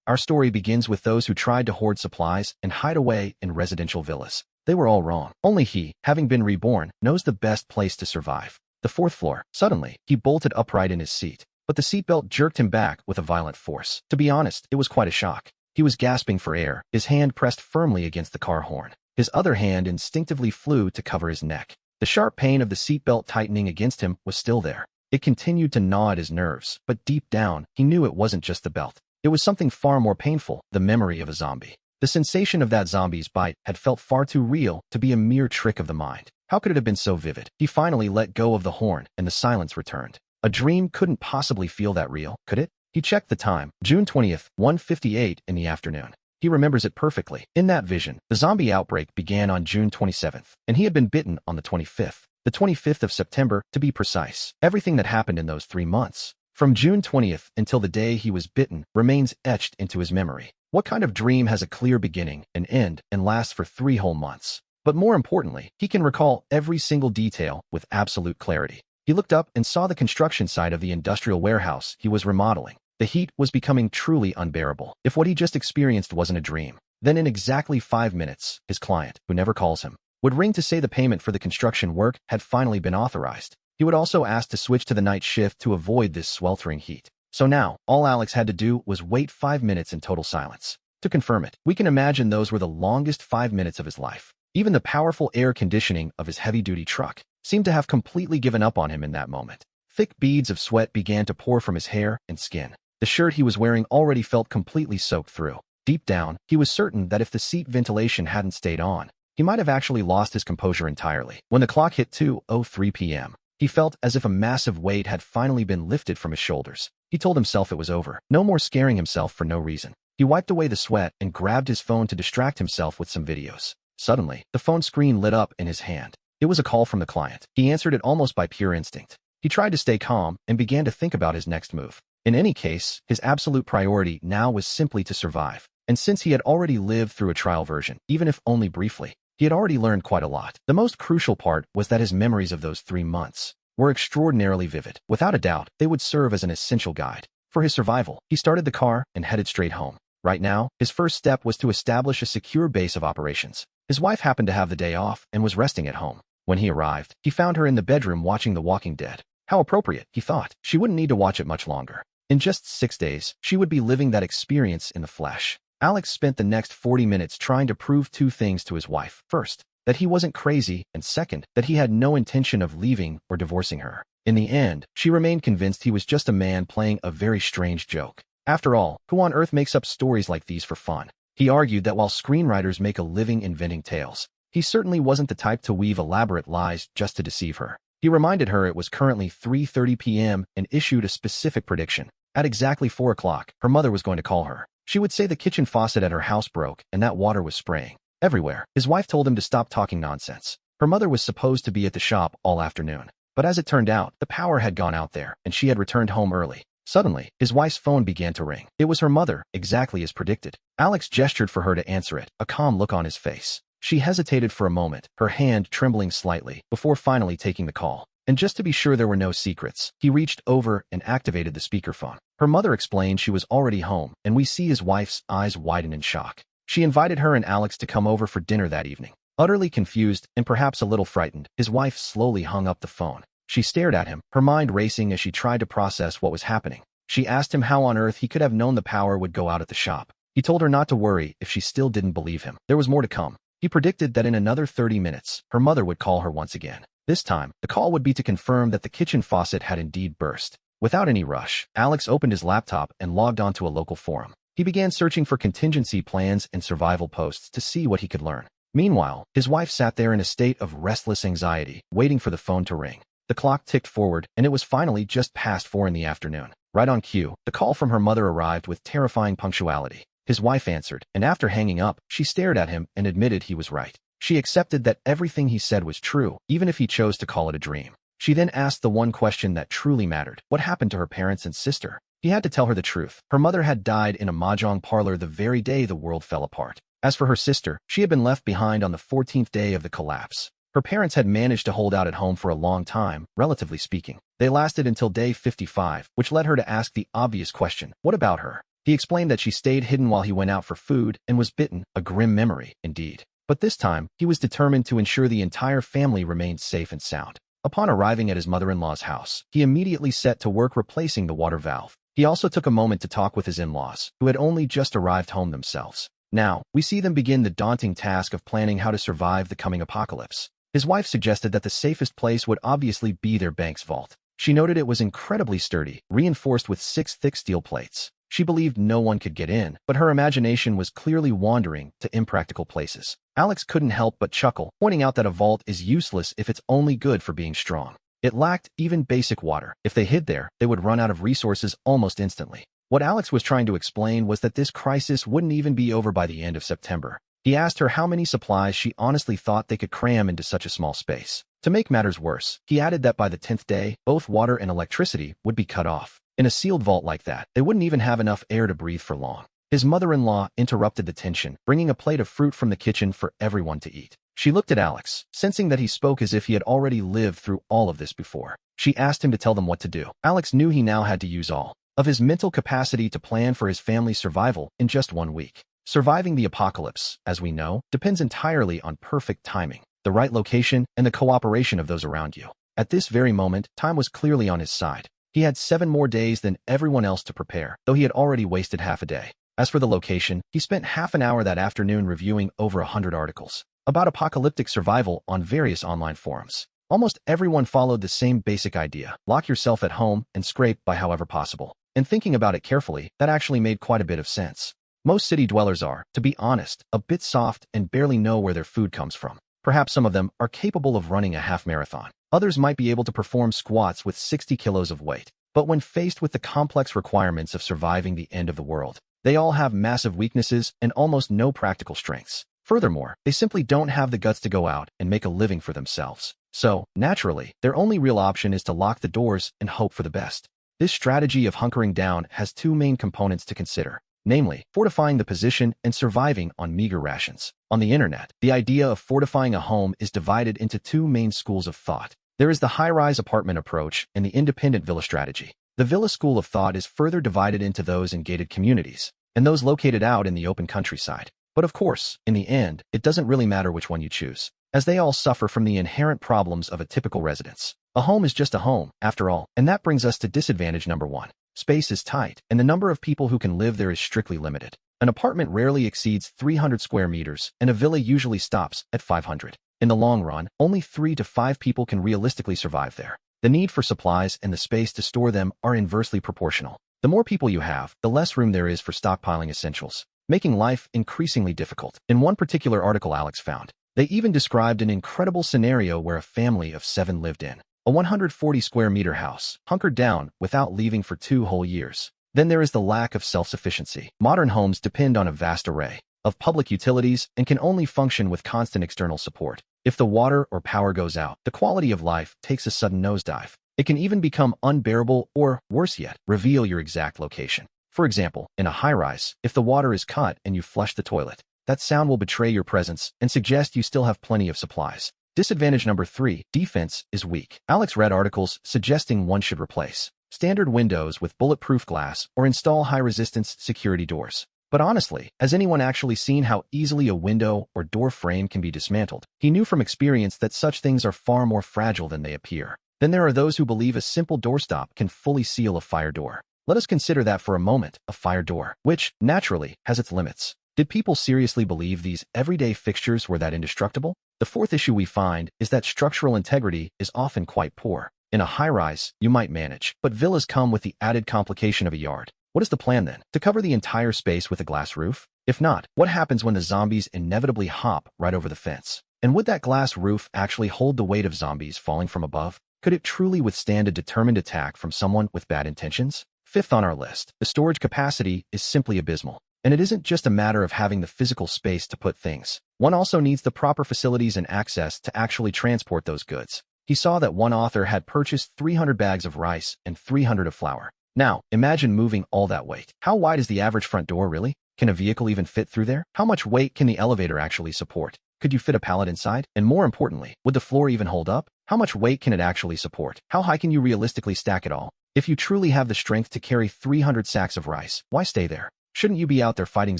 Our story begins with those who tried to hoard supplies and hide away in residential villas. They were all wrong. Only he, having been reborn, knows the best place to survive. The fourth floor. Suddenly, he bolted upright in his seat, but the seatbelt jerked him back with a violent force. To be honest, it was quite a shock. He was gasping for air, his hand pressed firmly against the car horn. His other hand instinctively flew to cover his neck. The sharp pain of the seatbelt tightening against him was still there. It continued to gnaw at his nerves, but deep down, he knew it wasn't just the belt. It was something far more painful, the memory of a zombie. The sensation of that zombie's bite had felt far too real to be a mere trick of the mind. How could it have been so vivid? He finally let go of the horn, and the silence returned. A dream couldn't possibly feel that real, could it? He checked the time, June 20th, 1:58 in the afternoon. He remembers it perfectly. In that vision, the zombie outbreak began on June 27th, and he had been bitten on the 25th. The 25th of September, to be precise. Everything that happened in those 3 months, from June 20th until the day he was bitten, remains etched into his memory. What kind of dream has a clear beginning, an end, and lasts for 3 whole months? But more importantly, he can recall every single detail with absolute clarity. He looked up and saw the construction site of the industrial warehouse he was remodeling. The heat was becoming truly unbearable. If what he just experienced wasn't a dream, then in exactly 5 minutes, his client, who never calls him, would ring to say the payment for the construction work had finally been authorized. He would also ask to switch to the night shift to avoid this sweltering heat. So now, all Alex had to do was wait 5 minutes in total silence. To confirm it, we can imagine those were the longest 5 minutes of his life. Even the powerful air conditioning of his heavy-duty truck seemed to have completely given up on him in that moment. Thick beads of sweat began to pour from his hair and skin. The shirt he was wearing already felt completely soaked through. Deep down, he was certain that if the seat ventilation hadn't stayed on, he might have actually lost his composure entirely. When the clock hit 2:03 p.m., he felt as if a massive weight had finally been lifted from his shoulders. He told himself it was over. No more scaring himself for no reason. He wiped away the sweat and grabbed his phone to distract himself with some videos. Suddenly, the phone screen lit up in his hand. It was a call from the client. He answered it almost by pure instinct. He tried to stay calm and began to think about his next move. In any case, his absolute priority now was simply to survive. And since he had already lived through a trial version, even if only briefly, he had already learned quite a lot. The most crucial part was that his memories of those 3 months were extraordinarily vivid. Without a doubt, they would serve as an essential guide. For his survival, he started the car and headed straight home. Right now, his first step was to establish a secure base of operations. His wife happened to have the day off and was resting at home. When he arrived, he found her in the bedroom watching The Walking Dead. How appropriate, he thought. She wouldn't need to watch it much longer. In just 6 days, she would be living that experience in the flesh. Alex spent the next 40 minutes trying to prove 2 things to his wife. First, that he wasn't crazy, and second, that he had no intention of leaving or divorcing her. In the end, she remained convinced he was just a man playing a very strange joke. After all, who on earth makes up stories like these for fun? He argued that while screenwriters make a living inventing tales, he certainly wasn't the type to weave elaborate lies just to deceive her. He reminded her it was currently 3:30 p.m. and issued a specific prediction. At exactly 4 o'clock, her mother was going to call her. She would say the kitchen faucet at her house broke and that water was spraying everywhere. His wife told him to stop talking nonsense. Her mother was supposed to be at the shop all afternoon. But as it turned out, the power had gone out there, and she had returned home early. Suddenly, his wife's phone began to ring. It was her mother, exactly as predicted. Alex gestured for her to answer it, a calm look on his face. She hesitated for a moment, her hand trembling slightly, before finally taking the call. And just to be sure there were no secrets, he reached over and activated the speakerphone. Her mother explained she was already home, and we see his wife's eyes widen in shock. She invited her and Alex to come over for dinner that evening. Utterly confused and perhaps a little frightened, his wife slowly hung up the phone. She stared at him, her mind racing as she tried to process what was happening. She asked him how on earth he could have known the power would go out at the shop. He told her not to worry if she still didn't believe him. There was more to come. He predicted that in another 30 minutes, her mother would call her once again. This time, the call would be to confirm that the kitchen faucet had indeed burst. Without any rush, Alex opened his laptop and logged onto a local forum. He began searching for contingency plans and survival posts to see what he could learn. Meanwhile, his wife sat there in a state of restless anxiety, waiting for the phone to ring. The clock ticked forward, and it was finally just past 4 in the afternoon. Right on cue, the call from her mother arrived with terrifying punctuality. His wife answered, and after hanging up, she stared at him and admitted he was right. She accepted that everything he said was true, even if he chose to call it a dream. She then asked the one question that truly mattered. What happened to her parents and sister? He had to tell her the truth. Her mother had died in a mahjong parlor the very day the world fell apart. As for her sister, she had been left behind on the 14th day of the collapse. Her parents had managed to hold out at home for a long time, relatively speaking. They lasted until day 55, which led her to ask the obvious question, what about her? He explained that she stayed hidden while he went out for food and was bitten, a grim memory, indeed. But this time, he was determined to ensure the entire family remained safe and sound. Upon arriving at his mother-in-law's house, he immediately set to work replacing the water valve. He also took a moment to talk with his in-laws, who had only just arrived home themselves. Now, we see them begin the daunting task of planning how to survive the coming apocalypse. His wife suggested that the safest place would obviously be their bank's vault. She noted it was incredibly sturdy, reinforced with 6 thick steel plates. She believed no one could get in, but her imagination was clearly wandering to impractical places. Alex couldn't help but chuckle, pointing out that a vault is useless if it's only good for being strong. It lacked even basic water. If they hid there, they would run out of resources almost instantly. What Alex was trying to explain was that this crisis wouldn't even be over by the end of September. He asked her how many supplies she honestly thought they could cram into such a small space. To make matters worse, he added that by the 10th day, both water and electricity would be cut off. In a sealed vault like that, they wouldn't even have enough air to breathe for long. His mother-in-law interrupted the tension, bringing a plate of fruit from the kitchen for everyone to eat. She looked at Alex, sensing that he spoke as if he had already lived through all of this before. She asked him to tell them what to do. Alex knew he now had to use all of his mental capacity to plan for his family's survival in just 1 week. Surviving the apocalypse, as we know, depends entirely on perfect timing, the right location, and the cooperation of those around you. At this very moment, time was clearly on his side. He had 7 more days than everyone else to prepare, though he had already wasted half a day. As for the location, he spent half an hour that afternoon reviewing over 100 articles about apocalyptic survival on various online forums. Almost everyone followed the same basic idea: lock yourself at home and scrape by however possible. And thinking about it carefully, that actually made quite a bit of sense. Most city dwellers are, to be honest, a bit soft and barely know where their food comes from. Perhaps some of them are capable of running a half marathon. Others might be able to perform squats with 60 kilos of weight. But when faced with the complex requirements of surviving the end of the world, they all have massive weaknesses and almost no practical strengths. Furthermore, they simply don't have the guts to go out and make a living for themselves. So, naturally, their only real option is to lock the doors and hope for the best. This strategy of hunkering down has 2 main components to consider, namely, fortifying the position and surviving on meager rations. On the internet, the idea of fortifying a home is divided into 2 main schools of thought. There is the high-rise apartment approach and the independent villa strategy. The villa school of thought is further divided into those in gated communities and those located out in the open countryside. But of course, in the end, it doesn't really matter which one you choose, as they all suffer from the inherent problems of a typical residence. A home is just a home, after all, and that brings us to disadvantage number 1. Space is tight, and the number of people who can live there is strictly limited. An apartment rarely exceeds 300 square meters, and a villa usually stops at 500. In the long run, only 3 to 5 people can realistically survive there. The need for supplies and the space to store them are inversely proportional. The more people you have, the less room there is for stockpiling essentials, making life increasingly difficult. In one particular article Alex found, they even described an incredible scenario where a family of 7 lived in a 140 square meter house, hunkered down without leaving for 2 whole years. Then there is the lack of self-sufficiency. Modern homes depend on a vast array of public utilities and can only function with constant external support. If the water or power goes out, the quality of life takes a sudden nosedive. It can even become unbearable or, worse yet, reveal your exact location. For example, in a high-rise, if the water is cut and you flush the toilet, that sound will betray your presence and suggest you still have plenty of supplies. Disadvantage number 3, defense is weak. Alex read articles suggesting one should replace standard windows with bulletproof glass or install high-resistance security doors. But honestly, has anyone actually seen how easily a window or door frame can be dismantled? He knew from experience that such things are far more fragile than they appear. Then there are those who believe a simple doorstop can fully seal a fire door. Let us consider that for a moment, a fire door, which, naturally, has its limits. Did people seriously believe these everyday fixtures were that indestructible? The 4th issue we find is that structural integrity is often quite poor. In a high-rise, you might manage, but villas come with the added complication of a yard. What is the plan then? To cover the entire space with a glass roof? If not, what happens when the zombies inevitably hop right over the fence? And would that glass roof actually hold the weight of zombies falling from above? Could it truly withstand a determined attack from someone with bad intentions? 5th on our list, the storage capacity is simply abysmal. And it isn't just a matter of having the physical space to put things. One also needs the proper facilities and access to actually transport those goods. He saw that one author had purchased 300 bags of rice and 300 of flour. Now, imagine moving all that weight. How wide is the average front door really? Can a vehicle even fit through there? How much weight can the elevator actually support? Could you fit a pallet inside? And more importantly, would the floor even hold up? How much weight can it actually support? How high can you realistically stack it all? If you truly have the strength to carry 300 sacks of rice, why stay there? Shouldn't you be out there fighting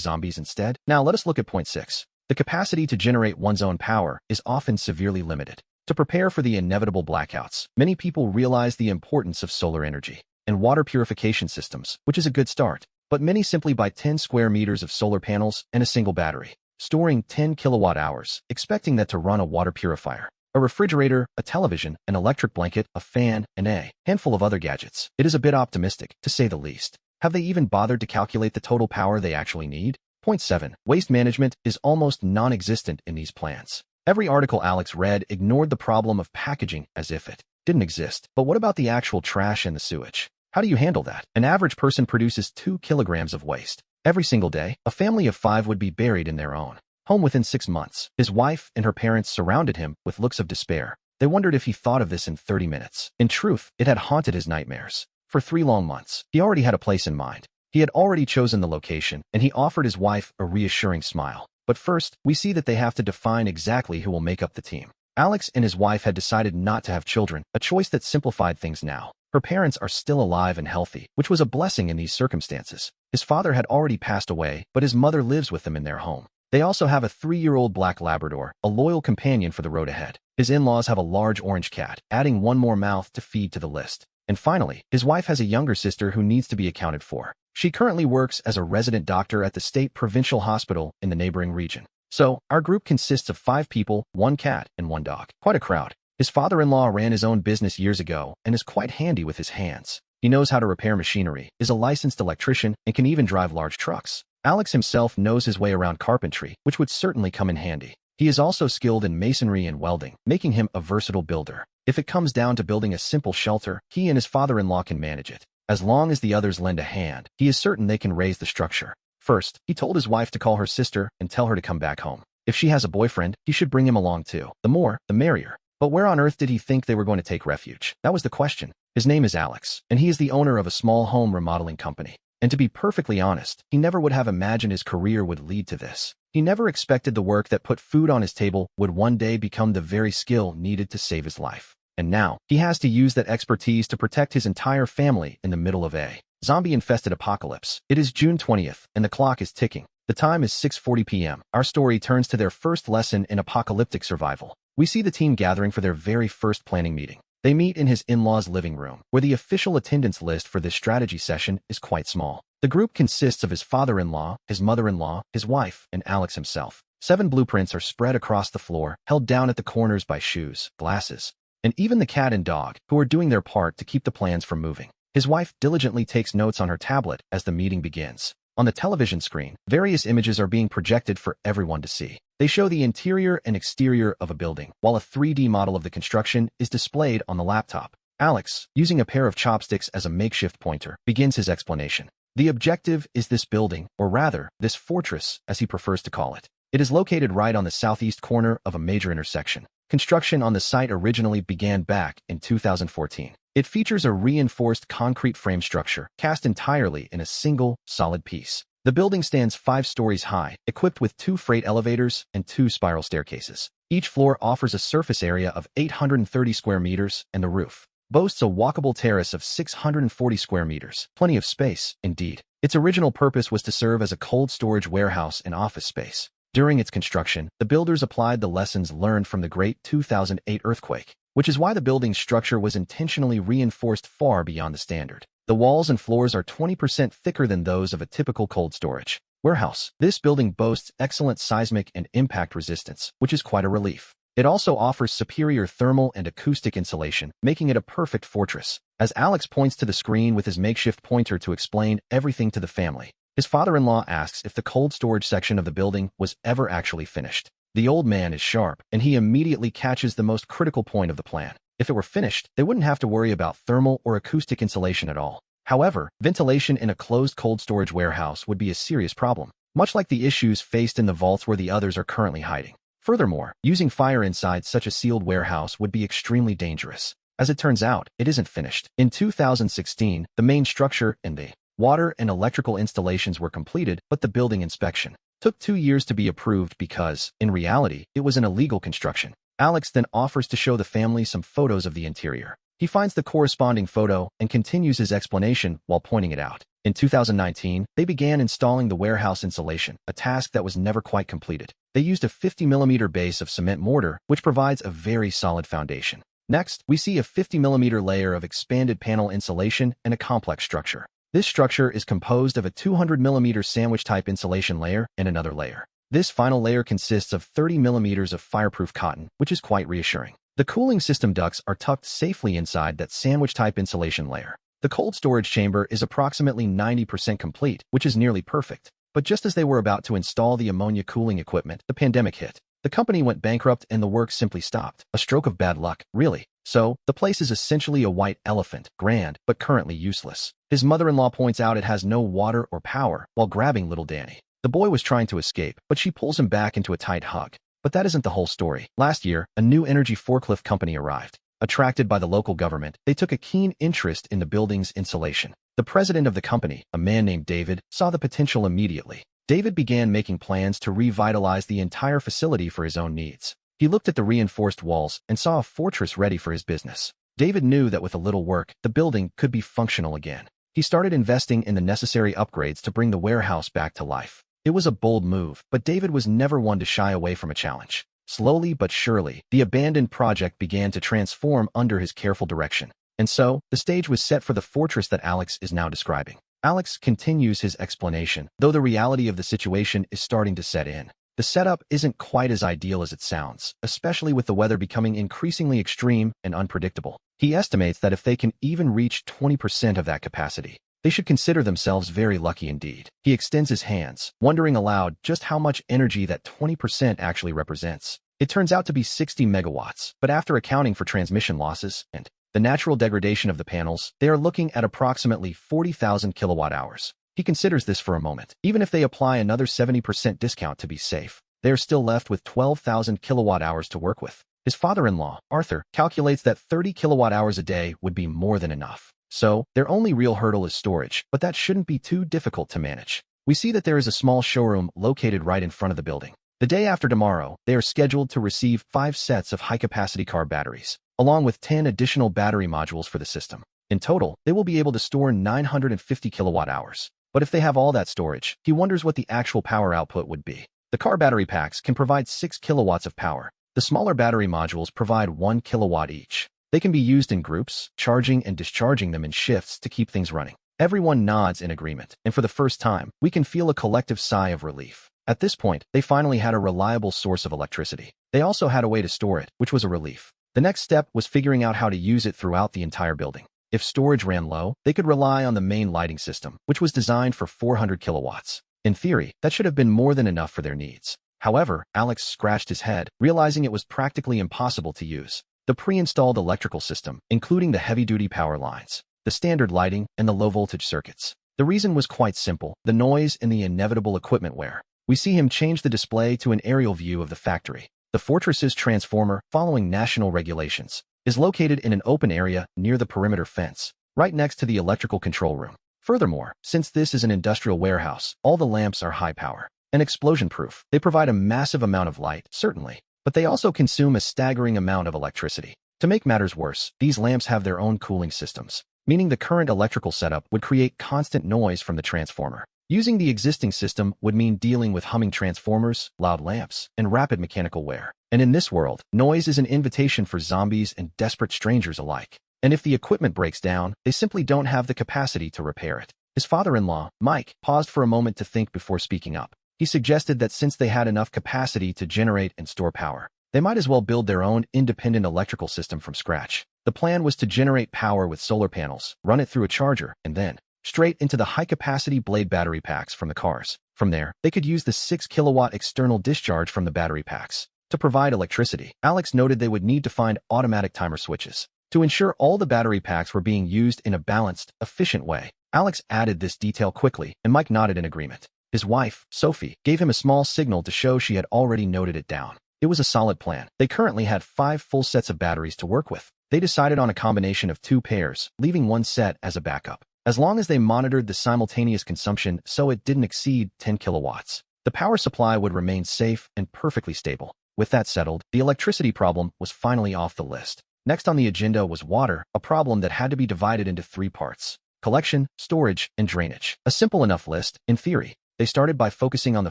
zombies instead? Now let us look at point 6. The capacity to generate one's own power is often severely limited. To prepare for the inevitable blackouts, many people realize the importance of solar energy and water purification systems, which is a good start. But many simply buy 10 square meters of solar panels and a single battery, storing 10 kilowatt hours, expecting that to run a water purifier, a refrigerator, a television, an electric blanket, a fan, and a handful of other gadgets. It is a bit optimistic, to say the least. Have they even bothered to calculate the total power they actually need? Point 7. Waste management is almost non-existent in these plans. Every article Alex read ignored the problem of packaging as if it didn't exist. But what about the actual trash and the sewage? How do you handle that? An average person produces 2 kilograms of waste. Every single day, a family of 5 would be buried in their own home within 6 months. His wife and her parents surrounded him with looks of despair. They wondered if he thought of this in 30 minutes. In truth, it had haunted his nightmares. For 3 long months, he already had a place in mind. He had already chosen the location, and he offered his wife a reassuring smile. But first, we see that they have to define exactly who will make up the team. Alex and his wife had decided not to have children, a choice that simplified things now. Her parents are still alive and healthy, which was a blessing in these circumstances. His father had already passed away, but his mother lives with them in their home. They also have a 3-year-old black Labrador, a loyal companion for the road ahead. His in-laws have a large orange cat, adding one more mouth to feed to the list. And finally, his wife has a younger sister who needs to be accounted for. She currently works as a resident doctor at the state provincial hospital in the neighboring region. So, our group consists of 5 people, 1 cat, and 1 dog. Quite a crowd. His father-in-law ran his own business years ago and is quite handy with his hands. He knows how to repair machinery, is a licensed electrician, and can even drive large trucks. Alex himself knows his way around carpentry, which would certainly come in handy. He is also skilled in masonry and welding, making him a versatile builder. If it comes down to building a simple shelter, he and his father-in-law can manage it. As long as the others lend a hand, he is certain they can raise the structure. First, he told his wife to call her sister and tell her to come back home. If she has a boyfriend, he should bring him along too. The more, the merrier. But where on earth did he think they were going to take refuge? That was the question. His name is Alex, and he is the owner of a small home remodeling company. And to be perfectly honest, he never would have imagined his career would lead to this. He never expected the work that put food on his table would one day become the very skill needed to save his life. And now, he has to use that expertise to protect his entire family in the middle of a zombie-infested apocalypse. It is June 20th, and the clock is ticking. The time is 6:40 p.m. Our story turns to their first lesson in apocalyptic survival. We see the team gathering for their very first planning meeting. They meet in his in-laws' living room, where the official attendance list for this strategy session is quite small. The group consists of his father-in-law, his mother-in-law, his wife, and Alex himself. 7 blueprints are spread across the floor, held down at the corners by shoes, glasses, and even the cat and dog, who are doing their part to keep the plans from moving. His wife diligently takes notes on her tablet as the meeting begins. On the television screen, various images are being projected for everyone to see. They show the interior and exterior of a building, while a 3D model of the construction is displayed on the laptop. Alex, using a pair of chopsticks as a makeshift pointer, begins his explanation. The objective is this building, or rather, this fortress, as he prefers to call it. It is located right on the southeast corner of a major intersection. Construction on the site originally began back in 2014. It features a reinforced concrete frame structure, cast entirely in a single, solid piece. The building stands 5 stories high, equipped with 2 freight elevators and 2 spiral staircases. Each floor offers a surface area of 830 square meters, and the roof boasts a walkable terrace of 640 square meters. Plenty of space, indeed. Its original purpose was to serve as a cold storage warehouse and office space. During its construction, the builders applied the lessons learned from the great 2008 earthquake, which is why the building's structure was intentionally reinforced far beyond the standard. The walls and floors are 20% thicker than those of a typical cold storage warehouse. This building boasts excellent seismic and impact resistance, which is quite a relief. It also offers superior thermal and acoustic insulation, making it a perfect fortress. As Alex points to the screen with his makeshift pointer to explain everything to the family, his father-in-law asks if the cold storage section of the building was ever actually finished. The old man is sharp, and he immediately catches the most critical point of the plan. If it were finished, they wouldn't have to worry about thermal or acoustic insulation at all. However, ventilation in a closed cold storage warehouse would be a serious problem, much like the issues faced in the vaults where the others are currently hiding. Furthermore, using fire inside such a sealed warehouse would be extremely dangerous. As it turns out, it isn't finished. In 2016, the main structure and the water and electrical installations were completed, but the building inspection took 2 years to be approved because, in reality, it was an illegal construction. Alex then offers to show the family some photos of the interior. He finds the corresponding photo and continues his explanation while pointing it out. In 2019, they began installing the warehouse insulation, a task that was never quite completed. They used a 50mm base of cement mortar, which provides a very solid foundation. Next, we see a 50mm layer of expanded panel insulation and a complex structure. This structure is composed of a 200mm sandwich-type insulation layer and another layer. This final layer consists of 30mm of fireproof cotton, which is quite reassuring. The cooling system ducts are tucked safely inside that sandwich-type insulation layer. The cold storage chamber is approximately 90% complete, which is nearly perfect. But just as they were about to install the ammonia cooling equipment, the pandemic hit. The company went bankrupt and the work simply stopped. A stroke of bad luck, really. So, the place is essentially a white elephant, grand, but currently useless. His mother-in-law points out it has no water or power while grabbing little Danny. The boy was trying to escape, but she pulls him back into a tight hug. But that isn't the whole story. Last year, a new energy forklift company arrived. Attracted by the local government, they took a keen interest in the building's insulation. The president of the company, a man named David, saw the potential immediately. David began making plans to revitalize the entire facility for his own needs. He looked at the reinforced walls and saw a fortress ready for his business. David knew that with a little work, the building could be functional again. He started investing in the necessary upgrades to bring the warehouse back to life. It was a bold move, but David was never one to shy away from a challenge. Slowly but surely, the abandoned project began to transform under his careful direction. And so, the stage was set for the fortress that Alex is now describing. Alex continues his explanation, though the reality of the situation is starting to set in. The setup isn't quite as ideal as it sounds, especially with the weather becoming increasingly extreme and unpredictable. He estimates that if they can even reach 20% of that capacity, they should consider themselves very lucky indeed. He extends his hands, wondering aloud just how much energy that 20% actually represents. It turns out to be 60 megawatts, but after accounting for transmission losses and the natural degradation of the panels, they are looking at approximately 40,000 kilowatt-hours. He considers this for a moment. Even if they apply another 70% discount to be safe, they are still left with 12,000 kilowatt-hours to work with. His father-in-law, Arthur, calculates that 30 kilowatt-hours a day would be more than enough. So, their only real hurdle is storage, but that shouldn't be too difficult to manage. We see that there is a small showroom located right in front of the building. The day after tomorrow, they are scheduled to receive 5 sets of high-capacity car batteries, along with 10 additional battery modules for the system. In total, they will be able to store 950 kilowatt-hours. But if they have all that storage, he wonders what the actual power output would be. The car battery packs can provide 6 kilowatts of power. The smaller battery modules provide 1 kilowatt each. They can be used in groups, charging and discharging them in shifts to keep things running. Everyone nods in agreement, and for the first time, we can feel a collective sigh of relief. At this point, they finally had a reliable source of electricity. They also had a way to store it, which was a relief. The next step was figuring out how to use it throughout the entire building. If storage ran low, they could rely on the main lighting system, which was designed for 400 kilowatts. In theory, that should have been more than enough for their needs. However, Alex scratched his head, realizing it was practically impossible to use. The pre-installed electrical system, including the heavy-duty power lines, the standard lighting, and the low-voltage circuits. The reason was quite simple: the noise and the inevitable equipment wear. We see him change the display to an aerial view of the factory. The fortress's transformer, following national regulations, is located in an open area near the perimeter fence, right next to the electrical control room. Furthermore, since this is an industrial warehouse, all the lamps are high power and explosion-proof. They provide a massive amount of light, certainly, but they also consume a staggering amount of electricity. To make matters worse, these lamps have their own cooling systems, meaning the current electrical setup would create constant noise from the transformer. Using the existing system would mean dealing with humming transformers, loud lamps, and rapid mechanical wear. And in this world, noise is an invitation for zombies and desperate strangers alike. And if the equipment breaks down, they simply don't have the capacity to repair it. His father-in-law, Mike, paused for a moment to think before speaking up. He suggested that since they had enough capacity to generate and store power, they might as well build their own independent electrical system from scratch. The plan was to generate power with solar panels, run it through a charger, and then straight into the high-capacity blade battery packs from the cars. From there, they could use the 6-kilowatt external discharge from the battery packs to provide electricity. Alex noted they would need to find automatic timer switches to ensure all the battery packs were being used in a balanced, efficient way. Alex added this detail quickly, and Mike nodded in agreement. His wife, Sophie, gave him a small signal to show she had already noted it down. It was a solid plan. They currently had 5 full sets of batteries to work with. They decided on a combination of 2 pairs, leaving one set as a backup. As long as they monitored the simultaneous consumption so it didn't exceed 10 kilowatts, the power supply would remain safe and perfectly stable. With that settled, the electricity problem was finally off the list. Next on the agenda was water, a problem that had to be divided into 3 parts: collection, storage, and drainage. A simple enough list, in theory. They started by focusing on the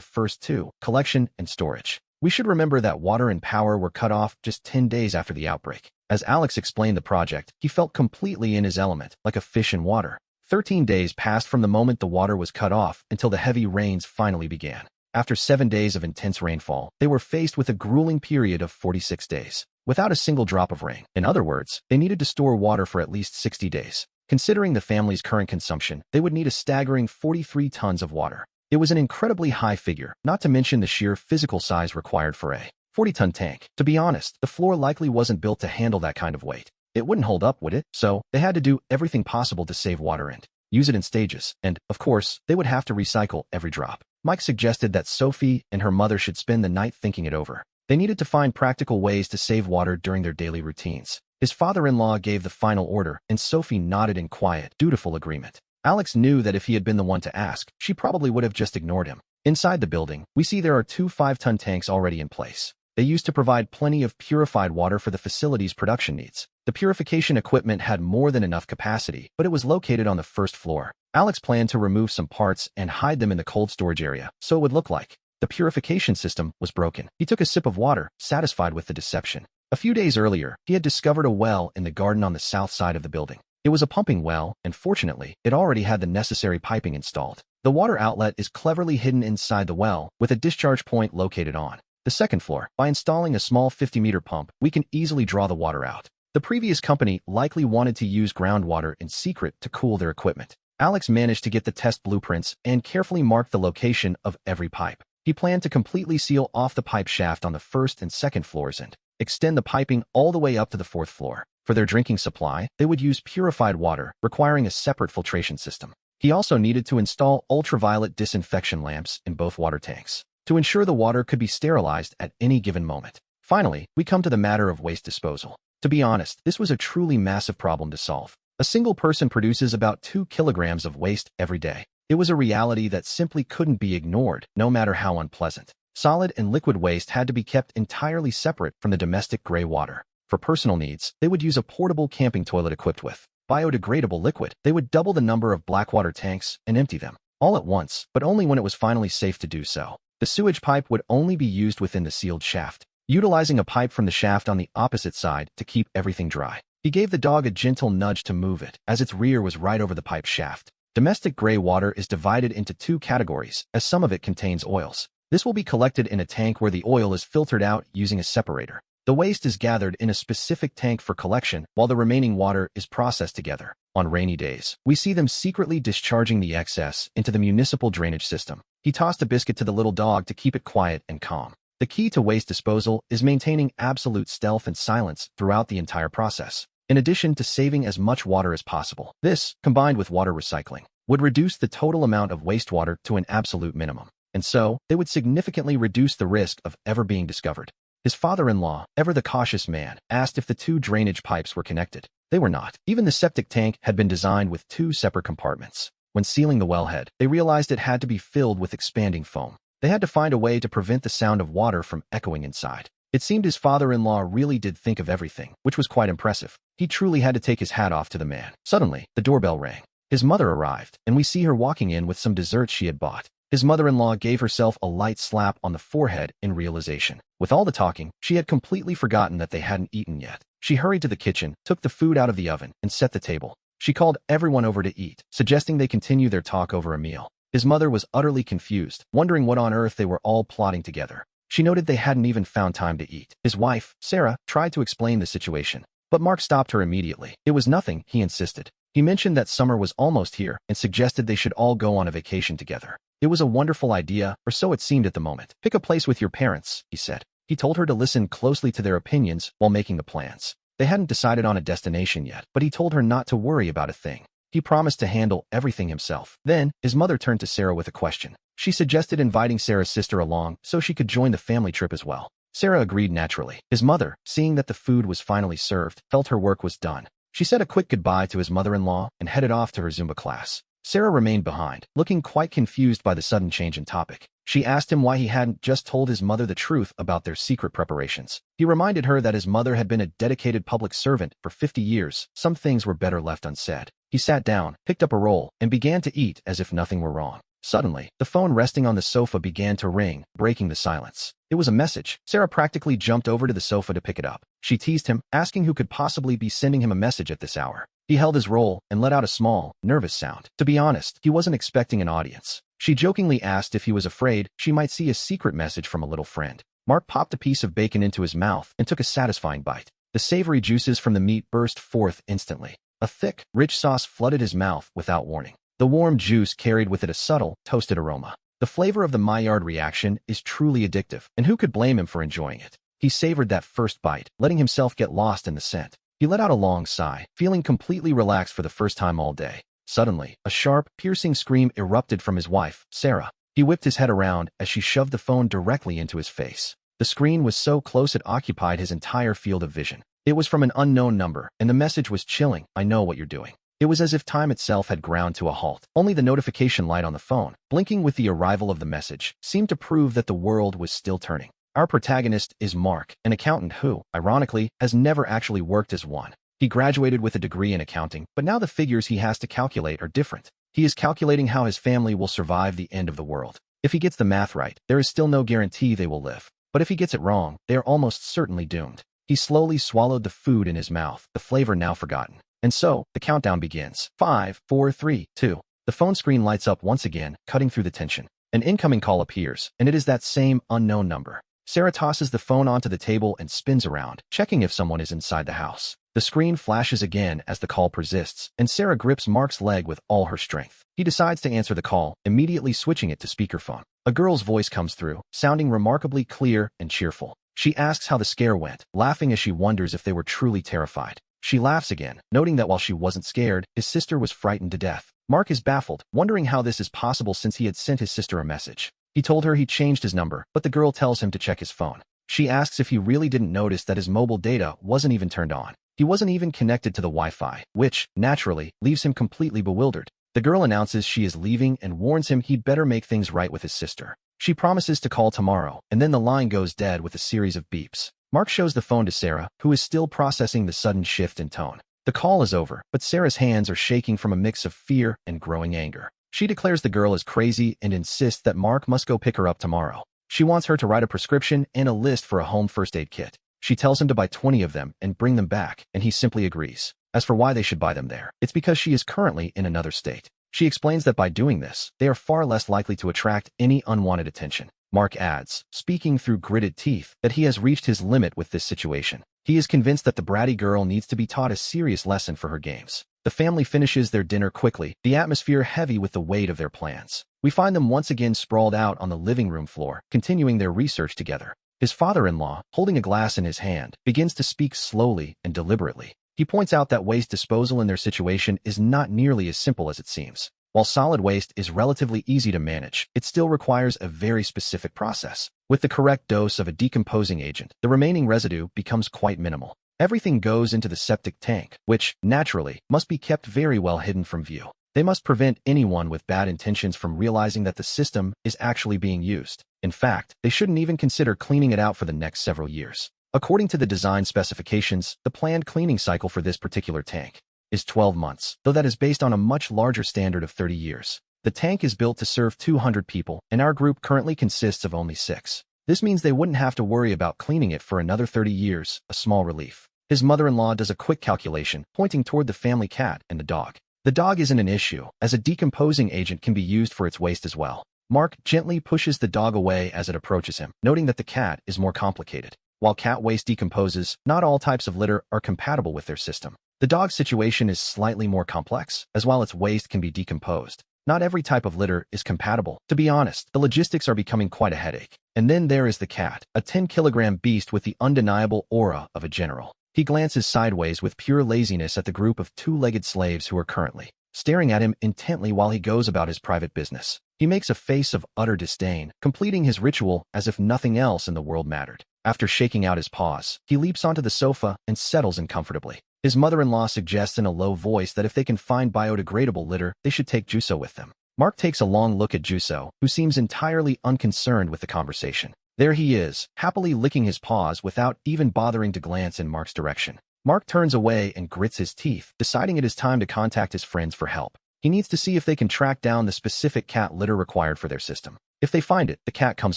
first 2, collection and storage. We should remember that water and power were cut off just 10 days after the outbreak. As Alex explained the project, he felt completely in his element, like a fish in water. 13 days passed from the moment the water was cut off until the heavy rains finally began. After 7 days of intense rainfall, they were faced with a grueling period of 46 days, without a single drop of rain. In other words, they needed to store water for at least 60 days. Considering the family's current consumption, they would need a staggering 43 tons of water. It was an incredibly high figure, not to mention the sheer physical size required for a 40-ton tank. To be honest, the floor likely wasn't built to handle that kind of weight. It wouldn't hold up, would it? So, they had to do everything possible to save water and use it in stages. And, of course, they would have to recycle every drop. Mike suggested that Sophie and her mother should spend the night thinking it over. They needed to find practical ways to save water during their daily routines. His father-in-law gave the final order, and Sophie nodded in quiet, dutiful agreement. Alex knew that if he had been the one to ask, she probably would have just ignored him. Inside the building, we see there are 2 5-ton tanks already in place. They used to provide plenty of purified water for the facility's production needs. The purification equipment had more than enough capacity, but it was located on the first floor. Alex planned to remove some parts and hide them in the cold storage area, so it would look like the purification system was broken. He took a sip of water, satisfied with the deception. A few days earlier, he had discovered a well in the garden on the south side of the building. It was a pumping well, and fortunately, it already had the necessary piping installed. The water outlet is cleverly hidden inside the well, with a discharge point located on the second floor. By installing a small 50-meter pump, we can easily draw the water out. The previous company likely wanted to use groundwater in secret to cool their equipment. Alex managed to get the test blueprints and carefully marked the location of every pipe. He planned to completely seal off the pipe shaft on the first and second floors and extend the piping all the way up to the 4th floor. For their drinking supply, they would use purified water, requiring a separate filtration system. He also needed to install ultraviolet disinfection lamps in both water tanks to ensure the water could be sterilized at any given moment. Finally, we come to the matter of waste disposal. To be honest, this was a truly massive problem to solve. A single person produces about 2 kilograms of waste every day. It was a reality that simply couldn't be ignored, no matter how unpleasant. Solid and liquid waste had to be kept entirely separate from the domestic gray water. For personal needs, they would use a portable camping toilet equipped with biodegradable liquid. They would double the number of blackwater tanks and empty them all at once, but only when it was finally safe to do so. The sewage pipe would only be used within the sealed shaft, utilizing a pipe from the shaft on the opposite side to keep everything dry. He gave the dog a gentle nudge to move it, as its rear was right over the pipe shaft. Domestic gray water is divided into 2 categories, as some of it contains oils. This will be collected in a tank where the oil is filtered out using a separator. The waste is gathered in a specific tank for collection, while the remaining water is processed together. On rainy days, we see them secretly discharging the excess into the municipal drainage system. He tossed a biscuit to the little dog to keep it quiet and calm. The key to waste disposal is maintaining absolute stealth and silence throughout the entire process, in addition to saving as much water as possible. This, combined with water recycling, would reduce the total amount of wastewater to an absolute minimum, and so they would significantly reduce the risk of ever being discovered. His father-in-law, ever the cautious man, asked if the 2 drainage pipes were connected. They were not. Even the septic tank had been designed with 2 separate compartments. When sealing the wellhead, they realized it had to be filled with expanding foam. They had to find a way to prevent the sound of water from echoing inside. It seemed his father-in-law really did think of everything, which was quite impressive. He truly had to take his hat off to the man. Suddenly, the doorbell rang. His mother arrived, and we see her walking in with some desserts she had bought. His mother-in-law gave herself a light slap on the forehead in realization. With all the talking, she had completely forgotten that they hadn't eaten yet. She hurried to the kitchen, took the food out of the oven, and set the table. She called everyone over to eat, suggesting they continue their talk over a meal. His mother was utterly confused, wondering what on earth they were all plotting together. She noted they hadn't even found time to eat. His wife, Sarah, tried to explain the situation, but Mark stopped her immediately. It was nothing, he insisted. He mentioned that summer was almost here and suggested they should all go on a vacation together. It was a wonderful idea, or so it seemed at the moment. Pick a place with your parents, he said. He told her to listen closely to their opinions while making the plans. They hadn't decided on a destination yet, but he told her not to worry about a thing. He promised to handle everything himself. Then, his mother turned to Sarah with a question. She suggested inviting Sarah's sister along so she could join the family trip as well. Sarah agreed naturally. His mother, seeing that the food was finally served, felt her work was done. She said a quick goodbye to his mother-in-law and headed off to her Zumba class. Sarah remained behind, looking quite confused by the sudden change in topic. She asked him why he hadn't just told his mother the truth about their secret preparations. He reminded her that his mother had been a dedicated public servant for 50 years. Some things were better left unsaid. He sat down, picked up a roll, and began to eat as if nothing were wrong. Suddenly, the phone resting on the sofa began to ring, breaking the silence. It was a message. Sarah practically jumped over to the sofa to pick it up. She teased him, asking who could possibly be sending him a message at this hour. He held his roll and let out a small, nervous sound. To be honest, he wasn't expecting an audience. She jokingly asked if he was afraid she might see a secret message from a little friend. Mark popped a piece of bacon into his mouth and took a satisfying bite. The savory juices from the meat burst forth instantly. A thick, rich sauce flooded his mouth without warning. The warm juice carried with it a subtle, toasted aroma. The flavor of the Maillard reaction is truly addictive, and who could blame him for enjoying it? He savored that first bite, letting himself get lost in the scent. He let out a long sigh, feeling completely relaxed for the first time all day. Suddenly, a sharp, piercing scream erupted from his wife, Sarah. He whipped his head around as she shoved the phone directly into his face. The screen was so close it occupied his entire field of vision. It was from an unknown number, and the message was chilling. "I know what you're doing." It was as if time itself had ground to a halt. Only the notification light on the phone, blinking with the arrival of the message, seemed to prove that the world was still turning. Our protagonist is Mark, an accountant who, ironically, has never actually worked as one. He graduated with a degree in accounting, but now the figures he has to calculate are different. He is calculating how his family will survive the end of the world. If he gets the math right, there is still no guarantee they will live. But if he gets it wrong, they are almost certainly doomed. He slowly swallowed the food in his mouth, the flavor now forgotten. And so, the countdown begins. 5, 4, 3, 2. The phone screen lights up once again, cutting through the tension. An incoming call appears, and it is that same unknown number. Sarah tosses the phone onto the table and spins around, checking if someone is inside the house. The screen flashes again as the call persists, and Sarah grips Mark's leg with all her strength. He decides to answer the call, immediately switching it to speakerphone. A girl's voice comes through, sounding remarkably clear and cheerful. She asks how the scare went, laughing as she wonders if they were truly terrified. She laughs again, noting that while she wasn't scared, his sister was frightened to death. Mark is baffled, wondering how this is possible since he had sent his sister a message. He told her he changed his number, but the girl tells him to check his phone. She asks if he really didn't notice that his mobile data wasn't even turned on. He wasn't even connected to the Wi-Fi, which, naturally, leaves him completely bewildered. The girl announces she is leaving and warns him he'd better make things right with his sister. She promises to call tomorrow, and then the line goes dead with a series of beeps. Mark shows the phone to Sarah, who is still processing the sudden shift in tone. The call is over, but Sarah's hands are shaking from a mix of fear and growing anger. She declares the girl is crazy and insists that Mark must go pick her up tomorrow. She wants her to write a prescription and a list for a home first aid kit. She tells him to buy 20 of them and bring them back, and he simply agrees. As for why they should buy them there, it's because she is currently in another state. She explains that by doing this, they are far less likely to attract any unwanted attention. Mark adds, speaking through gritted teeth, that he has reached his limit with this situation. He is convinced that the bratty girl needs to be taught a serious lesson for her games. The family finishes their dinner quickly, the atmosphere heavy with the weight of their plans. We find them once again sprawled out on the living room floor, continuing their research together. His father-in-law, holding a glass in his hand, begins to speak slowly and deliberately. He points out that waste disposal in their situation is not nearly as simple as it seems. While solid waste is relatively easy to manage, it still requires a very specific process. With the correct dose of a decomposing agent, the remaining residue becomes quite minimal. Everything goes into the septic tank, which, naturally, must be kept very well hidden from view. They must prevent anyone with bad intentions from realizing that the system is actually being used. In fact, they shouldn't even consider cleaning it out for the next several years. According to the design specifications, the planned cleaning cycle for this particular tank is 12 months, though that is based on a much larger standard of 30 years. The tank is built to serve 200 people, and our group currently consists of only 6. This means they wouldn't have to worry about cleaning it for another 30 years, a small relief. His mother-in-law does a quick calculation, pointing toward the family cat and the dog. The dog isn't an issue, as a decomposing agent can be used for its waste as well. Mark gently pushes the dog away as it approaches him, noting that the cat is more complicated. While cat waste decomposes, not all types of litter are compatible with their system. The dog's situation is slightly more complex, as while its waste can be decomposed, not every type of litter is compatible. To be honest, the logistics are becoming quite a headache. And then there is the cat, a 10-kilogram beast with the undeniable aura of a general. He glances sideways with pure laziness at the group of two-legged slaves who are currently staring at him intently while he goes about his private business. He makes a face of utter disdain, completing his ritual as if nothing else in the world mattered. After shaking out his paws, he leaps onto the sofa and settles in comfortably. His mother-in-law suggests in a low voice that if they can find biodegradable litter, they should take Juso with them. Mark takes a long look at Juso, who seems entirely unconcerned with the conversation. There he is, happily licking his paws without even bothering to glance in Mark's direction. Mark turns away and grits his teeth, deciding it is time to contact his friends for help. He needs to see if they can track down the specific cat litter required for their system. If they find it, the cat comes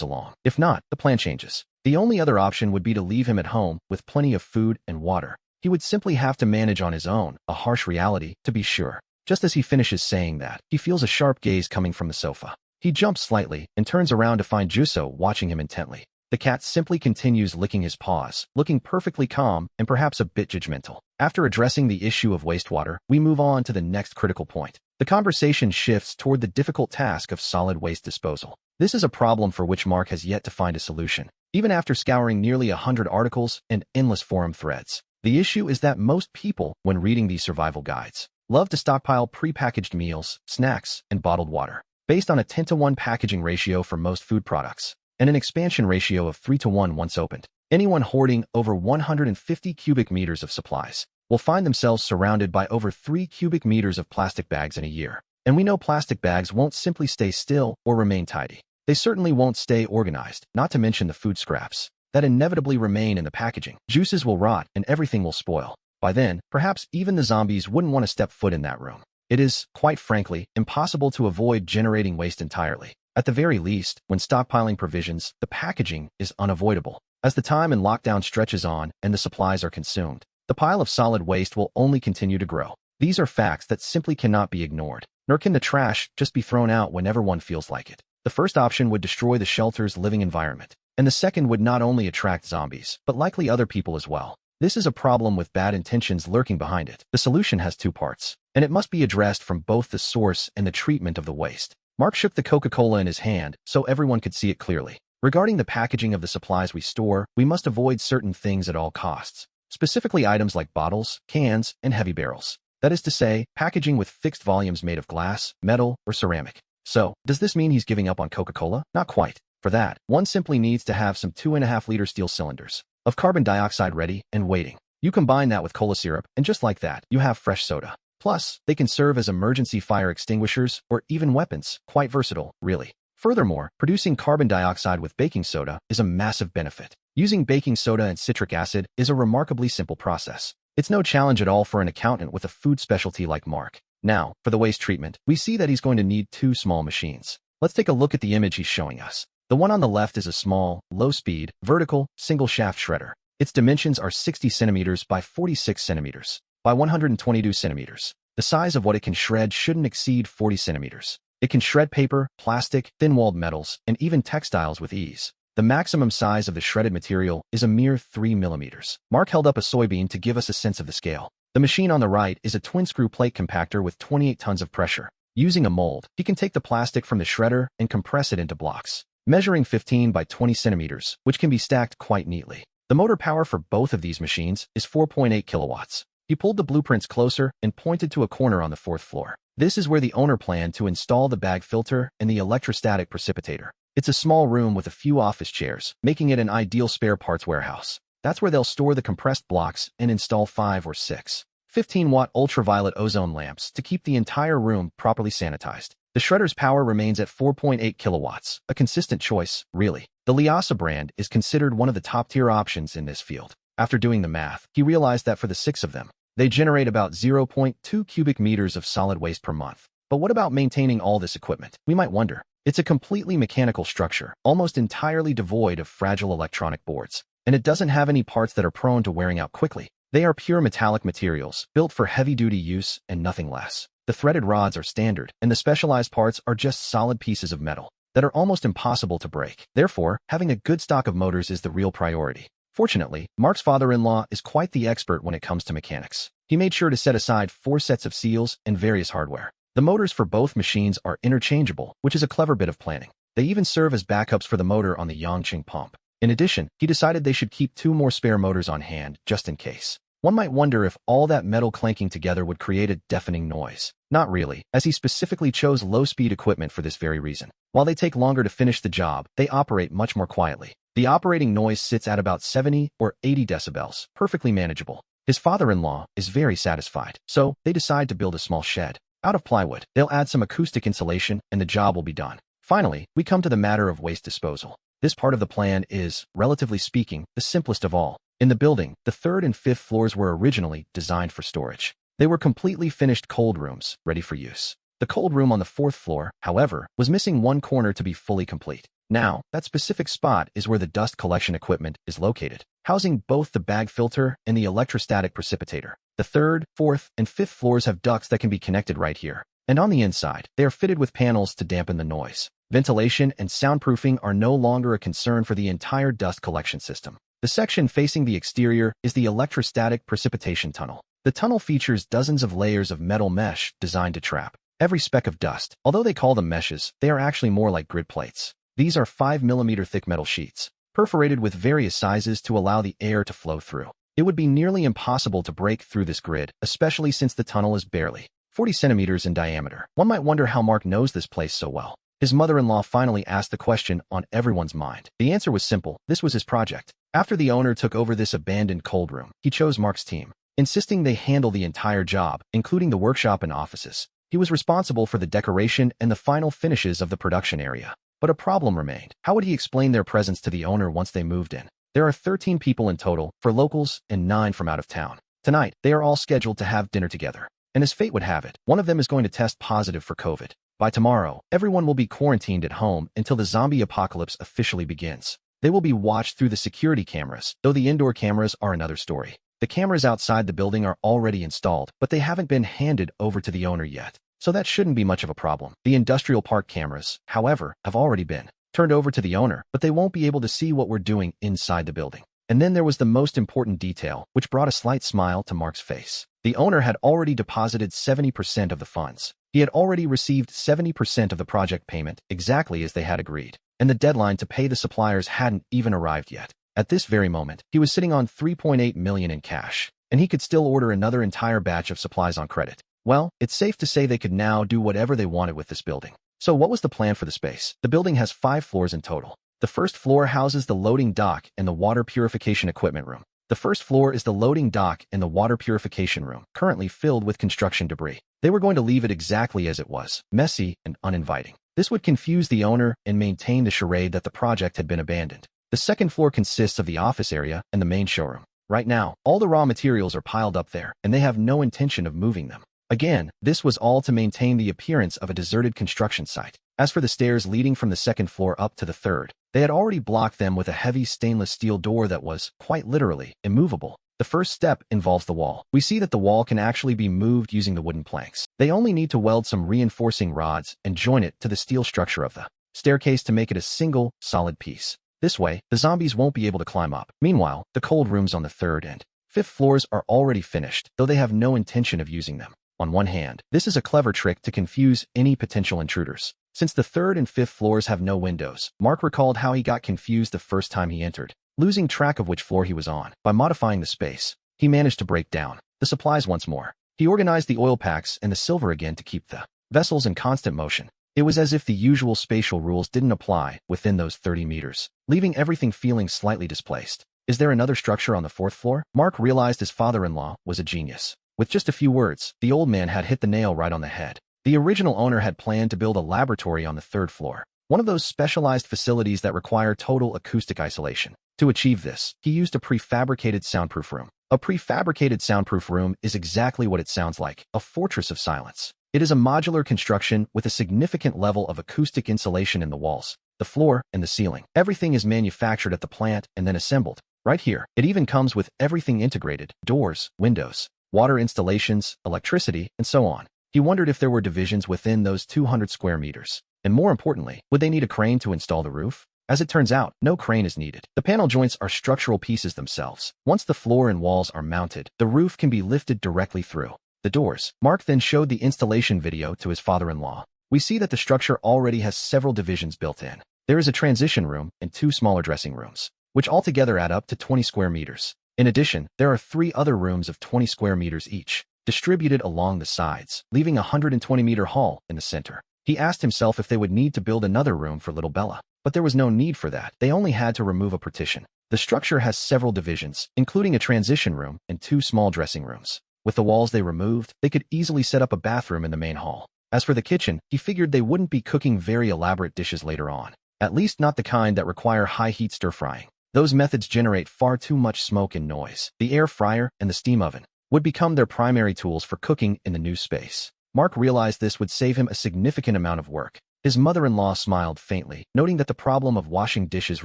along. If not, the plan changes. The only other option would be to leave him at home with plenty of food and water. He would simply have to manage on his own, a harsh reality, to be sure. Just as he finishes saying that, he feels a sharp gaze coming from the sofa. He jumps slightly and turns around to find Juso watching him intently. The cat simply continues licking his paws, looking perfectly calm and perhaps a bit judgmental. After addressing the issue of wastewater, we move on to the next critical point. The conversation shifts toward the difficult task of solid waste disposal. This is a problem for which Mark has yet to find a solution, even after scouring nearly 100 articles and endless forum threads. The issue is that most people, when reading these survival guides, love to stockpile pre-packaged meals, snacks, and bottled water. Based on a 10-to-1 packaging ratio for most food products, and an expansion ratio of 3-to-1 once opened, anyone hoarding over 150 cubic meters of supplies will find themselves surrounded by over 3 cubic meters of plastic bags in a year. And we know plastic bags won't simply stay still or remain tidy. They certainly won't stay organized, not to mention the food scraps that inevitably remain in the packaging. Juices will rot and everything will spoil. By then, perhaps even the zombies wouldn't want to step foot in that room. It is, quite frankly, impossible to avoid generating waste entirely. At the very least, when stockpiling provisions, the packaging is unavoidable. As the time in lockdown stretches on and the supplies are consumed, the pile of solid waste will only continue to grow. These are facts that simply cannot be ignored, nor can the trash just be thrown out whenever one feels like it. The first option would destroy the shelter's living environment, and the second would not only attract zombies, but likely other people as well. This is a problem with bad intentions lurking behind it. The solution has two parts, and it must be addressed from both the source and the treatment of the waste. Mark shook the Coca-Cola in his hand so everyone could see it clearly. Regarding the packaging of the supplies we store, we must avoid certain things at all costs, specifically items like bottles, cans, and heavy barrels. That is to say, packaging with fixed volumes made of glass, metal, or ceramic. So, does this mean he's giving up on Coca-Cola? Not quite. For that, one simply needs to have some 2.5-liter steel cylinders of carbon dioxide ready and waiting. You combine that with cola syrup, and just like that, you have fresh soda. Plus, they can serve as emergency fire extinguishers or even weapons. Quite versatile, really. Furthermore, producing carbon dioxide with baking soda is a massive benefit. Using baking soda and citric acid is a remarkably simple process. It's no challenge at all for an accountant with a food specialty like Mark. Now, for the waste treatment, we see that he's going to need 2 small machines. Let's take a look at the image he's showing us. The one on the left is a small, low-speed, vertical, single-shaft shredder. Its dimensions are 60 centimeters by 46 centimeters by 122 centimeters. The size of what it can shred shouldn't exceed 40 centimeters. It can shred paper, plastic, thin-walled metals, and even textiles with ease. The maximum size of the shredded material is a mere 3 millimeters. Mark held up a soybean to give us a sense of the scale. The machine on the right is a twin-screw plate compactor with 28 tons of pressure. Using a mold, he can take the plastic from the shredder and compress it into blocks, measuring 15 by 20 centimeters, which can be stacked quite neatly. The motor power for both of these machines is 4.8 kilowatts. He pulled the blueprints closer and pointed to a corner on the 4th floor. This is where the owner planned to install the bag filter and the electrostatic precipitator. It's a small room with a few office chairs, making it an ideal spare parts warehouse. That's where they'll store the compressed blocks and install 5 or 6 15-watt ultraviolet ozone lamps to keep the entire room properly sanitized. The shredder's power remains at 4.8 kilowatts, a consistent choice, really. The Lyasa brand is considered one of the top-tier options in this field. After doing the math, he realized that for the 6 of them, they generate about 0.2 cubic meters of solid waste per month. But what about maintaining all this equipment? We might wonder. It's a completely mechanical structure, almost entirely devoid of fragile electronic boards, and it doesn't have any parts that are prone to wearing out quickly. They are pure metallic materials, built for heavy-duty use and nothing less. The threaded rods are standard, and the specialized parts are just solid pieces of metal that are almost impossible to break. Therefore, having a good stock of motors is the real priority. Fortunately, Mark's father-in-law is quite the expert when it comes to mechanics. He made sure to set aside 4 sets of seals and various hardware. The motors for both machines are interchangeable, which is a clever bit of planning. They even serve as backups for the motor on the Yangqing pump. In addition, he decided they should keep 2 more spare motors on hand, just in case. One might wonder if all that metal clanking together would create a deafening noise. Not really, as he specifically chose low-speed equipment for this very reason. While they take longer to finish the job, they operate much more quietly. The operating noise sits at about 70 or 80 decibels, perfectly manageable. His father-in-law is very satisfied, so they decide to build a small shed. Out of plywood, they'll add some acoustic insulation and the job will be done. Finally, we come to the matter of waste disposal. This part of the plan is, relatively speaking, the simplest of all. In the building, the third and fifth floors were originally designed for storage. They were completely finished cold rooms, ready for use. The cold room on the fourth floor, however, was missing one corner to be fully complete. Now, that specific spot is where the dust collection equipment is located, housing both the bag filter and the electrostatic precipitator. The third, fourth, and fifth floors have ducts that can be connected right here. And on the inside, they are fitted with panels to dampen the noise. Ventilation and soundproofing are no longer a concern for the entire dust collection system. The section facing the exterior is the electrostatic precipitation tunnel. The tunnel features dozens of layers of metal mesh designed to trap every speck of dust. Although they call them meshes, they are actually more like grid plates. These are 5mm thick metal sheets, perforated with various sizes to allow the air to flow through. It would be nearly impossible to break through this grid, especially since the tunnel is barely 40 centimeters in diameter. One might wonder how Mark knows this place so well. His mother-in-law finally asked the question on everyone's mind. The answer was simple. This was his project. After the owner took over this abandoned cold room, he chose Mark's team, insisting they handle the entire job, including the workshop and offices. He was responsible for the decoration and the final finishes of the production area. But a problem remained. How would he explain their presence to the owner once they moved in? There are 13 people in total, for locals, and 9 from out of town. Tonight, they are all scheduled to have dinner together. And as fate would have it, one of them is going to test positive for COVID. By tomorrow, everyone will be quarantined at home until the zombie apocalypse officially begins. They will be watched through the security cameras, though the indoor cameras are another story. The cameras outside the building are already installed, but they haven't been handed over to the owner yet. So that shouldn't be much of a problem. The industrial park cameras, however, have already been turned over to the owner, but they won't be able to see what we're doing inside the building. And then there was the most important detail, which brought a slight smile to Mark's face. The owner had already deposited 70% of the funds. He had already received 70% of the project payment, exactly as they had agreed. And the deadline to pay the suppliers hadn't even arrived yet. At this very moment, he was sitting on $3.8 million in cash, and he could still order another entire batch of supplies on credit. Well, it's safe to say they could now do whatever they wanted with this building. So what was the plan for the space? The building has 5 floors in total. The first floor houses the loading dock and the water purification equipment room. The first floor is the loading dock and the water purification room, currently filled with construction debris. They were going to leave it exactly as it was, messy and uninviting. This would confuse the owner and maintain the charade that the project had been abandoned. The second floor consists of the office area and the main showroom. Right now, all the raw materials are piled up there, and they have no intention of moving them. Again, this was all to maintain the appearance of a deserted construction site. As for the stairs leading from the second floor up to the third, they had already blocked them with a heavy stainless steel door that was, quite literally, immovable. The first step involves the wall. We see that the wall can actually be moved using the wooden planks. They only need to weld some reinforcing rods and join it to the steel structure of the staircase to make it a single, solid piece. This way, the zombies won't be able to climb up. Meanwhile, the cold rooms on the third and fifth floors are already finished, though they have no intention of using them. On one hand, this is a clever trick to confuse any potential intruders. Since the third and fifth floors have no windows, Mark recalled how he got confused the first time he entered, losing track of which floor he was on. By modifying the space, he managed to break down the supplies once more. He organized the oil packs and the silver again to keep the vessels in constant motion. It was as if the usual spatial rules didn't apply within those 30 meters, leaving everything feeling slightly displaced. Is there another structure on the fourth floor? Mark realized his father-in-law was a genius. With just a few words, the old man had hit the nail right on the head. The original owner had planned to build a laboratory on the third floor, one of those specialized facilities that require total acoustic isolation. To achieve this, he used a prefabricated soundproof room. A prefabricated soundproof room is exactly what it sounds like, a fortress of silence. It is a modular construction with a significant level of acoustic insulation in the walls, the floor, and the ceiling. Everything is manufactured at the plant and then assembled. Right here, it even comes with everything integrated: doors, windows, water installations, electricity, and so on. He wondered if there were divisions within those 200 square meters. And more importantly, would they need a crane to install the roof? As it turns out, no crane is needed. The panel joints are structural pieces themselves. Once the floor and walls are mounted, the roof can be lifted directly through the doors. Mark then showed the installation video to his father-in-law. We see that the structure already has several divisions built in. There is a transition room and 2 smaller dressing rooms, which altogether add up to 20 square meters. In addition, there are 3 other rooms of 20 square meters each, distributed along the sides, leaving a 120-meter hall in the center. He asked himself if they would need to build another room for little Bella, but there was no need for that. They only had to remove a partition. The structure has several divisions, including a transition room and 2 small dressing rooms. With the walls they removed, they could easily set up a bathroom in the main hall. As for the kitchen, he figured they wouldn't be cooking very elaborate dishes later on. At least not the kind that require high-heat stir-frying. Those methods generate far too much smoke and noise. The air fryer and the steam oven would become their primary tools for cooking in the new space. Mark realized this would save him a significant amount of work. His mother-in-law smiled faintly, noting that the problem of washing dishes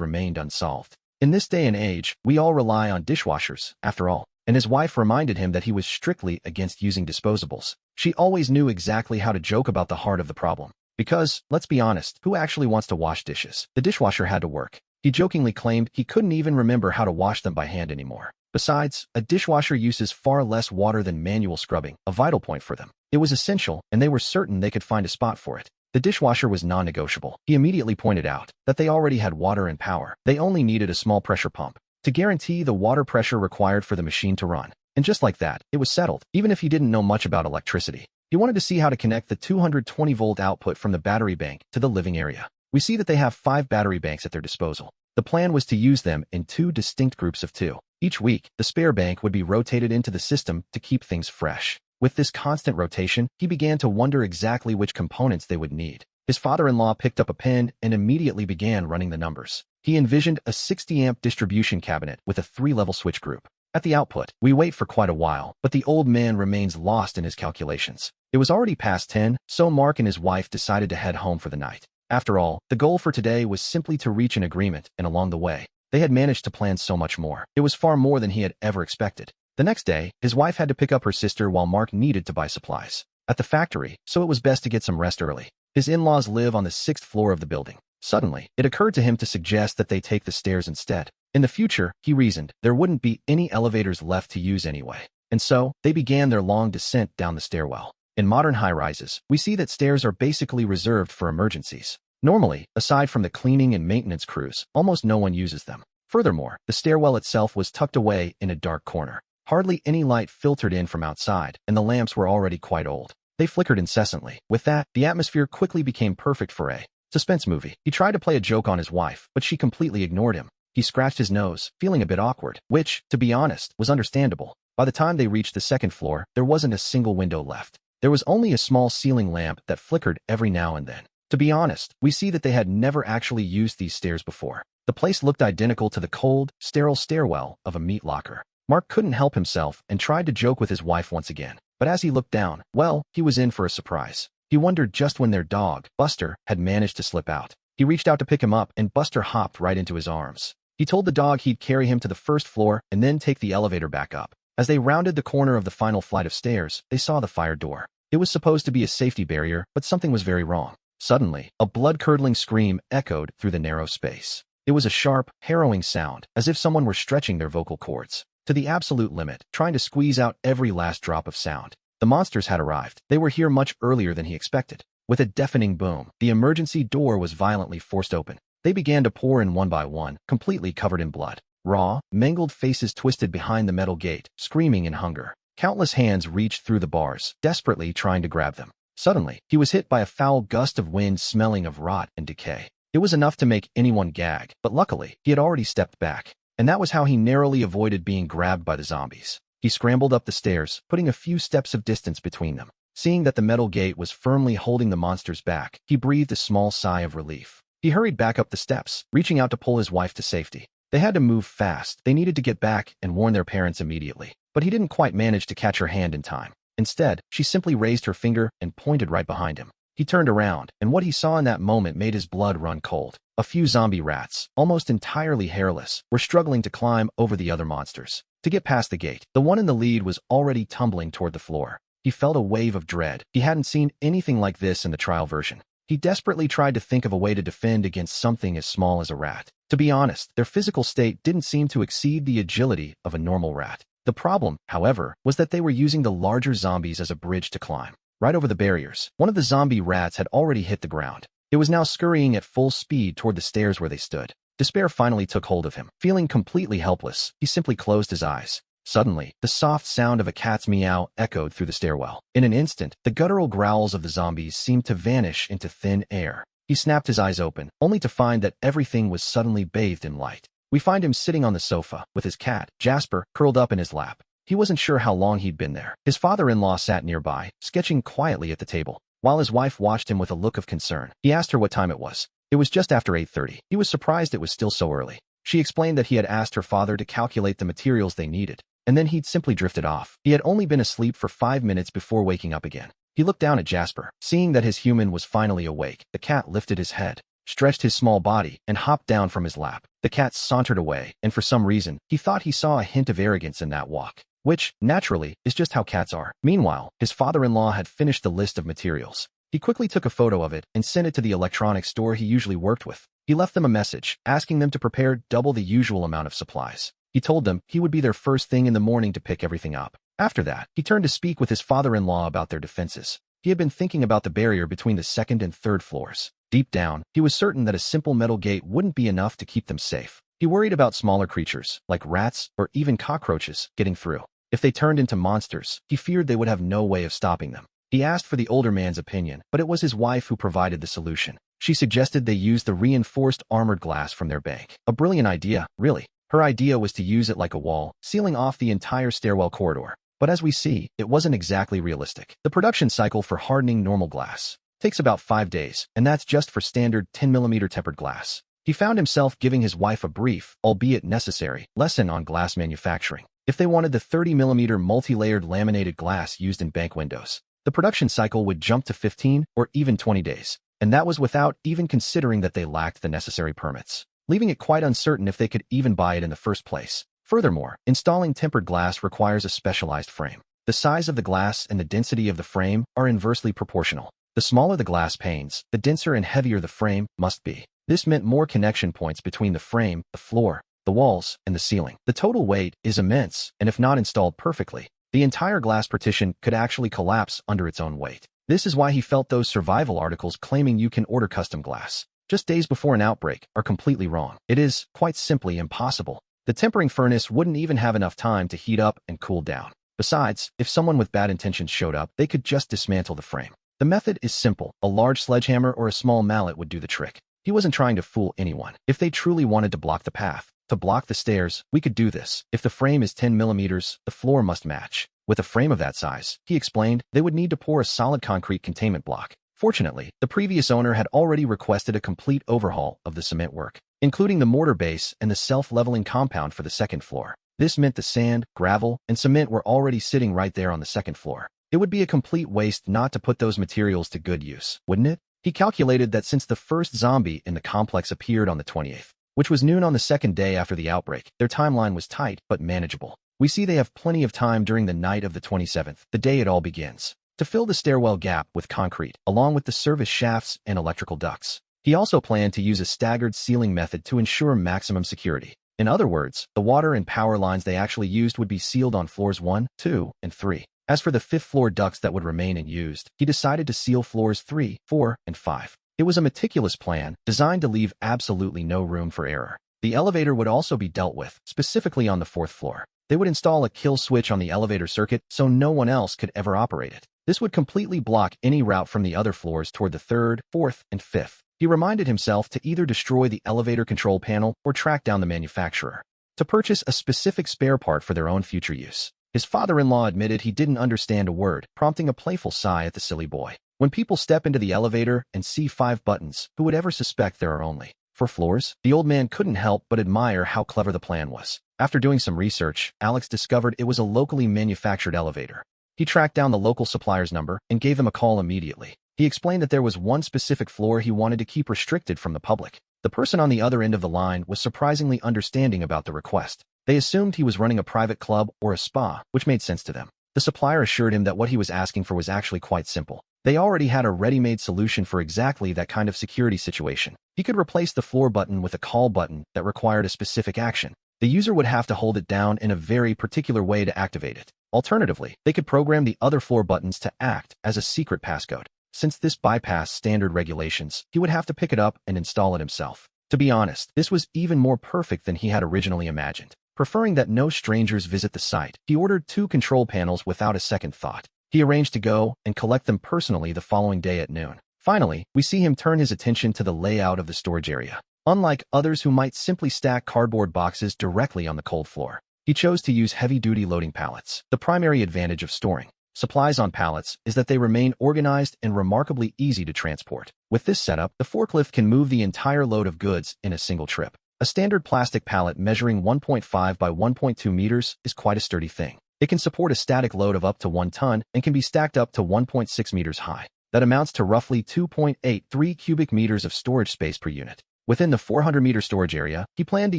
remained unsolved. In this day and age, we all rely on dishwashers, after all. And his wife reminded him that he was strictly against using disposables. She always knew exactly how to joke about the heart of the problem. Because, let's be honest, who actually wants to wash dishes? The dishwasher had to work. He jokingly claimed he couldn't even remember how to wash them by hand anymore. Besides, a dishwasher uses far less water than manual scrubbing, a vital point for them. It was essential, and they were certain they could find a spot for it. The dishwasher was non-negotiable. He immediately pointed out that they already had water and power. They only needed a small pressure pump to guarantee the water pressure required for the machine to run. And just like that, it was settled, even if he didn't know much about electricity. He wanted to see how to connect the 220-volt output from the battery bank to the living area. We see that they have 5 battery banks at their disposal. The plan was to use them in 2 distinct groups of 2. Each week, the spare bank would be rotated into the system to keep things fresh. With this constant rotation, he began to wonder exactly which components they would need. His father-in-law picked up a pen and immediately began running the numbers. He envisioned a 60-amp distribution cabinet with a 3-level switch group. At the output, we wait for quite a while, but the old man remains lost in his calculations. It was already past 10, so Mark and his wife decided to head home for the night. After all, the goal for today was simply to reach an agreement, and along the way, they had managed to plan so much more. It was far more than he had ever expected. The next day, his wife had to pick up her sister while Mark needed to buy supplies at the factory, so it was best to get some rest early. His in-laws live on the 6th floor of the building. Suddenly, it occurred to him to suggest that they take the stairs instead. In the future, he reasoned, there wouldn't be any elevators left to use anyway. And so, they began their long descent down the stairwell. In modern high-rises, we see that stairs are basically reserved for emergencies. Normally, aside from the cleaning and maintenance crews, almost no one uses them. Furthermore, the stairwell itself was tucked away in a dark corner. Hardly any light filtered in from outside, and the lamps were already quite old. They flickered incessantly. With that, the atmosphere quickly became perfect for a suspense movie. He tried to play a joke on his wife, but she completely ignored him. He scratched his nose, feeling a bit awkward, which, to be honest, was understandable. By the time they reached the 2nd floor, there wasn't a single window left. There was only a small ceiling lamp that flickered every now and then. To be honest, we see that they had never actually used these stairs before. The place looked identical to the cold, sterile stairwell of a meat locker. Mark couldn't help himself and tried to joke with his wife once again. But as he looked down, well, he was in for a surprise. He wondered just when their dog, Buster, had managed to slip out. He reached out to pick him up, and Buster hopped right into his arms. He told the dog he'd carry him to the 1st floor and then take the elevator back up. As they rounded the corner of the final flight of stairs, they saw the fire door. It was supposed to be a safety barrier, but something was very wrong. Suddenly, a blood-curdling scream echoed through the narrow space. It was a sharp, harrowing sound, as if someone were stretching their vocal cords to the absolute limit, trying to squeeze out every last drop of sound. The monsters had arrived. They were here much earlier than he expected. With a deafening boom, the emergency door was violently forced open. They began to pour in one by one, completely covered in blood. Raw, mangled faces twisted behind the metal gate, screaming in hunger. Countless hands reached through the bars, desperately trying to grab them. Suddenly, he was hit by a foul gust of wind smelling of rot and decay. It was enough to make anyone gag, but luckily, he had already stepped back. And that was how he narrowly avoided being grabbed by the zombies. He scrambled up the stairs, putting a few steps of distance between them. Seeing that the metal gate was firmly holding the monsters back, he breathed a small sigh of relief. He hurried back up the steps, reaching out to pull his wife to safety. They had to move fast. They needed to get back and warn their parents immediately. But he didn't quite manage to catch her hand in time. Instead, she simply raised her finger and pointed right behind him. He turned around, and what he saw in that moment made his blood run cold. A few zombie rats, almost entirely hairless, were struggling to climb over the other monsters. To get past the gate, the one in the lead was already tumbling toward the floor. He felt a wave of dread. He hadn't seen anything like this in the trial version. He desperately tried to think of a way to defend against something as small as a rat. To be honest, their physical state didn't seem to exceed the agility of a normal rat. The problem, however, was that they were using the larger zombies as a bridge to climb. Right over the barriers, one of the zombie rats had already hit the ground. It was now scurrying at full speed toward the stairs where they stood. Despair finally took hold of him. Feeling completely helpless, he simply closed his eyes. Suddenly, the soft sound of a cat's meow echoed through the stairwell. In an instant, the guttural growls of the zombies seemed to vanish into thin air. He snapped his eyes open, only to find that everything was suddenly bathed in light. We find him sitting on the sofa, with his cat, Jasper, curled up in his lap. He wasn't sure how long he'd been there. His father-in-law sat nearby, sketching quietly at the table, while his wife watched him with a look of concern. He asked her what time it was. It was just after 8:30. He was surprised it was still so early. She explained that he had asked her father to calculate the materials they needed, and then he'd simply drifted off. He had only been asleep for 5 minutes before waking up again. He looked down at Jasper. Seeing that his human was finally awake, the cat lifted his head, stretched his small body, and hopped down from his lap. The cat sauntered away, and for some reason, he thought he saw a hint of arrogance in that walk, which, naturally, is just how cats are. Meanwhile, his father-in-law had finished the list of materials. He quickly took a photo of it and sent it to the electronics store he usually worked with. He left them a message, asking them to prepare double the usual amount of supplies. He told them he would be there first thing in the morning to pick everything up. After that, he turned to speak with his father-in-law about their defenses. He had been thinking about the barrier between the second and third floors. Deep down, he was certain that a simple metal gate wouldn't be enough to keep them safe. He worried about smaller creatures, like rats or even cockroaches, getting through. If they turned into monsters, he feared they would have no way of stopping them. He asked for the older man's opinion, but it was his wife who provided the solution. She suggested they use the reinforced armored glass from their bank. A brilliant idea, really. Her idea was to use it like a wall, sealing off the entire stairwell corridor. But as we see, it wasn't exactly realistic. The production cycle for hardening normal glass takes about 5 days, and that's just for standard 10mm tempered glass. He found himself giving his wife a brief, albeit necessary, lesson on glass manufacturing. If they wanted the 30mm multi-layered laminated glass used in bank windows, the production cycle would jump to 15 or even 20 days, and that was without even considering that they lacked the necessary permits, leaving it quite uncertain if they could even buy it in the first place. Furthermore, installing tempered glass requires a specialized frame. The size of the glass and the density of the frame are inversely proportional. The smaller the glass panes, the denser and heavier the frame must be. This meant more connection points between the frame, the floor, the walls, and the ceiling. The total weight is immense, and if not installed perfectly, the entire glass partition could actually collapse under its own weight. This is why he felt those survival articles claiming you can order custom glass just days before an outbreak are completely wrong. It is, quite simply, impossible. The tempering furnace wouldn't even have enough time to heat up and cool down. Besides, if someone with bad intentions showed up, they could just dismantle the frame. The method is simple. A large sledgehammer or a small mallet would do the trick. He wasn't trying to fool anyone. If they truly wanted to block the path, to block the stairs, we could do this. If the frame is 10mm, the floor must match. With a frame of that size, he explained, they would need to pour a solid concrete containment block. Fortunately, the previous owner had already requested a complete overhaul of the cement work, including the mortar base and the self-leveling compound for the second floor. This meant the sand, gravel, and cement were already sitting right there on the second floor. It would be a complete waste not to put those materials to good use, wouldn't it? He calculated that since the first zombie in the complex appeared on the 28th, which was noon on the second day after the outbreak, their timeline was tight but manageable. We see they have plenty of time during the night of the 27th, the day it all begins, to fill the stairwell gap with concrete, along with the service shafts and electrical ducts. He also planned to use a staggered sealing method to ensure maximum security. In other words, the water and power lines they actually used would be sealed on floors 1, 2, and 3. As for the 5th floor ducts that would remain unused, he decided to seal floors 3, 4, and 5. It was a meticulous plan, designed to leave absolutely no room for error. The elevator would also be dealt with, specifically on the 4th floor. They would install a kill switch on the elevator circuit so no one else could ever operate it. This would completely block any route from the other floors toward the 3rd, 4th, and 5th. He reminded himself to either destroy the elevator control panel or track down the manufacturer to purchase a specific spare part for their own future use. His father-in-law admitted he didn't understand a word, prompting a playful sigh at the silly boy. When people step into the elevator and see 5 buttons, who would ever suspect there are only 4 floors? The old man couldn't help but admire how clever the plan was. After doing some research, Alex discovered it was a locally manufactured elevator. He tracked down the local supplier's number and gave them a call immediately. He explained that there was one specific floor he wanted to keep restricted from the public. The person on the other end of the line was surprisingly understanding about the request. They assumed he was running a private club or a spa, which made sense to them. The supplier assured him that what he was asking for was actually quite simple. They already had a ready-made solution for exactly that kind of security situation. He could replace the floor button with a call button that required a specific action. The user would have to hold it down in a very particular way to activate it. Alternatively, they could program the other floor buttons to act as a secret passcode. Since this bypassed standard regulations, he would have to pick it up and install it himself. To be honest, this was even more perfect than he had originally imagined. Preferring that no strangers visit the site, he ordered 2 control panels without a second thought. He arranged to go and collect them personally the following day at noon. Finally, we see him turn his attention to the layout of the storage area. Unlike others who might simply stack cardboard boxes directly on the cold floor, he chose to use heavy-duty loading pallets. The primary advantage of storing supplies on pallets is that they remain organized and remarkably easy to transport. With this setup, the forklift can move the entire load of goods in a single trip. A standard plastic pallet measuring 1.5 by 1.2 meters is quite a sturdy thing. It can support a static load of up to 1 ton and can be stacked up to 1.6 meters high. That amounts to roughly 2.83 cubic meters of storage space per unit. Within the 400-meter storage area, he planned to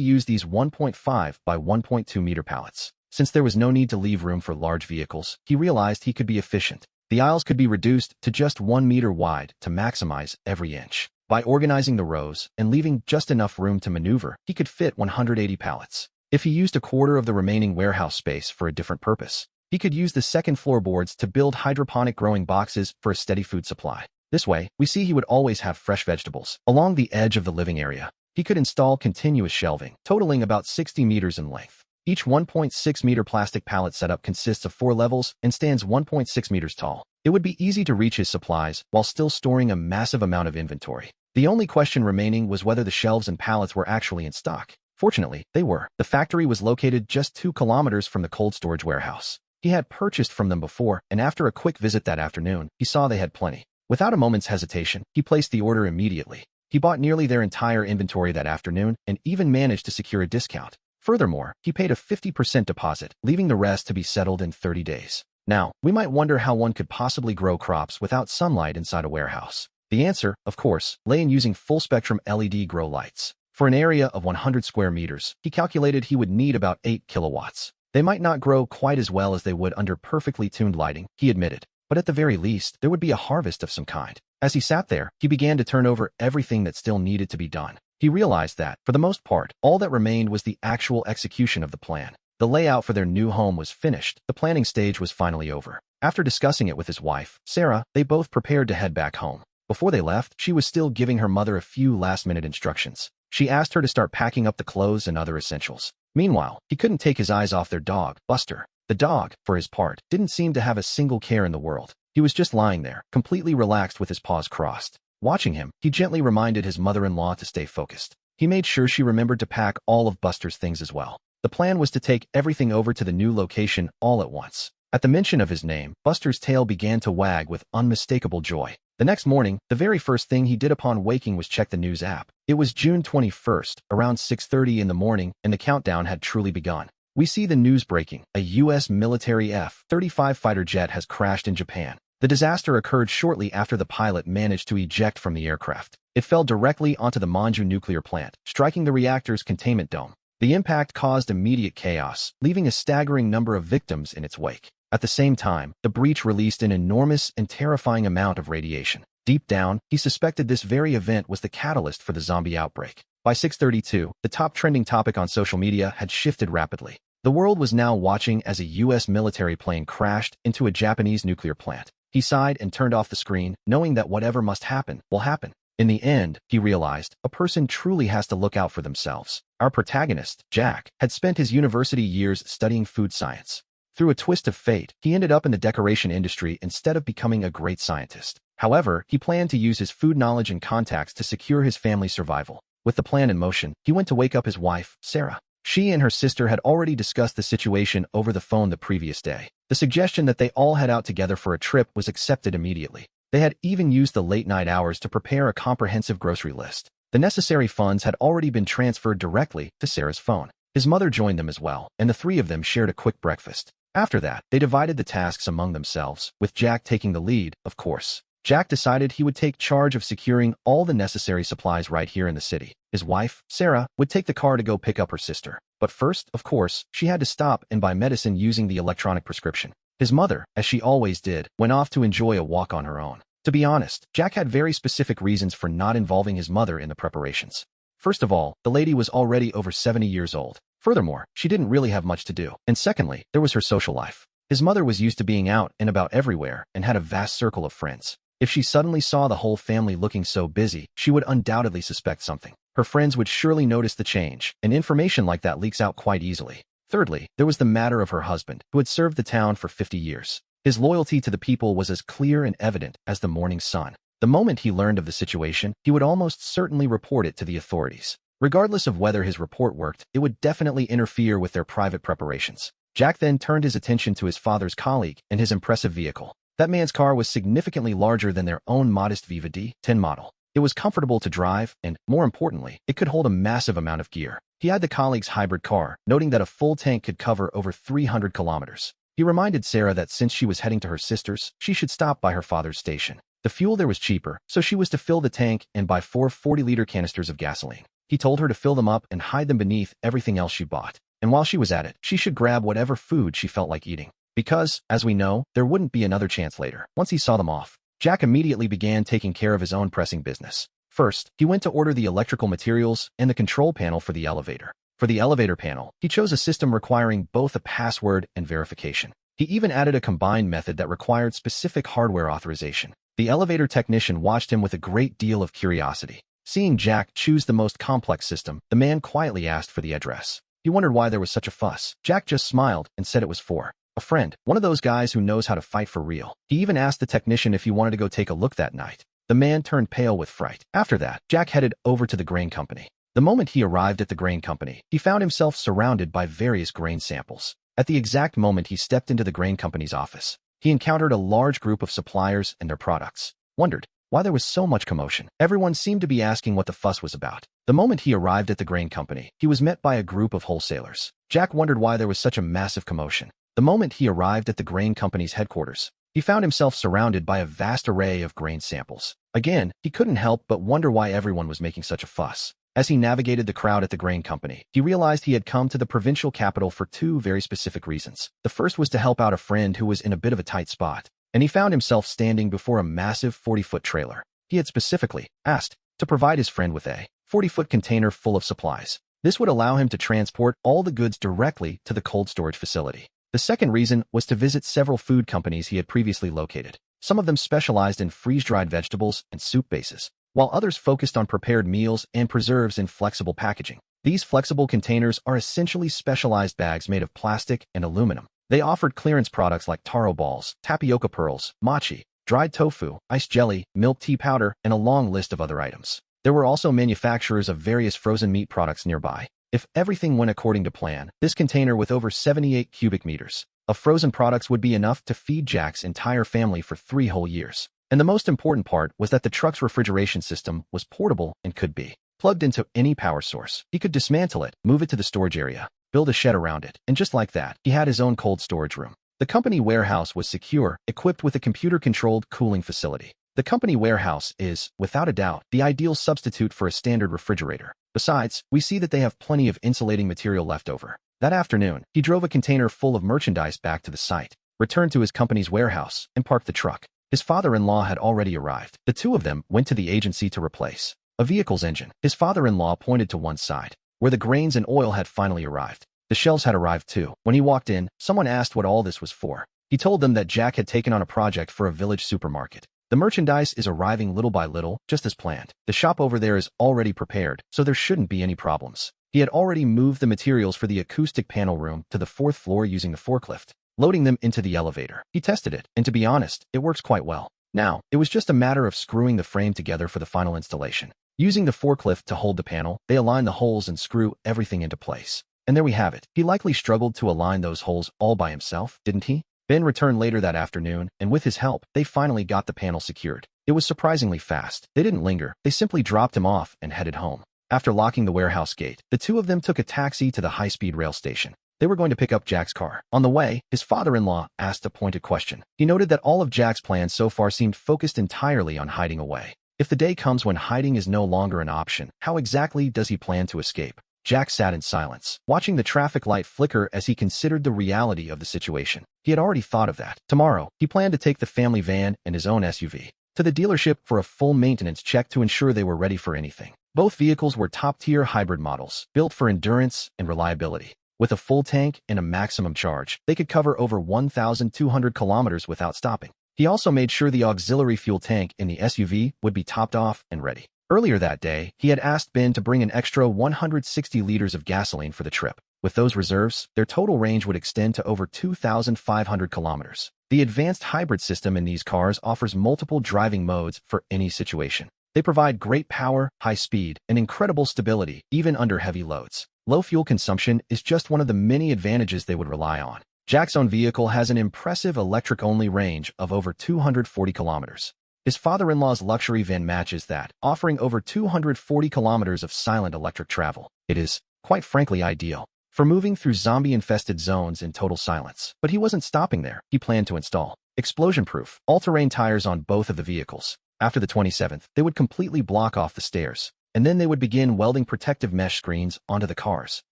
use these 1.5 by 1.2 meter pallets. Since there was no need to leave room for large vehicles, he realized he could be efficient. The aisles could be reduced to just 1 meter wide to maximize every inch. By organizing the rows and leaving just enough room to maneuver, he could fit 180 pallets. If he used a quarter of the remaining warehouse space for a different purpose, he could use the second floorboards to build hydroponic growing boxes for a steady food supply. This way, we see he would always have fresh vegetables. Along the edge of the living area, he could install continuous shelving, totaling about 60 meters in length. Each 1.6 meter plastic pallet setup consists of 4 levels and stands 1.6 meters tall. It would be easy to reach his supplies while still storing a massive amount of inventory. The only question remaining was whether the shelves and pallets were actually in stock. Fortunately, they were. The factory was located just 2 kilometers from the cold storage warehouse. He had purchased from them before, and after a quick visit that afternoon, he saw they had plenty. Without a moment's hesitation, he placed the order immediately. He bought nearly their entire inventory that afternoon and even managed to secure a discount. Furthermore, he paid a 50% deposit, leaving the rest to be settled in 30 days. Now, we might wonder how one could possibly grow crops without sunlight inside a warehouse. The answer, of course, lay in using full-spectrum LED grow lights. For an area of 100 square meters, he calculated he would need about 8 kilowatts. They might not grow quite as well as they would under perfectly tuned lighting, he admitted, but at the very least, there would be a harvest of some kind. As he sat there, he began to turn over everything that still needed to be done. He realized that, for the most part, all that remained was the actual execution of the plan. The layout for their new home was finished. The planning stage was finally over. After discussing it with his wife, Sarah, they both prepared to head back home. Before they left, she was still giving her mother a few last-minute instructions. She asked her to start packing up the clothes and other essentials. Meanwhile, he couldn't take his eyes off their dog, Buster. The dog, for his part, didn't seem to have a single care in the world. He was just lying there, completely relaxed with his paws crossed. Watching him, he gently reminded his mother-in-law to stay focused. He made sure she remembered to pack all of Buster's things as well. The plan was to take everything over to the new location all at once. At the mention of his name, Buster's tail began to wag with unmistakable joy. The next morning, the very first thing he did upon waking was check the news app. It was June 21st, around 6:30 in the morning, and the countdown had truly begun. We see the news breaking. A U.S. military F-35 fighter jet has crashed in Japan. The disaster occurred shortly after the pilot managed to eject from the aircraft. It fell directly onto the Manhwa nuclear plant, striking the reactor's containment dome. The impact caused immediate chaos, leaving a staggering number of victims in its wake. At the same time, the breach released an enormous and terrifying amount of radiation. Deep down, he suspected this very event was the catalyst for the zombie outbreak. By 6:32, the top trending topic on social media had shifted rapidly. The world was now watching as a U.S. military plane crashed into a Japanese nuclear plant. He sighed and turned off the screen, knowing that whatever must happen will happen. In the end, he realized, a person truly has to look out for themselves. Our protagonist, Jack, had spent his university years studying food science. Through a twist of fate, he ended up in the decoration industry instead of becoming a great scientist. However, he planned to use his food knowledge and contacts to secure his family's survival. With the plan in motion, he went to wake up his wife, Sarah. She and her sister had already discussed the situation over the phone the previous day. The suggestion that they all head out together for a trip was accepted immediately. They had even used the late-night hours to prepare a comprehensive grocery list. The necessary funds had already been transferred directly to Sarah's phone. His mother joined them as well, and the three of them shared a quick breakfast. After that, they divided the tasks among themselves, with Jack taking the lead, of course. Jack decided he would take charge of securing all the necessary supplies right here in the city. His wife, Sarah, would take the car to go pick up her sister. But first, of course, she had to stop and buy medicine using the electronic prescription. His mother, as she always did, went off to enjoy a walk on her own. To be honest, Jack had very specific reasons for not involving his mother in the preparations. First of all, the lady was already over 70 years old. Furthermore, she didn't really have much to do. And secondly, there was her social life. His mother was used to being out and about everywhere and had a vast circle of friends. If she suddenly saw the whole family looking so busy, she would undoubtedly suspect something. Her friends would surely notice the change, and information like that leaks out quite easily. Thirdly, there was the matter of her husband, who had served the town for 50 years. His loyalty to the people was as clear and evident as the morning sun. The moment he learned of the situation, he would almost certainly report it to the authorities. Regardless of whether his report worked, it would definitely interfere with their private preparations. Jack then turned his attention to his father's colleague and his impressive vehicle. That man's car was significantly larger than their own modest Viva D10 model. It was comfortable to drive, and, more importantly, it could hold a massive amount of gear. He had the colleague's hybrid car, noting that a full tank could cover over 300 kilometers. He reminded Sarah that since she was heading to her sister's, she should stop by her father's station. The fuel there was cheaper, so she was to fill the tank and buy 4 40-liter canisters of gasoline. He told her to fill them up and hide them beneath everything else she bought. And while she was at it, she should grab whatever food she felt like eating. Because, as we know, there wouldn't be another chance later. Once he saw them off, Jack immediately began taking care of his own pressing business. First, he went to order the electrical materials and the control panel for the elevator. For the elevator panel, he chose a system requiring both a password and verification. He even added a combined method that required specific hardware authorization. The elevator technician watched him with a great deal of curiosity. Seeing Jack choose the most complex system, the man quietly asked for the address. He wondered why there was such a fuss. Jack just smiled and said it was for a friend, one of those guys who knows how to fight for real. He even asked the technician if he wanted to go take a look that night. The man turned pale with fright. After that, Jack headed over to the grain company. The moment he arrived at the grain company, he found himself surrounded by various grain samples. At the exact moment he stepped into the grain company's office, he encountered a large group of suppliers and their products. Wondered why there was so much commotion. Everyone seemed to be asking what the fuss was about. The moment he arrived at the grain company, he was met by a group of wholesalers. Jack wondered why there was such a massive commotion. The moment he arrived at the grain company's headquarters, he found himself surrounded by a vast array of grain samples. Again, he couldn't help but wonder why everyone was making such a fuss. As he navigated the crowd at the grain company, he realized he had come to the provincial capital for 2 very specific reasons. The first was to help out a friend who was in a bit of a tight spot, and he found himself standing before a massive 40-foot trailer. He had specifically asked to provide his friend with a 40-foot container full of supplies. This would allow him to transport all the goods directly to the cold storage facility. The second reason was to visit several food companies he had previously located. Some of them specialized in freeze-dried vegetables and soup bases, while others focused on prepared meals and preserves in flexible packaging. These flexible containers are essentially specialized bags made of plastic and aluminum. They offered clearance products like taro balls, tapioca pearls, mochi, dried tofu, iced jelly, milk tea powder, and a long list of other items. There were also manufacturers of various frozen meat products nearby. If everything went according to plan, this container with over 78 cubic meters of frozen products would be enough to feed Jack's entire family for 3 whole years. And the most important part was that the truck's refrigeration system was portable and could be plugged into any power source. He could dismantle it, move it to the storage area, build a shed around it, and just like that, he had his own cold storage room. The company warehouse was secure, equipped with a computer-controlled cooling facility. The company warehouse is, without a doubt, the ideal substitute for a standard refrigerator. Besides, we see that they have plenty of insulating material left over. That afternoon, he drove a container full of merchandise back to the site, returned to his company's warehouse, and parked the truck. His father-in-law had already arrived. The two of them went to the agency to replace a vehicle's engine. His father-in-law pointed to one side, where the grains and oil had finally arrived. The shelves had arrived too. When he walked in, someone asked what all this was for. He told them that Jack had taken on a project for a village supermarket. The merchandise is arriving little by little, just as planned. The shop over there is already prepared, so there shouldn't be any problems. He had already moved the materials for the acoustic panel room to the 4th floor using the forklift, loading them into the elevator. He tested it, and to be honest, it works quite well. Now, it was just a matter of screwing the frame together for the final installation. Using the forklift to hold the panel, they aligned the holes and screw everything into place. And there we have it. He likely struggled to align those holes all by himself, didn't he? Ben returned later that afternoon, and with his help, they finally got the panel secured. It was surprisingly fast. They didn't linger. They simply dropped him off and headed home. After locking the warehouse gate, the two of them took a taxi to the high-speed rail station. They were going to pick up Jack's car. On the way, his father-in-law asked a pointed question. He noted that all of Jack's plans so far seemed focused entirely on hiding away. If the day comes when hiding is no longer an option, how exactly does he plan to escape? Jack sat in silence, watching the traffic light flicker as he considered the reality of the situation. He had already thought of that. Tomorrow, he planned to take the family van and his own SUV to the dealership for a full maintenance check to ensure they were ready for anything. Both vehicles were top-tier hybrid models, built for endurance and reliability. With a full tank and a maximum charge, they could cover over 1,200 kilometers without stopping. He also made sure the auxiliary fuel tank in the SUV would be topped off and ready. Earlier that day, he had asked Ben to bring an extra 160 liters of gasoline for the trip. With those reserves, their total range would extend to over 2,500 kilometers. The advanced hybrid system in these cars offers multiple driving modes for any situation. They provide great power, high speed, and incredible stability, even under heavy loads. Low fuel consumption is just one of the many advantages they would rely on. Jack's own vehicle has an impressive electric-only range of over 240 kilometers. His father-in-law's luxury van matches that, offering over 240 kilometers of silent electric travel. It is, quite frankly, ideal for moving through zombie-infested zones in total silence. But he wasn't stopping there. He planned to install explosion-proof, all-terrain tires on both of the vehicles. After the 27th, they would completely block off the stairs, and then they would begin welding protective mesh screens onto the cars.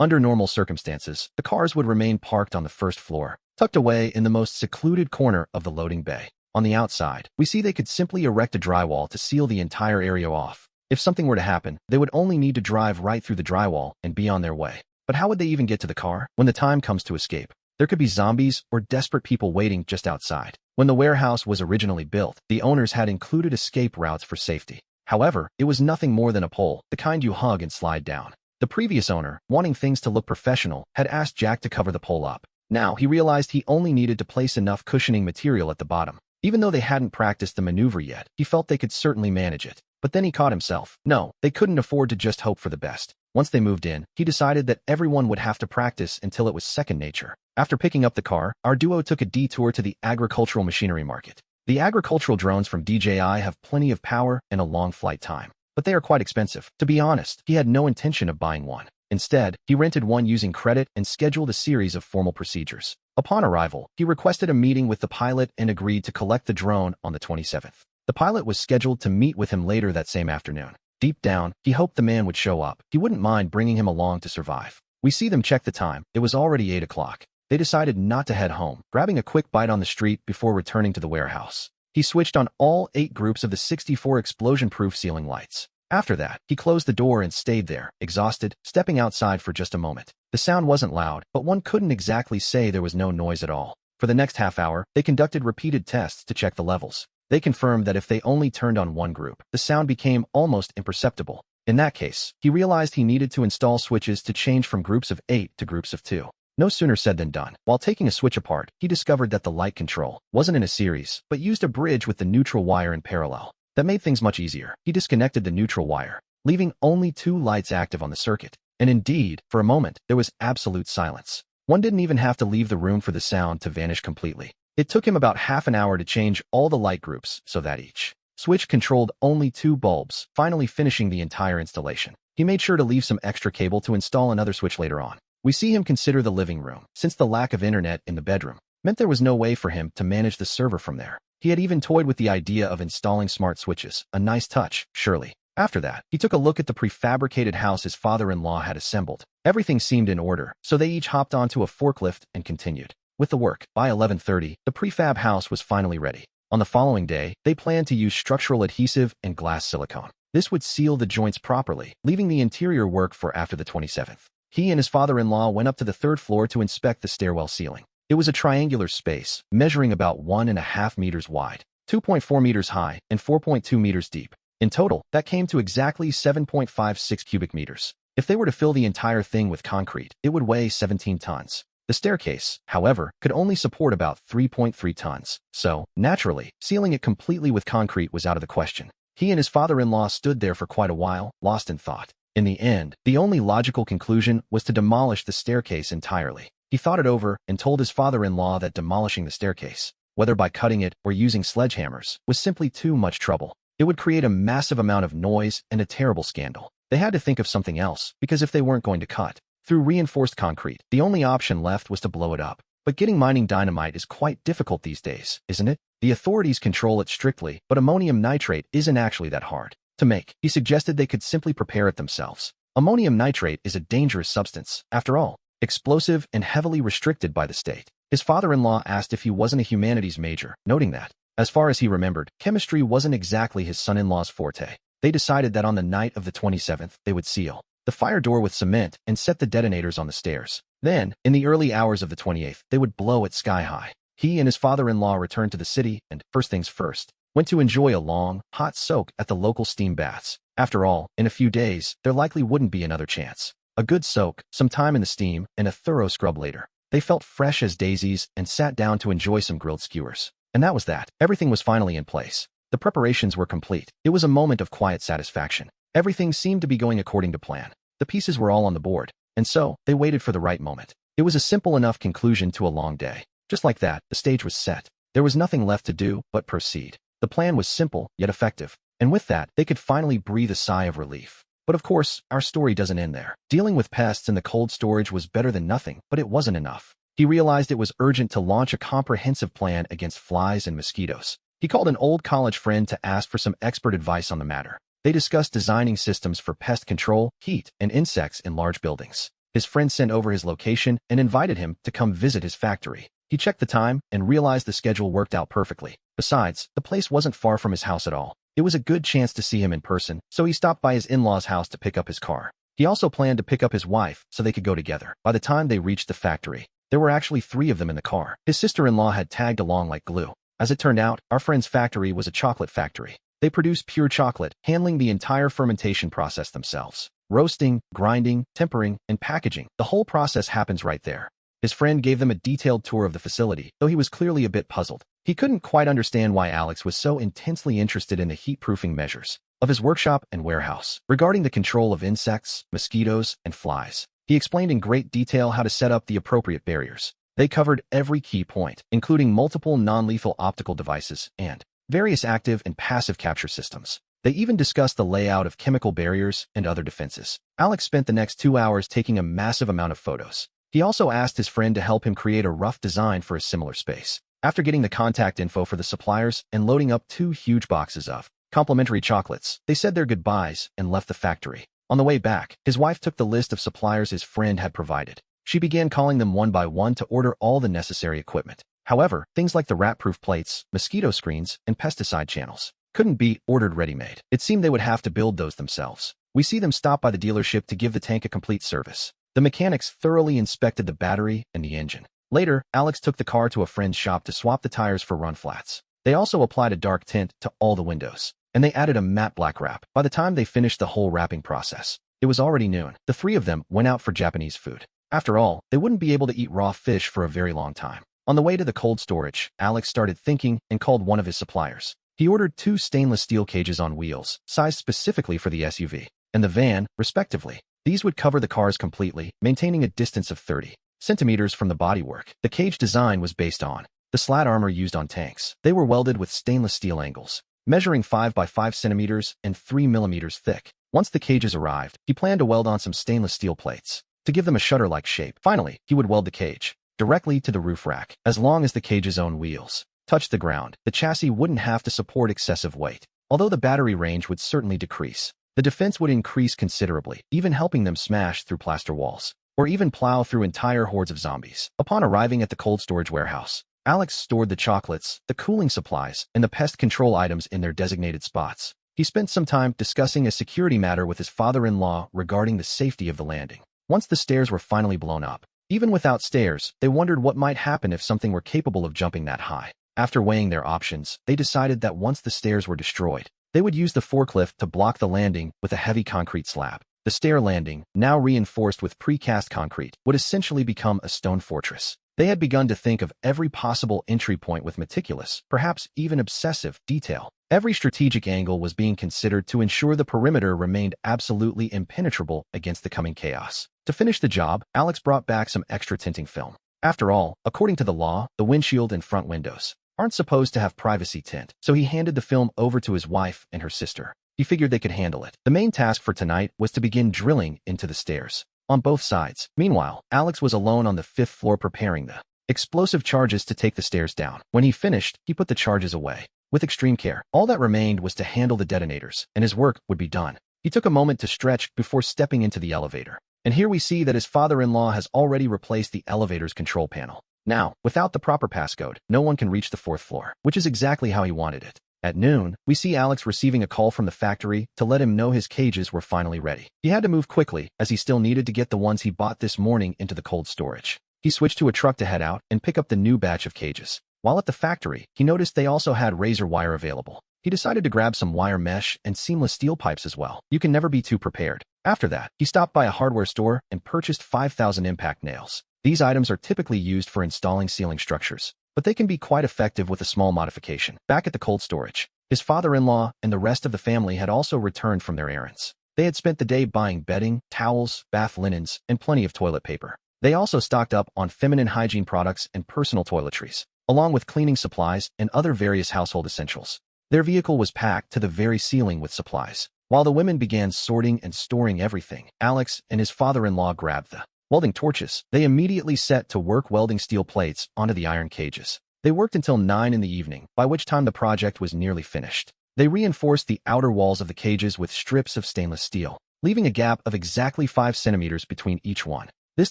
Under normal circumstances, the cars would remain parked on the first floor, tucked away in the most secluded corner of the loading bay. On the outside, we see they could simply erect a drywall to seal the entire area off. If something were to happen, they would only need to drive right through the drywall and be on their way. But how would they even get to the car? When the time comes to escape, there could be zombies or desperate people waiting just outside. When the warehouse was originally built, the owners had included escape routes for safety. However, it was nothing more than a pole, the kind you hug and slide down. The previous owner, wanting things to look professional, had asked Jack to cover the pole up. Now, he realized he only needed to place enough cushioning material at the bottom. Even though they hadn't practiced the maneuver yet, he felt they could certainly manage it. But then he caught himself. No, they couldn't afford to just hope for the best. Once they moved in, he decided that everyone would have to practice until it was second nature. After picking up the car, our duo took a detour to the agricultural machinery market. The agricultural drones from DJI have plenty of power and a long flight time, but they are quite expensive. To be honest, he had no intention of buying one. Instead, he rented one using credit and scheduled a series of formal procedures. Upon arrival, he requested a meeting with the pilot and agreed to collect the drone on the 27th. The pilot was scheduled to meet with him later that same afternoon. Deep down, he hoped the man would show up. He wouldn't mind bringing him along to survive. We see them check the time. It was already 8 o'clock. They decided not to head home, grabbing a quick bite on the street before returning to the warehouse. He switched on all 8 groups of the 64 explosion-proof ceiling lights. After that, he closed the door and stayed there, exhausted, stepping outside for just a moment. The sound wasn't loud, but one couldn't exactly say there was no noise at all. For the next half hour, they conducted repeated tests to check the levels. They confirmed that if they only turned on one group, the sound became almost imperceptible. In that case, he realized he needed to install switches to change from groups of 8 to groups of 2. No sooner said than done. While taking a switch apart, he discovered that the light control wasn't in a series, but used a bridge with the neutral wire in parallel. That made things much easier. He disconnected the neutral wire, leaving only 2 lights active on the circuit. And indeed, for a moment, there was absolute silence. One didn't even have to leave the room for the sound to vanish completely. It took him about half an hour to change all the light groups so that each switch controlled only 2 bulbs, finally finishing the entire installation. He made sure to leave some extra cable to install another switch later on. We see him consider the living room, since the lack of internet in the bedroom meant there was no way for him to manage the server from there. He had even toyed with the idea of installing smart switches, a nice touch, surely. After that, he took a look at the prefabricated house his father-in-law had assembled. Everything seemed in order, so they each hopped onto a forklift and continued with the work. By 11:30, the prefab house was finally ready. On the following day, they planned to use structural adhesive and glass silicone. This would seal the joints properly, leaving the interior work for after the 27th. He and his father-in-law went up to the 3rd floor to inspect the stairwell ceiling. It was a triangular space, measuring about 1.5 meters wide, 2.4 meters high, and 4.2 meters deep. In total, that came to exactly 7.56 cubic meters. If they were to fill the entire thing with concrete, it would weigh 17 tons. The staircase, however, could only support about 3.3 tons, so, naturally, sealing it completely with concrete was out of the question. He and his father-in-law stood there for quite a while, lost in thought. In the end, the only logical conclusion was to demolish the staircase entirely. He thought it over and told his father-in-law that demolishing the staircase, whether by cutting it or using sledgehammers, was simply too much trouble. It would create a massive amount of noise and a terrible scandal. They had to think of something else, because if they weren't going to cut through reinforced concrete, the only option left was to blow it up. But getting mining dynamite is quite difficult these days, isn't it? The authorities control it strictly, but ammonium nitrate isn't actually that hard to make. He suggested they could simply prepare it themselves. Ammonium nitrate is a dangerous substance, after all, explosive and heavily restricted by the state. His father-in-law asked if he wasn't a humanities major, noting that, as far as he remembered, chemistry wasn't exactly his son-in-law's forte. They decided that on the night of the 27th, they would seal the fire door with cement and set the detonators on the stairs. Then, in the early hours of the 28th, they would blow it sky high. He and his father-in-law returned to the city and, first things first, went to enjoy a long, hot soak at the local steam baths. After all, in a few days, there likely wouldn't be another chance. A good soak, some time in the steam, and a thorough scrub later. They felt fresh as daisies and sat down to enjoy some grilled skewers. And that was that. Everything was finally in place. The preparations were complete. It was a moment of quiet satisfaction. Everything seemed to be going according to plan. The pieces were all on the board, and so they waited for the right moment. It was a simple enough conclusion to a long day. Just like that, the stage was set. There was nothing left to do but proceed. The plan was simple, yet effective. And with that, they could finally breathe a sigh of relief. But of course, our story doesn't end there. Dealing with pests in the cold storage was better than nothing, but it wasn't enough. He realized it was urgent to launch a comprehensive plan against flies and mosquitoes. He called an old college friend to ask for some expert advice on the matter. They discussed designing systems for pest control, heat, and insects in large buildings. His friend sent over his location and invited him to come visit his factory. He checked the time and realized the schedule worked out perfectly. Besides, the place wasn't far from his house at all. It was a good chance to see him in person, so he stopped by his in-laws' house to pick up his car. He also planned to pick up his wife so they could go together. By the time they reached the factory, there were actually 3 of them in the car. His sister-in-law had tagged along like glue. As it turned out, our friend's factory was a chocolate factory. They produced pure chocolate, handling the entire fermentation process themselves. Roasting, grinding, tempering, and packaging. The whole process happens right there. His friend gave them a detailed tour of the facility, though he was clearly a bit puzzled. He couldn't quite understand why Alex was so intensely interested in the heat-proofing measures of his workshop and warehouse. Regarding the control of insects, mosquitoes, and flies, he explained in great detail how to set up the appropriate barriers. They covered every key point, including multiple non-lethal optical devices and various active and passive capture systems. They even discussed the layout of chemical barriers and other defenses. Alex spent the next 2 hours taking a massive amount of photos. He also asked his friend to help him create a rough design for a similar space. After getting the contact info for the suppliers and loading up 2 huge boxes of complimentary chocolates, they said their goodbyes and left the factory. On the way back, his wife took the list of suppliers his friend had provided. She began calling them one by one to order all the necessary equipment. However, things like the rat-proof plates, mosquito screens, and pesticide channels couldn't be ordered ready-made. It seemed they would have to build those themselves. We see them stop by the dealership to give the tank a complete service. The mechanics thoroughly inspected the battery and the engine. Later, Alex took the car to a friend's shop to swap the tires for run flats. They also applied a dark tint to all the windows, and they added a matte black wrap. By the time they finished the whole wrapping process, it was already noon. The 3 of them went out for Japanese food. After all, they wouldn't be able to eat raw fish for a very long time. On the way to the cold storage, Alex started thinking and called one of his suppliers. He ordered 2 stainless steel cages on wheels, sized specifically for the SUV and the van, respectively. These would cover the cars completely, maintaining a distance of 30 centimeters from the bodywork. The cage design was based on the slat armor used on tanks. They were welded with stainless steel angles, measuring 5 by 5 centimeters and 3 millimeters thick. Once the cages arrived, he planned to weld on some stainless steel plates to give them a shutter-like shape. Finally, he would weld the cage directly to the roof rack. As long as the cage's own wheels touched the ground, the chassis wouldn't have to support excessive weight. Although the battery range would certainly decrease, the defense would increase considerably, even helping them smash through plaster walls, or even plow through entire hordes of zombies. Upon arriving at the cold storage warehouse, Alex stored the chocolates, the cooling supplies, and the pest control items in their designated spots. He spent some time discussing a security matter with his father-in-law regarding the safety of the landing. Once the stairs were finally blown up, even without stairs, they wondered what might happen if something were capable of jumping that high. After weighing their options, they decided that once the stairs were destroyed, they would use the forklift to block the landing with a heavy concrete slab. The stair landing, now reinforced with precast concrete, would essentially become a stone fortress. They had begun to think of every possible entry point with meticulous, perhaps even obsessive, detail. Every strategic angle was being considered to ensure the perimeter remained absolutely impenetrable against the coming chaos. To finish the job, Alex brought back some extra tinting film. After all, according to the law, the windshield and front windows aren't supposed to have privacy tint, so he handed the film over to his wife and her sister. He figured they could handle it. The main task for tonight was to begin drilling into the stairs on both sides. Meanwhile, Alex was alone on the 5th floor preparing the explosive charges to take the stairs down. When he finished, he put the charges away with extreme care. All that remained was to handle the detonators, and his work would be done. He took a moment to stretch before stepping into the elevator. And here we see that his father-in-law has already replaced the elevator's control panel. Now, without the proper passcode, no one can reach the 4th floor, which is exactly how he wanted it. At noon, we see Alex receiving a call from the factory to let him know his cages were finally ready. He had to move quickly, as he still needed to get the ones he bought this morning into the cold storage. He switched to a truck to head out and pick up the new batch of cages. While at the factory, he noticed they also had razor wire available. He decided to grab some wire mesh and seamless steel pipes as well. You can never be too prepared. After that, he stopped by a hardware store and purchased 5,000 impact nails. These items are typically used for installing ceiling structures, but they can be quite effective with a small modification. Back at the cold storage, his father-in-law and the rest of the family had also returned from their errands. They had spent the day buying bedding, towels, bath linens, and plenty of toilet paper. They also stocked up on feminine hygiene products and personal toiletries, along with cleaning supplies and other various household essentials. Their vehicle was packed to the very ceiling with supplies. While the women began sorting and storing everything, Alex and his father-in-law grabbed the welding torches. They immediately set to work welding steel plates onto the iron cages. They worked until 9 in the evening, by which time the project was nearly finished. They reinforced the outer walls of the cages with strips of stainless steel, leaving a gap of exactly 5 centimeters between each one. This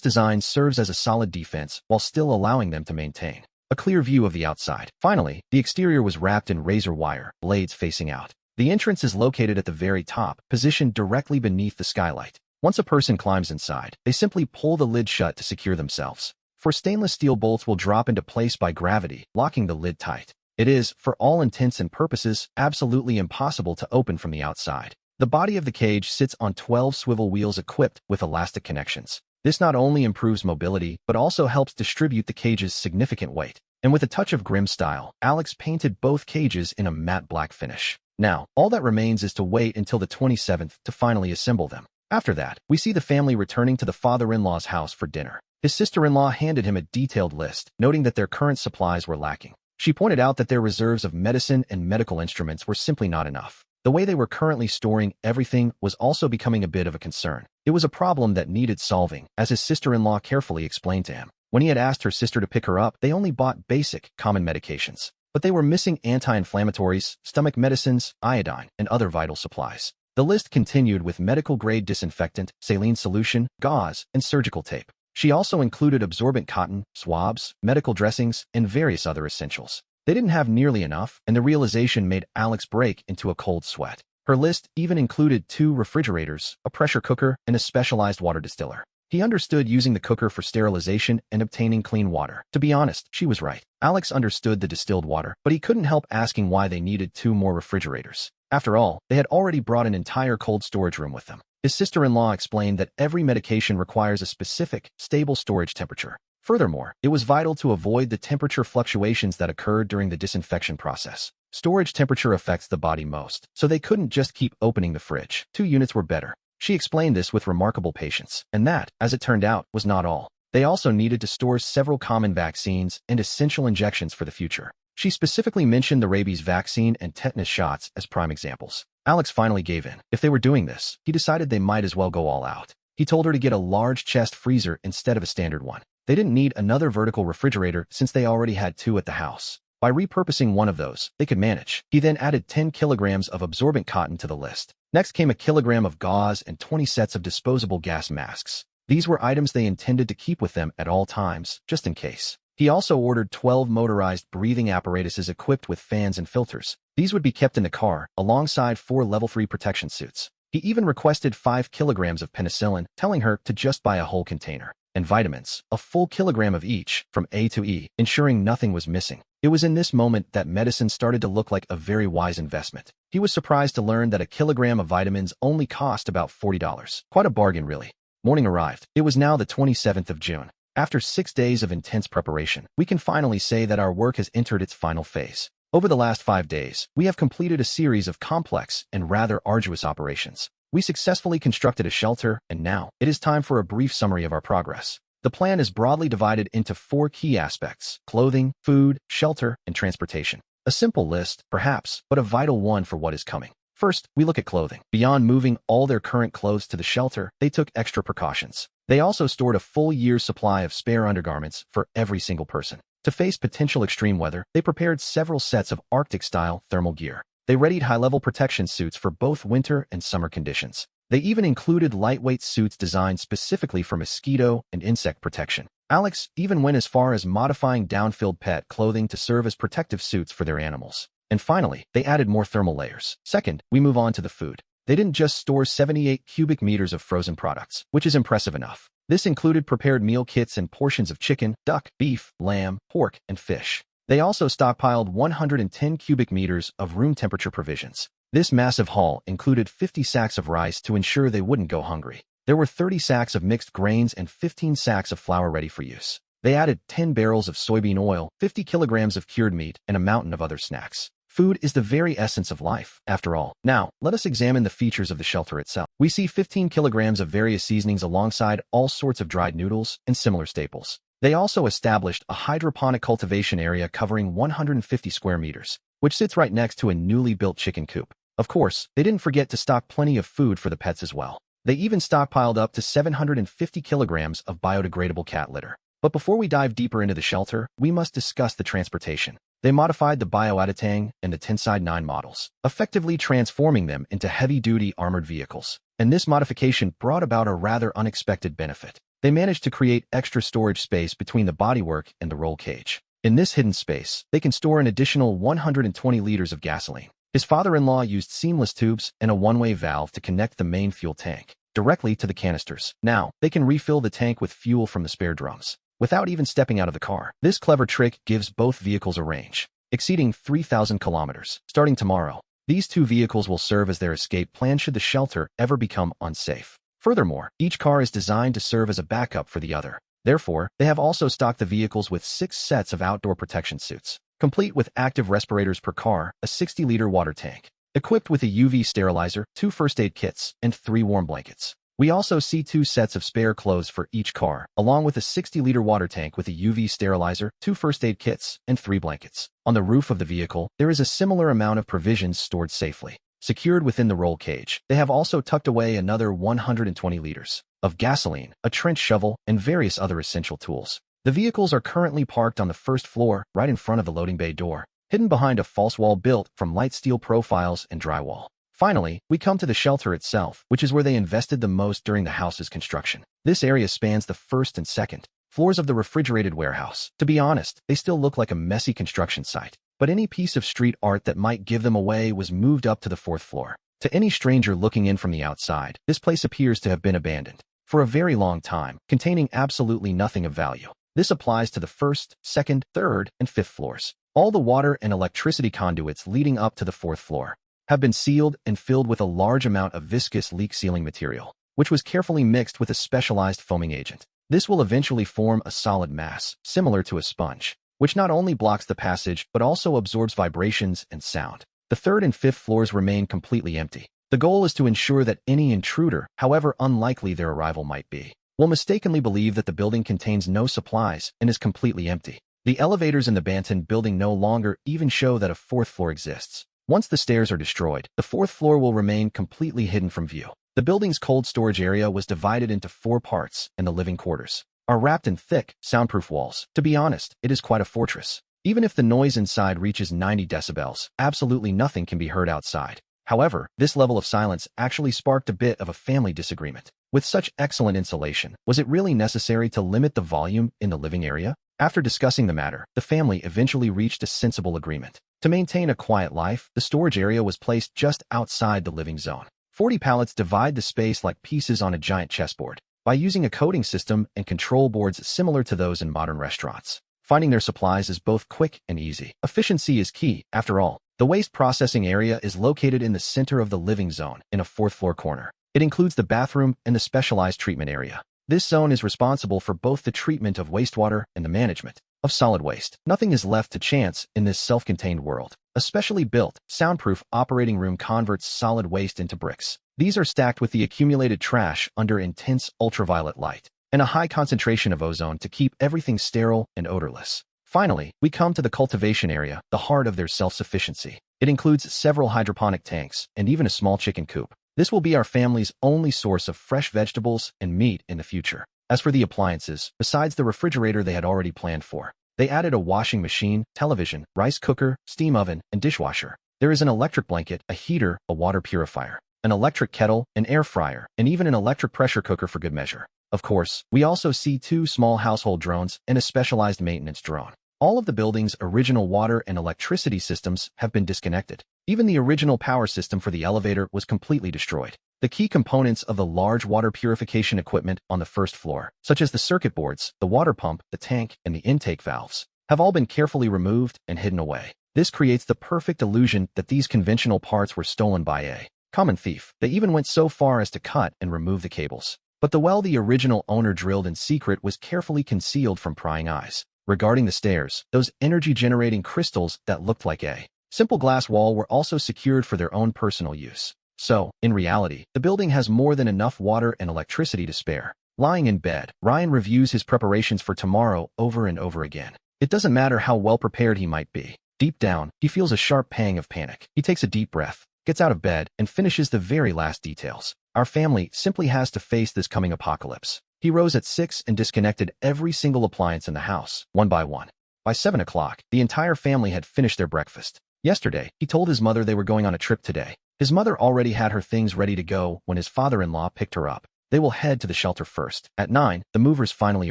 design serves as a solid defense while still allowing them to maintain a clear view of the outside. Finally, the exterior was wrapped in razor wire, blades facing out. The entrance is located at the very top, positioned directly beneath the skylight. Once a person climbs inside, they simply pull the lid shut to secure themselves. For stainless steel bolts will drop into place by gravity, locking the lid tight. It is, for all intents and purposes, absolutely impossible to open from the outside. The body of the cage sits on 12 swivel wheels equipped with elastic connections. This not only improves mobility, but also helps distribute the cage's significant weight. And with a touch of grim style, Alex painted both cages in a matte black finish. Now, all that remains is to wait until the 27th to finally assemble them. After that, we see the family returning to the father-in-law's house for dinner. His sister-in-law handed him a detailed list, noting that their current supplies were lacking. She pointed out that their reserves of medicine and medical instruments were simply not enough. The way they were currently storing everything was also becoming a bit of a concern. It was a problem that needed solving, as his sister-in-law carefully explained to him. When he had asked her sister to pick her up, they only bought basic, common medications. But they were missing anti-inflammatories, stomach medicines, iodine, and other vital supplies. The list continued with medical-grade disinfectant, saline solution, gauze, and surgical tape. She also included absorbent cotton, swabs, medical dressings, and various other essentials. They didn't have nearly enough, and the realization made Alex break into a cold sweat. Her list even included 2 refrigerators, a pressure cooker, and a specialized water distiller. He understood using the cooker for sterilization and obtaining clean water. To be honest, she was right. Alex understood the distilled water, but he couldn't help asking why they needed 2 more refrigerators. After all, they had already brought an entire cold storage room with them. His sister-in-law explained that every medication requires a specific, stable storage temperature. Furthermore, it was vital to avoid the temperature fluctuations that occurred during the disinfection process. Storage temperature affects the body most, so they couldn't just keep opening the fridge. 2 units were better. She explained this with remarkable patience, and that, as it turned out, was not all. They also needed to store several common vaccines and essential injections for the future. She specifically mentioned the rabies vaccine and tetanus shots as prime examples. Alex finally gave in. If they were doing this, he decided they might as well go all out. He told her to get a large chest freezer instead of a standard one. They didn't need another vertical refrigerator since they already had 2 at the house. By repurposing one of those, they could manage. He then added 10 kilograms of absorbent cotton to the list. Next came a kilogram of gauze and 20 sets of disposable gas masks. These were items they intended to keep with them at all times, just in case. He also ordered 12 motorized breathing apparatuses equipped with fans and filters. These would be kept in the car, alongside 4 level 3 protection suits. He even requested 5 kilograms of penicillin, telling her to just buy a whole container. And vitamins, a full kilogram of each, from A to E, ensuring nothing was missing. It was in this moment that medicine started to look like a very wise investment. He was surprised to learn that a kilogram of vitamins only cost about $40. Quite a bargain, really. Morning arrived. It was now the 27th of June. After 6 days of intense preparation, we can finally say that our work has entered its final phase. Over the last 5 days, we have completed a series of complex and rather arduous operations. We successfully constructed a shelter, and now, it is time for a brief summary of our progress. The plan is broadly divided into 4 key aspects: clothing, food, shelter, and transportation. A simple list, perhaps, but a vital one for what is coming. First, we look at clothing. Beyond moving all their current clothes to the shelter, they took extra precautions. They also stored a full year's supply of spare undergarments for every single person. To face potential extreme weather, they prepared several sets of Arctic-style thermal gear. They readied high-level protection suits for both winter and summer conditions. They even included lightweight suits designed specifically for mosquito and insect protection. Alex even went as far as modifying down-filled pet clothing to serve as protective suits for their animals. And finally, they added more thermal layers. Second, we move on to the food. They didn't just store 78 cubic meters of frozen products, which is impressive enough. This included prepared meal kits and portions of chicken, duck, beef, lamb, pork, and fish. They also stockpiled 110 cubic meters of room temperature provisions. This massive haul included 50 sacks of rice to ensure they wouldn't go hungry. There were 30 sacks of mixed grains and 15 sacks of flour ready for use. They added 10 barrels of soybean oil, 50 kilograms of cured meat, and a mountain of other snacks. Food is the very essence of life, after all. Now, let us examine the features of the shelter itself. We see 15 kilograms of various seasonings alongside all sorts of dried noodles and similar staples. They also established a hydroponic cultivation area covering 150 square meters, which sits right next to a newly built chicken coop. Of course, they didn't forget to stock plenty of food for the pets as well. They even stockpiled up to 750 kilograms of biodegradable cat litter. But before we dive deeper into the shelter, we must discuss the transportation. They modified the Bioatatang and the Tenside 9 models, effectively transforming them into heavy-duty armored vehicles. And this modification brought about a rather unexpected benefit. They managed to create extra storage space between the bodywork and the roll cage. In this hidden space, they can store an additional 120 liters of gasoline. His father-in-law used seamless tubes and a one-way valve to connect the main fuel tank directly to the canisters. Now, they can refill the tank with fuel from the spare drums without even stepping out of the car. This clever trick gives both vehicles a range exceeding 3,000 kilometers. Starting tomorrow, these two vehicles will serve as their escape plan should the shelter ever become unsafe. Furthermore, each car is designed to serve as a backup for the other. Therefore, they have also stocked the vehicles with 6 sets of outdoor protection suits, complete with active respirators per car, a 60-liter water tank, equipped with a UV sterilizer, 2 first aid kits, and 3 warm blankets. We also see 2 sets of spare clothes for each car, along with a 60-liter water tank with a UV sterilizer, 2 first aid kits, and 3 blankets. On the roof of the vehicle, there is a similar amount of provisions stored safely, secured within the roll cage. They have also tucked away another 120 liters of gasoline, a trench shovel, and various other essential tools. The vehicles are currently parked on the first floor, right in front of the loading bay door, hidden behind a false wall built from light steel profiles and drywall. Finally, we come to the shelter itself, which is where they invested the most during the house's construction. This area spans the first and second floors of the refrigerated warehouse. To be honest, they still look like a messy construction site, but any piece of street art that might give them away was moved up to the 4th floor. To any stranger looking in from the outside, this place appears to have been abandoned for a very long time, containing absolutely nothing of value. This applies to the 1st, 2nd, 3rd, and 5th floors. All the water and electricity conduits leading up to the 4th floor have been sealed and filled with a large amount of viscous leak-sealing material, which was carefully mixed with a specialized foaming agent. This will eventually form a solid mass, similar to a sponge, which not only blocks the passage but also absorbs vibrations and sound. The 3rd and 5th floors remain completely empty. The goal is to ensure that any intruder, however unlikely their arrival might be, will mistakenly believe that the building contains no supplies and is completely empty. The elevators in the Banton building no longer even show that a 4th floor exists. Once the stairs are destroyed, the 4th floor will remain completely hidden from view. The building's cold storage area was divided into 4 parts, and the living quarters are wrapped in thick, soundproof walls. To be honest, it is quite a fortress. Even if the noise inside reaches 90 decibels, absolutely nothing can be heard outside. However, this level of silence actually sparked a bit of a family disagreement. With such excellent insulation, was it really necessary to limit the volume in the living area? After discussing the matter, the family eventually reached a sensible agreement. To maintain a quiet life, the storage area was placed just outside the living zone. 40 pallets divide the space like pieces on a giant chessboard, by using a coding system and control boards similar to those in modern restaurants. Finding their supplies is both quick and easy. Efficiency is key, after all. The waste processing area is located in the center of the living zone, in a 4th floor corner. It includes the bathroom and the specialized treatment area. This zone is responsible for both the treatment of wastewater and the management of solid waste. Nothing is left to chance in this self-contained world. A specially built, soundproof operating room converts solid waste into bricks. These are stacked with the accumulated trash under intense ultraviolet light and a high concentration of ozone to keep everything sterile and odorless. Finally, we come to the cultivation area, the heart of their self-sufficiency. It includes several hydroponic tanks and even a small chicken coop. This will be our family's only source of fresh vegetables and meat in the future. As for the appliances, besides the refrigerator they had already planned for, they added a washing machine, television, rice cooker, steam oven, and dishwasher. There is an electric blanket, a heater, a water purifier, an electric kettle, an air fryer, and even an electric pressure cooker for good measure. Of course, we also see 2 small household drones and a specialized maintenance drone. All of the building's original water and electricity systems have been disconnected. Even the original power system for the elevator was completely destroyed. The key components of the large water purification equipment on the 1st floor, such as the circuit boards, the water pump, the tank, and the intake valves, have all been carefully removed and hidden away. This creates the perfect illusion that these conventional parts were stolen by a common thief. They even went so far as to cut and remove the cables. But the well the original owner drilled in secret was carefully concealed from prying eyes. Regarding the stairs, those energy-generating crystals that looked like a simple glass wall were also secured for their own personal use. So, in reality, the building has more than enough water and electricity to spare. Lying in bed, Ryan reviews his preparations for tomorrow over and over again. It doesn't matter how well prepared he might be. Deep down, he feels a sharp pang of panic. He takes a deep breath, gets out of bed, and finishes the very last details. Our family simply has to face this coming apocalypse. He rose at 6 and disconnected every single appliance in the house, one by one. By 7 o'clock, the entire family had finished their breakfast. Yesterday, he told his mother they were going on a trip today. His mother already had her things ready to go when his father-in-law picked her up. They will head to the shelter first. At 9, the movers finally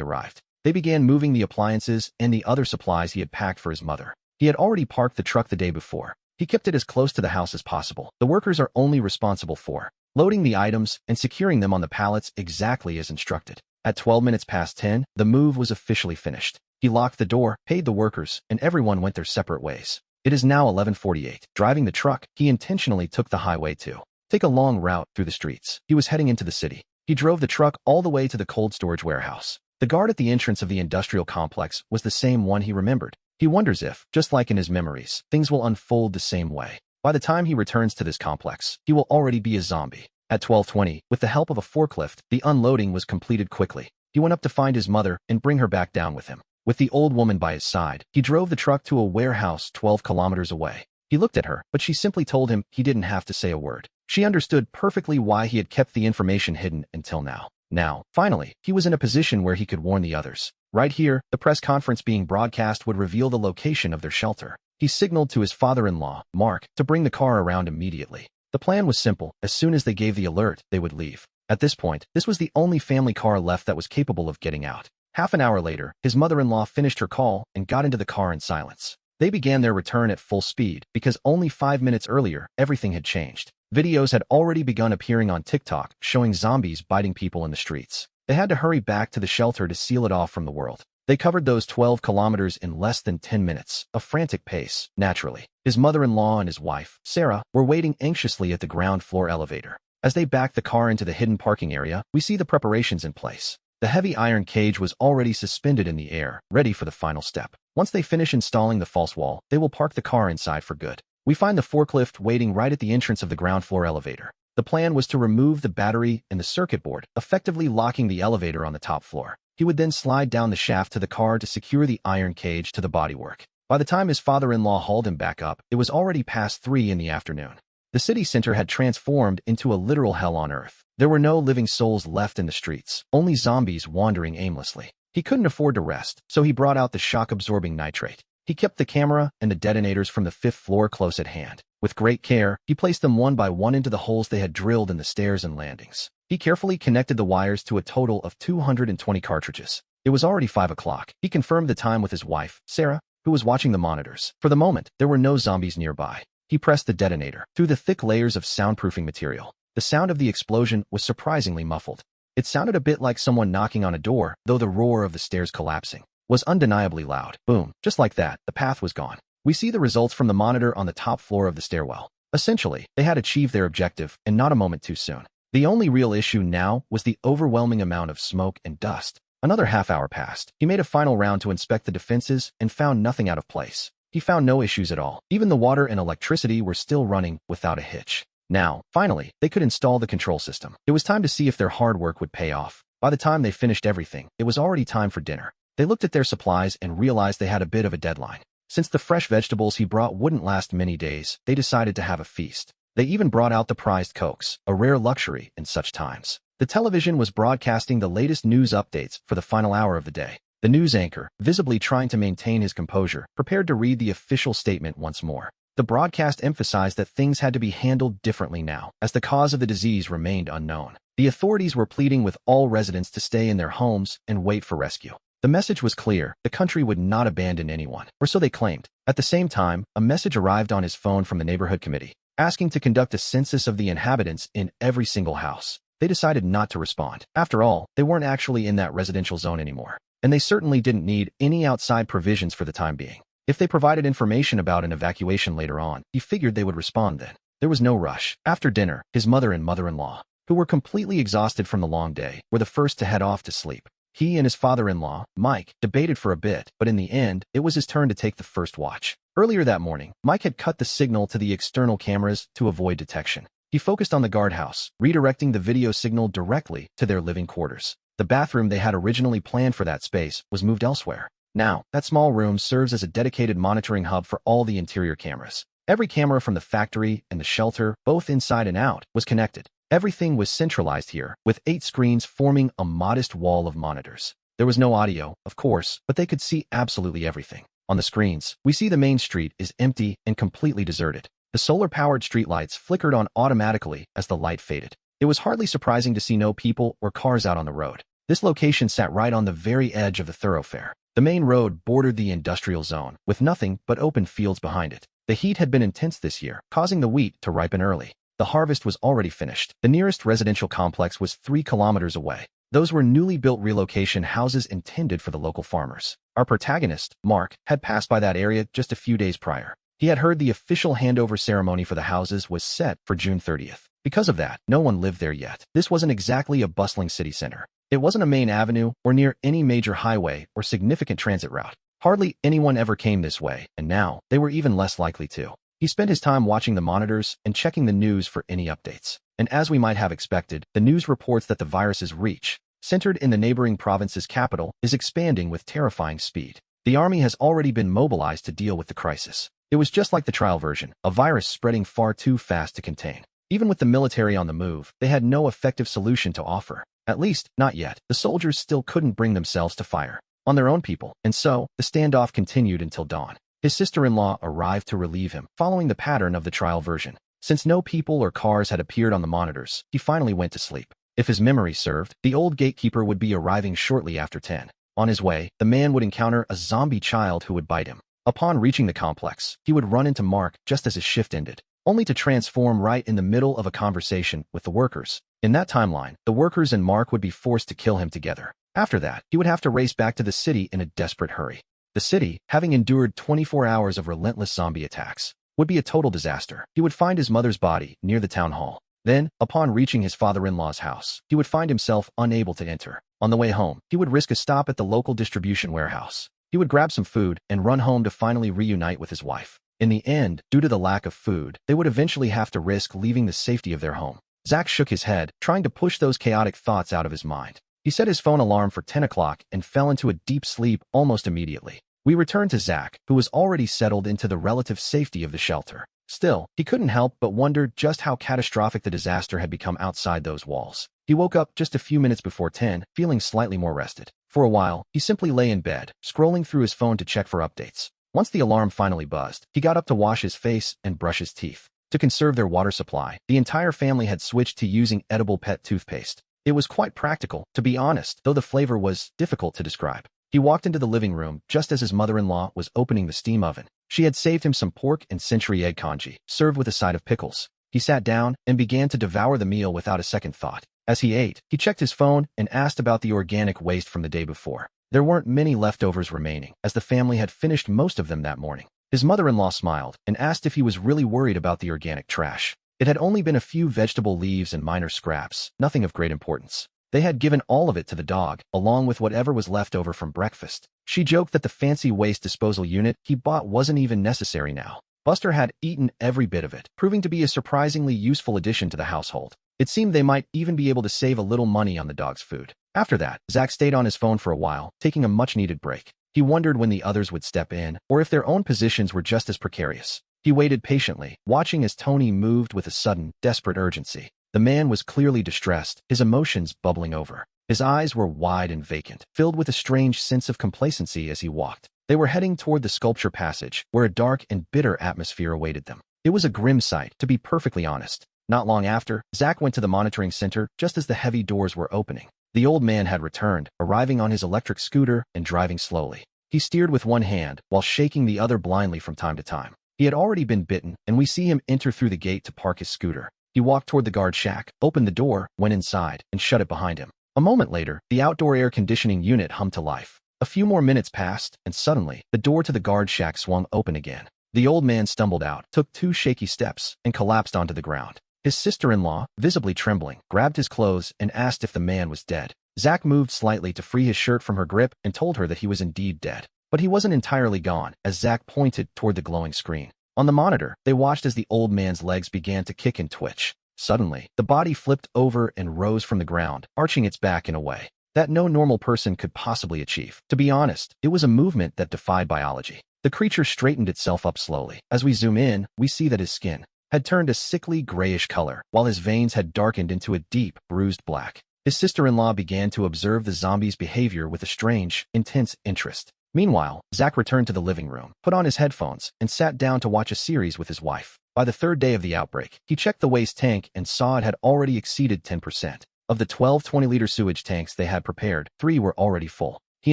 arrived. They began moving the appliances and the other supplies he had packed for his mother. He had already parked the truck the day before. He kept it as close to the house as possible. The workers are only responsible for loading the items and securing them on the pallets exactly as instructed. At 12 minutes past 10, the move was officially finished. He locked the door, paid the workers, and everyone went their separate ways. It is now 11:48. Driving the truck, he intentionally took the highway to take a long route through the streets. He was heading into the city. He drove the truck all the way to the cold storage warehouse. The guard at the entrance of the industrial complex was the same one he remembered. He wonders if, just like in his memories, things will unfold the same way. By the time he returns to this complex, he will already be a zombie. At 12:20, with the help of a forklift, the unloading was completed quickly. He went up to find his mother and bring her back down with him. With the old woman by his side, he drove the truck to a warehouse 12 kilometers away. He looked at her, but she simply told him he didn't have to say a word. She understood perfectly why he had kept the information hidden until now. Now, finally, he was in a position where he could warn the others. Right here, the press conference being broadcast would reveal the location of their shelter. He signaled to his father-in-law, Mark, to bring the car around immediately. The plan was simple. As soon as they gave the alert, they would leave. At this point, this was the only family car left that was capable of getting out. Half an hour later, his mother-in-law finished her call and got into the car in silence. They began their return at full speed because only 5 minutes earlier, everything had changed. Videos had already begun appearing on TikTok showing zombies biting people in the streets. They had to hurry back to the shelter to seal it off from the world. They covered those 12 kilometers in less than 10 minutes, a frantic pace, naturally. His mother-in-law and his wife, Sarah, were waiting anxiously at the ground floor elevator. As they backed the car into the hidden parking area, we see the preparations in place. The heavy iron cage was already suspended in the air, ready for the final step. Once they finish installing the false wall, they will park the car inside for good. We find the forklift waiting right at the entrance of the ground floor elevator. The plan was to remove the battery and the circuit board, effectively locking the elevator on the top floor. He would then slide down the shaft to the car to secure the iron cage to the bodywork. By the time his father-in-law hauled him back up, it was already past 3 in the afternoon. The city center had transformed into a literal hell on earth. There were no living souls left in the streets, only zombies wandering aimlessly. He couldn't afford to rest, so he brought out the shock-absorbing nitrate. He kept the camera and the detonators from the 5th floor close at hand. With great care, he placed them one by one into the holes they had drilled in the stairs and landings. He carefully connected the wires to a total of 220 cartridges. It was already 5 o'clock. He confirmed the time with his wife, Sarah, who was watching the monitors. For the moment, there were no zombies nearby. He pressed the detonator through the thick layers of soundproofing material. The sound of the explosion was surprisingly muffled. It sounded a bit like someone knocking on a door, though the roar of the stairs collapsing was undeniably loud. Boom. Just like that, the path was gone. We see the results from the monitor on the top floor of the stairwell. Essentially, they had achieved their objective, and not a moment too soon. The only real issue now was the overwhelming amount of smoke and dust. Another half hour passed. He made a final round to inspect the defenses and found nothing out of place. He found no issues at all. Even the water and electricity were still running without a hitch. Now, finally, they could install the control system. It was time to see if their hard work would pay off. By the time they finished everything, it was already time for dinner. They looked at their supplies and realized they had a bit of a deadline. Since the fresh vegetables he brought wouldn't last many days, they decided to have a feast. They even brought out the prized Cokes, a rare luxury in such times. The television was broadcasting the latest news updates for the final hour of the day. The news anchor, visibly trying to maintain his composure, prepared to read the official statement once more. The broadcast emphasized that things had to be handled differently now, as the cause of the disease remained unknown. The authorities were pleading with all residents to stay in their homes and wait for rescue. The message was clear: the country would not abandon anyone, or so they claimed. At the same time, a message arrived on his phone from the neighborhood committee, asking to conduct a census of the inhabitants in every single house. They decided not to respond. After all, they weren't actually in that residential zone anymore, and they certainly didn't need any outside provisions for the time being. If they provided information about an evacuation later on, he figured they would respond then. There was no rush. After dinner, his mother and mother-in-law, who were completely exhausted from the long day, were the first to head off to sleep. He and his father-in-law, Mike, debated for a bit, but in the end, it was his turn to take the first watch. Earlier that morning, Mike had cut the signal to the external cameras to avoid detection. He focused on the guardhouse, redirecting the video signal directly to their living quarters. The bathroom they had originally planned for that space was moved elsewhere. Now, that small room serves as a dedicated monitoring hub for all the interior cameras. Every camera from the factory and the shelter, both inside and out, was connected. Everything was centralized here, with 8 screens forming a modest wall of monitors. There was no audio, of course, but they could see absolutely everything. On the screens, we see the main street is empty and completely deserted. The solar-powered streetlights flickered on automatically as the light faded. It was hardly surprising to see no people or cars out on the road. This location sat right on the very edge of the thoroughfare. The main road bordered the industrial zone, with nothing but open fields behind it. The heat had been intense this year, causing the wheat to ripen early. The harvest was already finished. The nearest residential complex was 3 kilometers away. Those were newly built relocation houses intended for the local farmers. Our protagonist, Mark, had passed by that area just a few days prior. He had heard the official handover ceremony for the houses was set for June 30th. Because of that, no one lived there yet. This wasn't exactly a bustling city center. It wasn't a main avenue or near any major highway or significant transit route. Hardly anyone ever came this way, and now they were even less likely to. He spent his time watching the monitors and checking the news for any updates. And as we might have expected, the news reports that the virus's reach, centered in the neighboring province's capital, is expanding with terrifying speed. The army has already been mobilized to deal with the crisis. It was just like the trial version, a virus spreading far too fast to contain. Even with the military on the move, they had no effective solution to offer. At least, not yet. The soldiers still couldn't bring themselves to fire on their own people, and so, the standoff continued until dawn. His sister-in-law arrived to relieve him, following the pattern of the trial version. Since no people or cars had appeared on the monitors, he finally went to sleep. If his memory served, the old gatekeeper would be arriving shortly after 10. On his way, the man would encounter a zombie child who would bite him. Upon reaching the complex, he would run into Mark just as his shift ended, only to transform right in the middle of a conversation with the workers. In that timeline, the workers and Mark would be forced to kill him together. After that, he would have to race back to the city in a desperate hurry. The city, having endured 24 hours of relentless zombie attacks, would be a total disaster. He would find his mother's body near the town hall. Then, upon reaching his father-in-law's house, he would find himself unable to enter. On the way home, he would risk a stop at the local distribution warehouse. He would grab some food and run home to finally reunite with his wife. In the end, due to the lack of food, they would eventually have to risk leaving the safety of their home. Zach shook his head, trying to push those chaotic thoughts out of his mind. He set his phone alarm for 10 o'clock and fell into a deep sleep almost immediately. We returned to Zach, who was already settled into the relative safety of the shelter. Still, he couldn't help but wonder just how catastrophic the disaster had become outside those walls. He woke up just a few minutes before 10, feeling slightly more rested. For a while, he simply lay in bed, scrolling through his phone to check for updates. Once the alarm finally buzzed, he got up to wash his face and brush his teeth. To conserve their water supply, the entire family had switched to using edible pet toothpaste. It was quite practical, to be honest, though the flavor was difficult to describe. He walked into the living room just as his mother-in-law was opening the steam oven. She had saved him some pork and century egg congee, served with a side of pickles. He sat down and began to devour the meal without a second thought. As he ate, he checked his phone and asked about the organic waste from the day before. There weren't many leftovers remaining, as the family had finished most of them that morning. His mother-in-law smiled and asked if he was really worried about the organic trash. It had only been a few vegetable leaves and minor scraps, nothing of great importance. They had given all of it to the dog, along with whatever was left over from breakfast. She joked that the fancy waste disposal unit he bought wasn't even necessary now. Buster had eaten every bit of it, proving to be a surprisingly useful addition to the household. It seemed they might even be able to save a little money on the dog's food. After that, Zach stayed on his phone for a while, taking a much-needed break. He wondered when the others would step in, or if their own positions were just as precarious. He waited patiently, watching as Tony moved with a sudden, desperate urgency. The man was clearly distressed, his emotions bubbling over. His eyes were wide and vacant, filled with a strange sense of complacency as he walked. They were heading toward the sculpture passage, where a dark and bitter atmosphere awaited them. It was a grim sight, to be perfectly honest. Not long after, Zach went to the monitoring center just as the heavy doors were opening. The old man had returned, arriving on his electric scooter and driving slowly. He steered with one hand, while shaking the other blindly from time to time. He had already been bitten, and we see him enter through the gate to park his scooter. He walked toward the guard shack, opened the door, went inside, and shut it behind him. A moment later, the outdoor air conditioning unit hummed to life. A few more minutes passed, and suddenly, the door to the guard shack swung open again. The old man stumbled out, took 2 shaky steps, and collapsed onto the ground. His sister-in-law, visibly trembling, grabbed his clothes and asked if the man was dead. Zack moved slightly to free his shirt from her grip and told her that he was indeed dead. But he wasn't entirely gone, as Zack pointed toward the glowing screen. On the monitor, they watched as the old man's legs began to kick and twitch. Suddenly, the body flipped over and rose from the ground, arching its back in a way that no normal person could possibly achieve. To be honest, it was a movement that defied biology. The creature straightened itself up slowly. As we zoom in, we see that his skin had turned a sickly grayish color, while his veins had darkened into a deep, bruised black. His sister-in-law began to observe the zombie's behavior with a strange, intense interest. Meanwhile, Zack returned to the living room, put on his headphones, and sat down to watch a series with his wife. By the third day of the outbreak, he checked the waste tank and saw it had already exceeded 10%. Of the 12 20-liter sewage tanks they had prepared, 3 were already full. He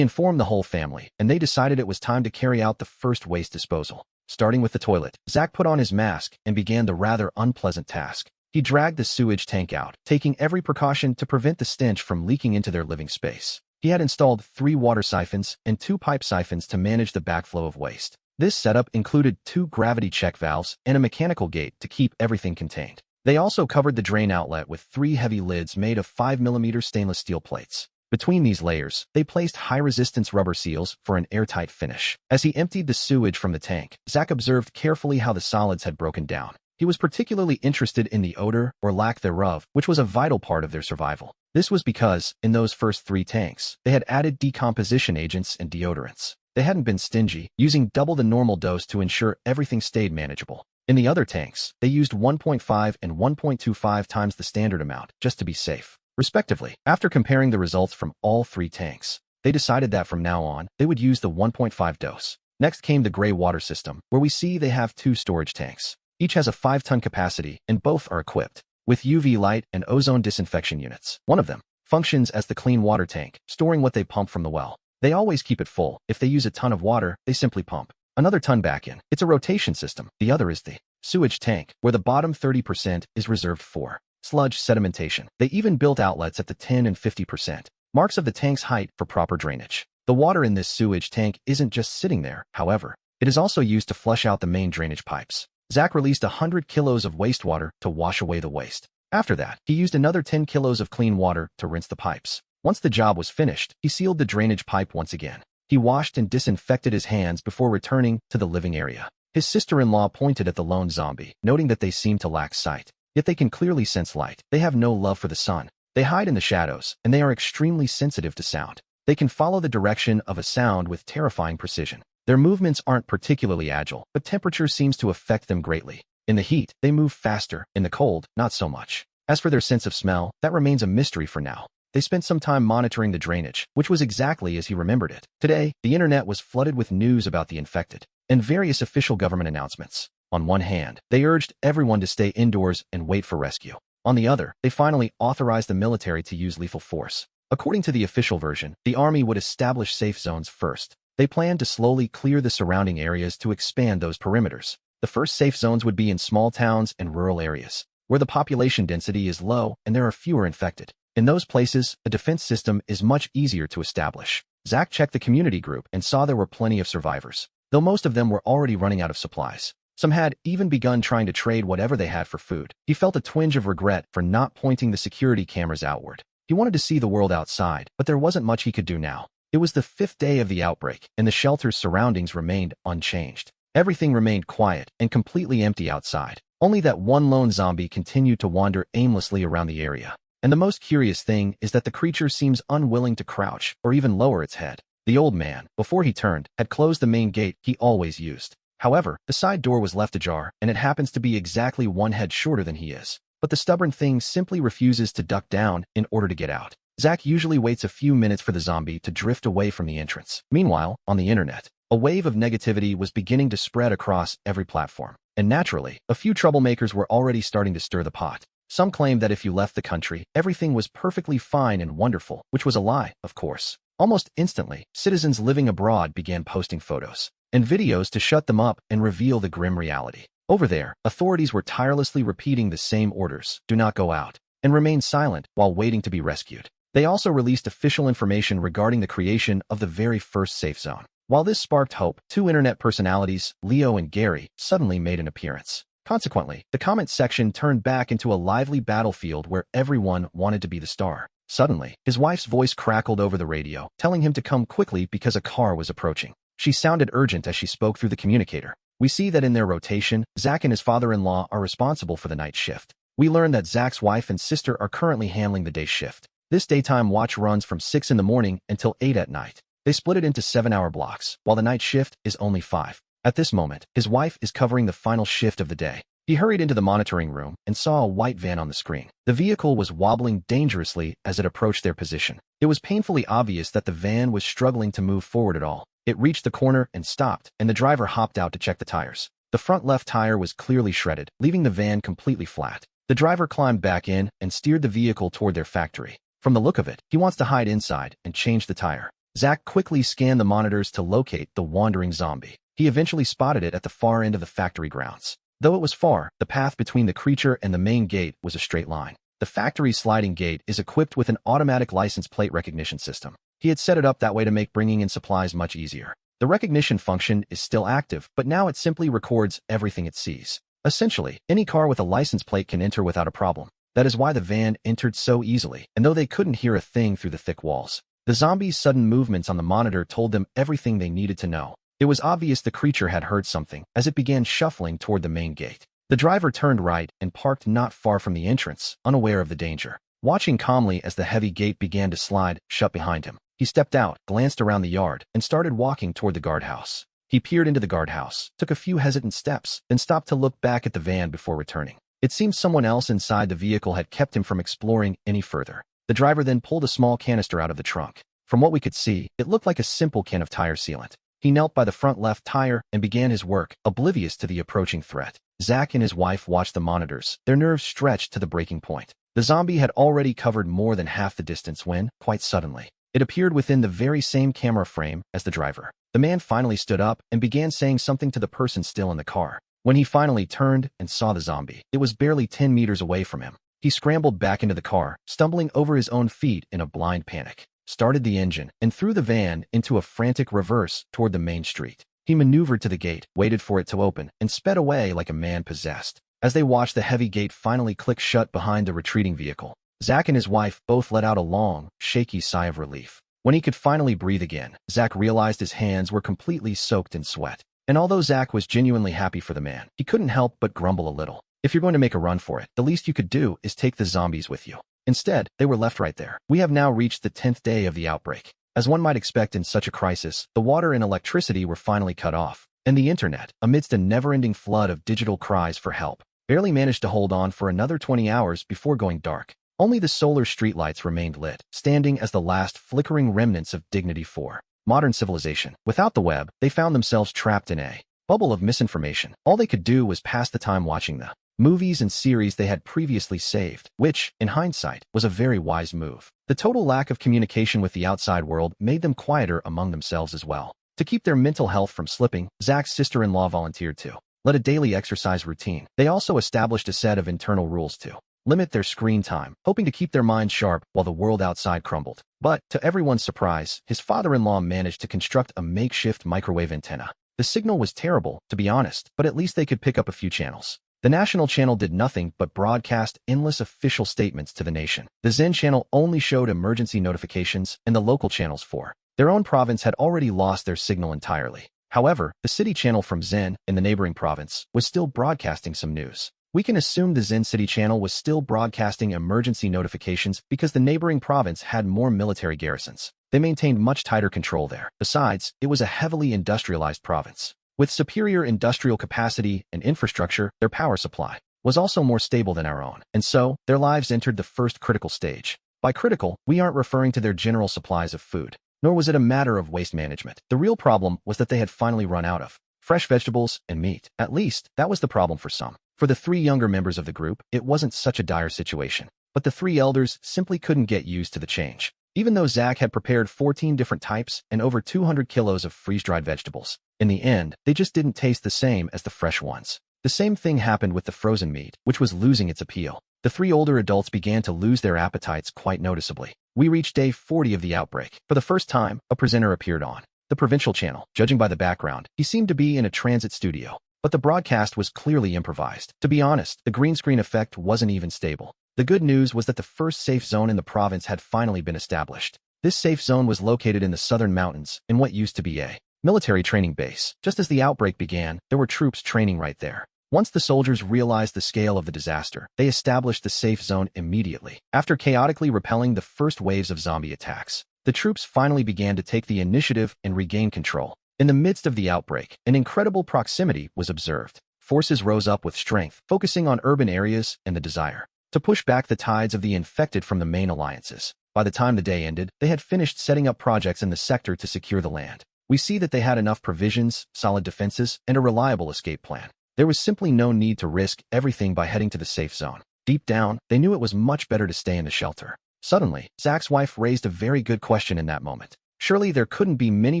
informed the whole family, and they decided it was time to carry out the first waste disposal. Starting with the toilet, Zack put on his mask and began the rather unpleasant task. He dragged the sewage tank out, taking every precaution to prevent the stench from leaking into their living space. He had installed 3 water siphons and 2 pipe siphons to manage the backflow of waste. This setup included 2 gravity check valves and a mechanical gate to keep everything contained. They also covered the drain outlet with 3 heavy lids made of 5mm stainless steel plates. Between these layers, they placed high-resistance rubber seals for an airtight finish. As he emptied the sewage from the tank, Zack observed carefully how the solids had broken down. He was particularly interested in the odor, or lack thereof, which was a vital part of their survival. This was because, in those first 3 tanks, they had added decomposition agents and deodorants. They hadn't been stingy, using double the normal dose to ensure everything stayed manageable. In the other tanks, they used 1.5 and 1.25 times the standard amount, just to be safe, respectively. After comparing the results from all 3 tanks, they decided that from now on, they would use the 1.5 dose. Next came the gray water system, where we see they have 2 storage tanks. Each has a 5-ton capacity, and both are equipped with UV light and ozone disinfection units. One of them functions as the clean water tank, storing what they pump from the well. They always keep it full. If they use a ton of water, they simply pump another ton back in. It's a rotation system. The other is the sewage tank, where the bottom 30% is reserved for sludge sedimentation. They even built outlets at the 10 and 50% marks of the tank's height for proper drainage. The water in this sewage tank isn't just sitting there, however. It is also used to flush out the main drainage pipes. Zack released 100 kilos of wastewater to wash away the waste. After that, he used another 10 kilos of clean water to rinse the pipes. Once the job was finished, he sealed the drainage pipe once again. He washed and disinfected his hands before returning to the living area. His sister-in-law pointed at the lone zombie, noting that they seem to lack sight. Yet they can clearly sense light. They have no love for the sun. They hide in the shadows, and they are extremely sensitive to sound. They can follow the direction of a sound with terrifying precision. Their movements aren't particularly agile, but temperature seems to affect them greatly. In the heat, they move faster. In the cold, not so much. As for their sense of smell, that remains a mystery for now. They spent some time monitoring the drainage, which was exactly as he remembered it. Today, the internet was flooded with news about the infected and various official government announcements. On one hand, they urged everyone to stay indoors and wait for rescue. On the other, they finally authorized the military to use lethal force. According to the official version, the army would establish safe zones first. They planned to slowly clear the surrounding areas to expand those perimeters. The first safe zones would be in small towns and rural areas, where the population density is low and there are fewer infected. In those places, a defense system is much easier to establish. Zack checked the community group and saw there were plenty of survivors, though most of them were already running out of supplies. Some had even begun trying to trade whatever they had for food. He felt a twinge of regret for not pointing the security cameras outward. He wanted to see the world outside, but there wasn't much he could do now. It was the 5th day of the outbreak, and the shelter's surroundings remained unchanged. Everything remained quiet and completely empty outside. Only that one lone zombie continued to wander aimlessly around the area. And the most curious thing is that the creature seems unwilling to crouch or even lower its head. The old man, before he turned, had closed the main gate he always used. However, the side door was left ajar, and it happens to be exactly 1 head shorter than he is. But the stubborn thing simply refuses to duck down in order to get out. Zack usually waits a few minutes for the zombie to drift away from the entrance. Meanwhile, on the internet, a wave of negativity was beginning to spread across every platform. And naturally, a few troublemakers were already starting to stir the pot. Some claimed that if you left the country, everything was perfectly fine and wonderful, which was a lie, of course. Almost instantly, citizens living abroad began posting photos and videos to shut them up and reveal the grim reality. Over there, authorities were tirelessly repeating the same orders: do not go out, and remain silent while waiting to be rescued. They also released official information regarding the creation of the very first safe zone. While this sparked hope, 2 internet personalities, Leo and Gary, suddenly made an appearance. Consequently, the comment section turned back into a lively battlefield where everyone wanted to be the star. Suddenly, his wife's voice crackled over the radio, telling him to come quickly because a car was approaching. She sounded urgent as she spoke through the communicator. We see that in their rotation, Zach and his father-in-law are responsible for the night shift. We learn that Zach's wife and sister are currently handling the day shift. This daytime watch runs from 6 in the morning until 8 at night. They split it into 7-hour blocks, while the night shift is only 5. At this moment, his wife is covering the final shift of the day. He hurried into the monitoring room and saw a white van on the screen. The vehicle was wobbling dangerously as it approached their position. It was painfully obvious that the van was struggling to move forward at all. It reached the corner and stopped, and the driver hopped out to check the tires. The front left tire was clearly shredded, leaving the van completely flat. The driver climbed back in and steered the vehicle toward their factory. From the look of it, he wants to hide inside and change the tire. Zach quickly scanned the monitors to locate the wandering zombie. He eventually spotted it at the far end of the factory grounds. Though it was far, the path between the creature and the main gate was a straight line. The factory's sliding gate is equipped with an automatic license plate recognition system. He had set it up that way to make bringing in supplies much easier. The recognition function is still active, but now it simply records everything it sees. Essentially, any car with a license plate can enter without a problem. That is why the van entered so easily, and though they couldn't hear a thing through the thick walls. The zombie's sudden movements on the monitor told them everything they needed to know. It was obvious the creature had heard something, as it began shuffling toward the main gate. The driver turned right and parked not far from the entrance, unaware of the danger. Watching calmly as the heavy gate began to slide shut behind him, he stepped out, glanced around the yard, and started walking toward the guardhouse. He peered into the guardhouse, took a few hesitant steps, then stopped to look back at the van before returning. It seemed someone else inside the vehicle had kept him from exploring any further. The driver then pulled a small canister out of the trunk. From what we could see, it looked like a simple can of tire sealant. He knelt by the front left tire and began his work, oblivious to the approaching threat. Zach and his wife watched the monitors, their nerves stretched to the breaking point. The zombie had already covered more than half the distance when, quite suddenly, it appeared within the very same camera frame as the driver. The man finally stood up and began saying something to the person still in the car. When he finally turned and saw the zombie, it was barely 10 meters away from him. He scrambled back into the car, stumbling over his own feet in a blind panic, started the engine, and threw the van into a frantic reverse toward the main street. He maneuvered to the gate, waited for it to open, and sped away like a man possessed. As they watched the heavy gate finally click shut behind the retreating vehicle, Zach and his wife both let out a long, shaky sigh of relief. When he could finally breathe again, Zach realized his hands were completely soaked in sweat. And although Zach was genuinely happy for the man, he couldn't help but grumble a little. If you're going to make a run for it, the least you could do is take the zombies with you. Instead, they were left right there. We have now reached the 10th day of the outbreak. As one might expect in such a crisis, the water and electricity were finally cut off, and the internet, amidst a never-ending flood of digital cries for help, barely managed to hold on for another 20 hours before going dark. Only the solar streetlights remained lit, standing as the last flickering remnants of dignity for modern civilization. Without the web, they found themselves trapped in a bubble of misinformation. All they could do was pass the time watching the movies and series they had previously saved, which, in hindsight, was a very wise move. The total lack of communication with the outside world made them quieter among themselves as well. To keep their mental health from slipping, Zach's sister-in-law volunteered to lead a daily exercise routine. They also established a set of internal rules to limit their screen time, hoping to keep their minds sharp while the world outside crumbled. But, to everyone's surprise, his father-in-law managed to construct a makeshift microwave antenna. The signal was terrible, to be honest, but at least they could pick up a few channels. The national channel did nothing but broadcast endless official statements to the nation. The Zen channel only showed emergency notifications, and the local channels for their own province had already lost their signal entirely. However, the city channel from Zen, in the neighboring province, was still broadcasting some news. We can assume the Zen City channel was still broadcasting emergency notifications because the neighboring province had more military garrisons. They maintained much tighter control there. Besides, it was a heavily industrialized province. With superior industrial capacity and infrastructure, their power supply was also more stable than our own, and so, their lives entered the first critical stage. By critical, we aren't referring to their general supplies of food, nor was it a matter of waste management. The real problem was that they had finally run out of fresh vegetables and meat. At least, that was the problem for some. For the 3 younger members of the group, it wasn't such a dire situation, but the 3 elders simply couldn't get used to the change. Even though Zach had prepared 14 different types and over 200 kilos of freeze-dried vegetables, in the end, they just didn't taste the same as the fresh ones. The same thing happened with the frozen meat, which was losing its appeal. The 3 older adults began to lose their appetites quite noticeably. We reached day 40 of the outbreak. For the first time, a presenter appeared on the provincial channel. Judging by the background, he seemed to be in a transit studio. But the broadcast was clearly improvised. To be honest, the green screen effect wasn't even stable. The good news was that the first safe zone in the province had finally been established. This safe zone was located in the southern mountains, in what used to be a military training base. Just as the outbreak began, there were troops training right there. Once the soldiers realized the scale of the disaster, they established the safe zone immediately. After chaotically repelling the first waves of zombie attacks, the troops finally began to take the initiative and regain control. In the midst of the outbreak, an incredible proximity was observed. Forces rose up with strength, focusing on urban areas and the desire to push back the tides of the infected from the main alliances. By the time the day ended, they had finished setting up projects in the sector to secure the land. We see that they had enough provisions, solid defenses, and a reliable escape plan. There was simply no need to risk everything by heading to the safe zone. Deep down, they knew it was much better to stay in the shelter. Suddenly, Zach's wife raised a very good question in that moment. Surely there couldn't be many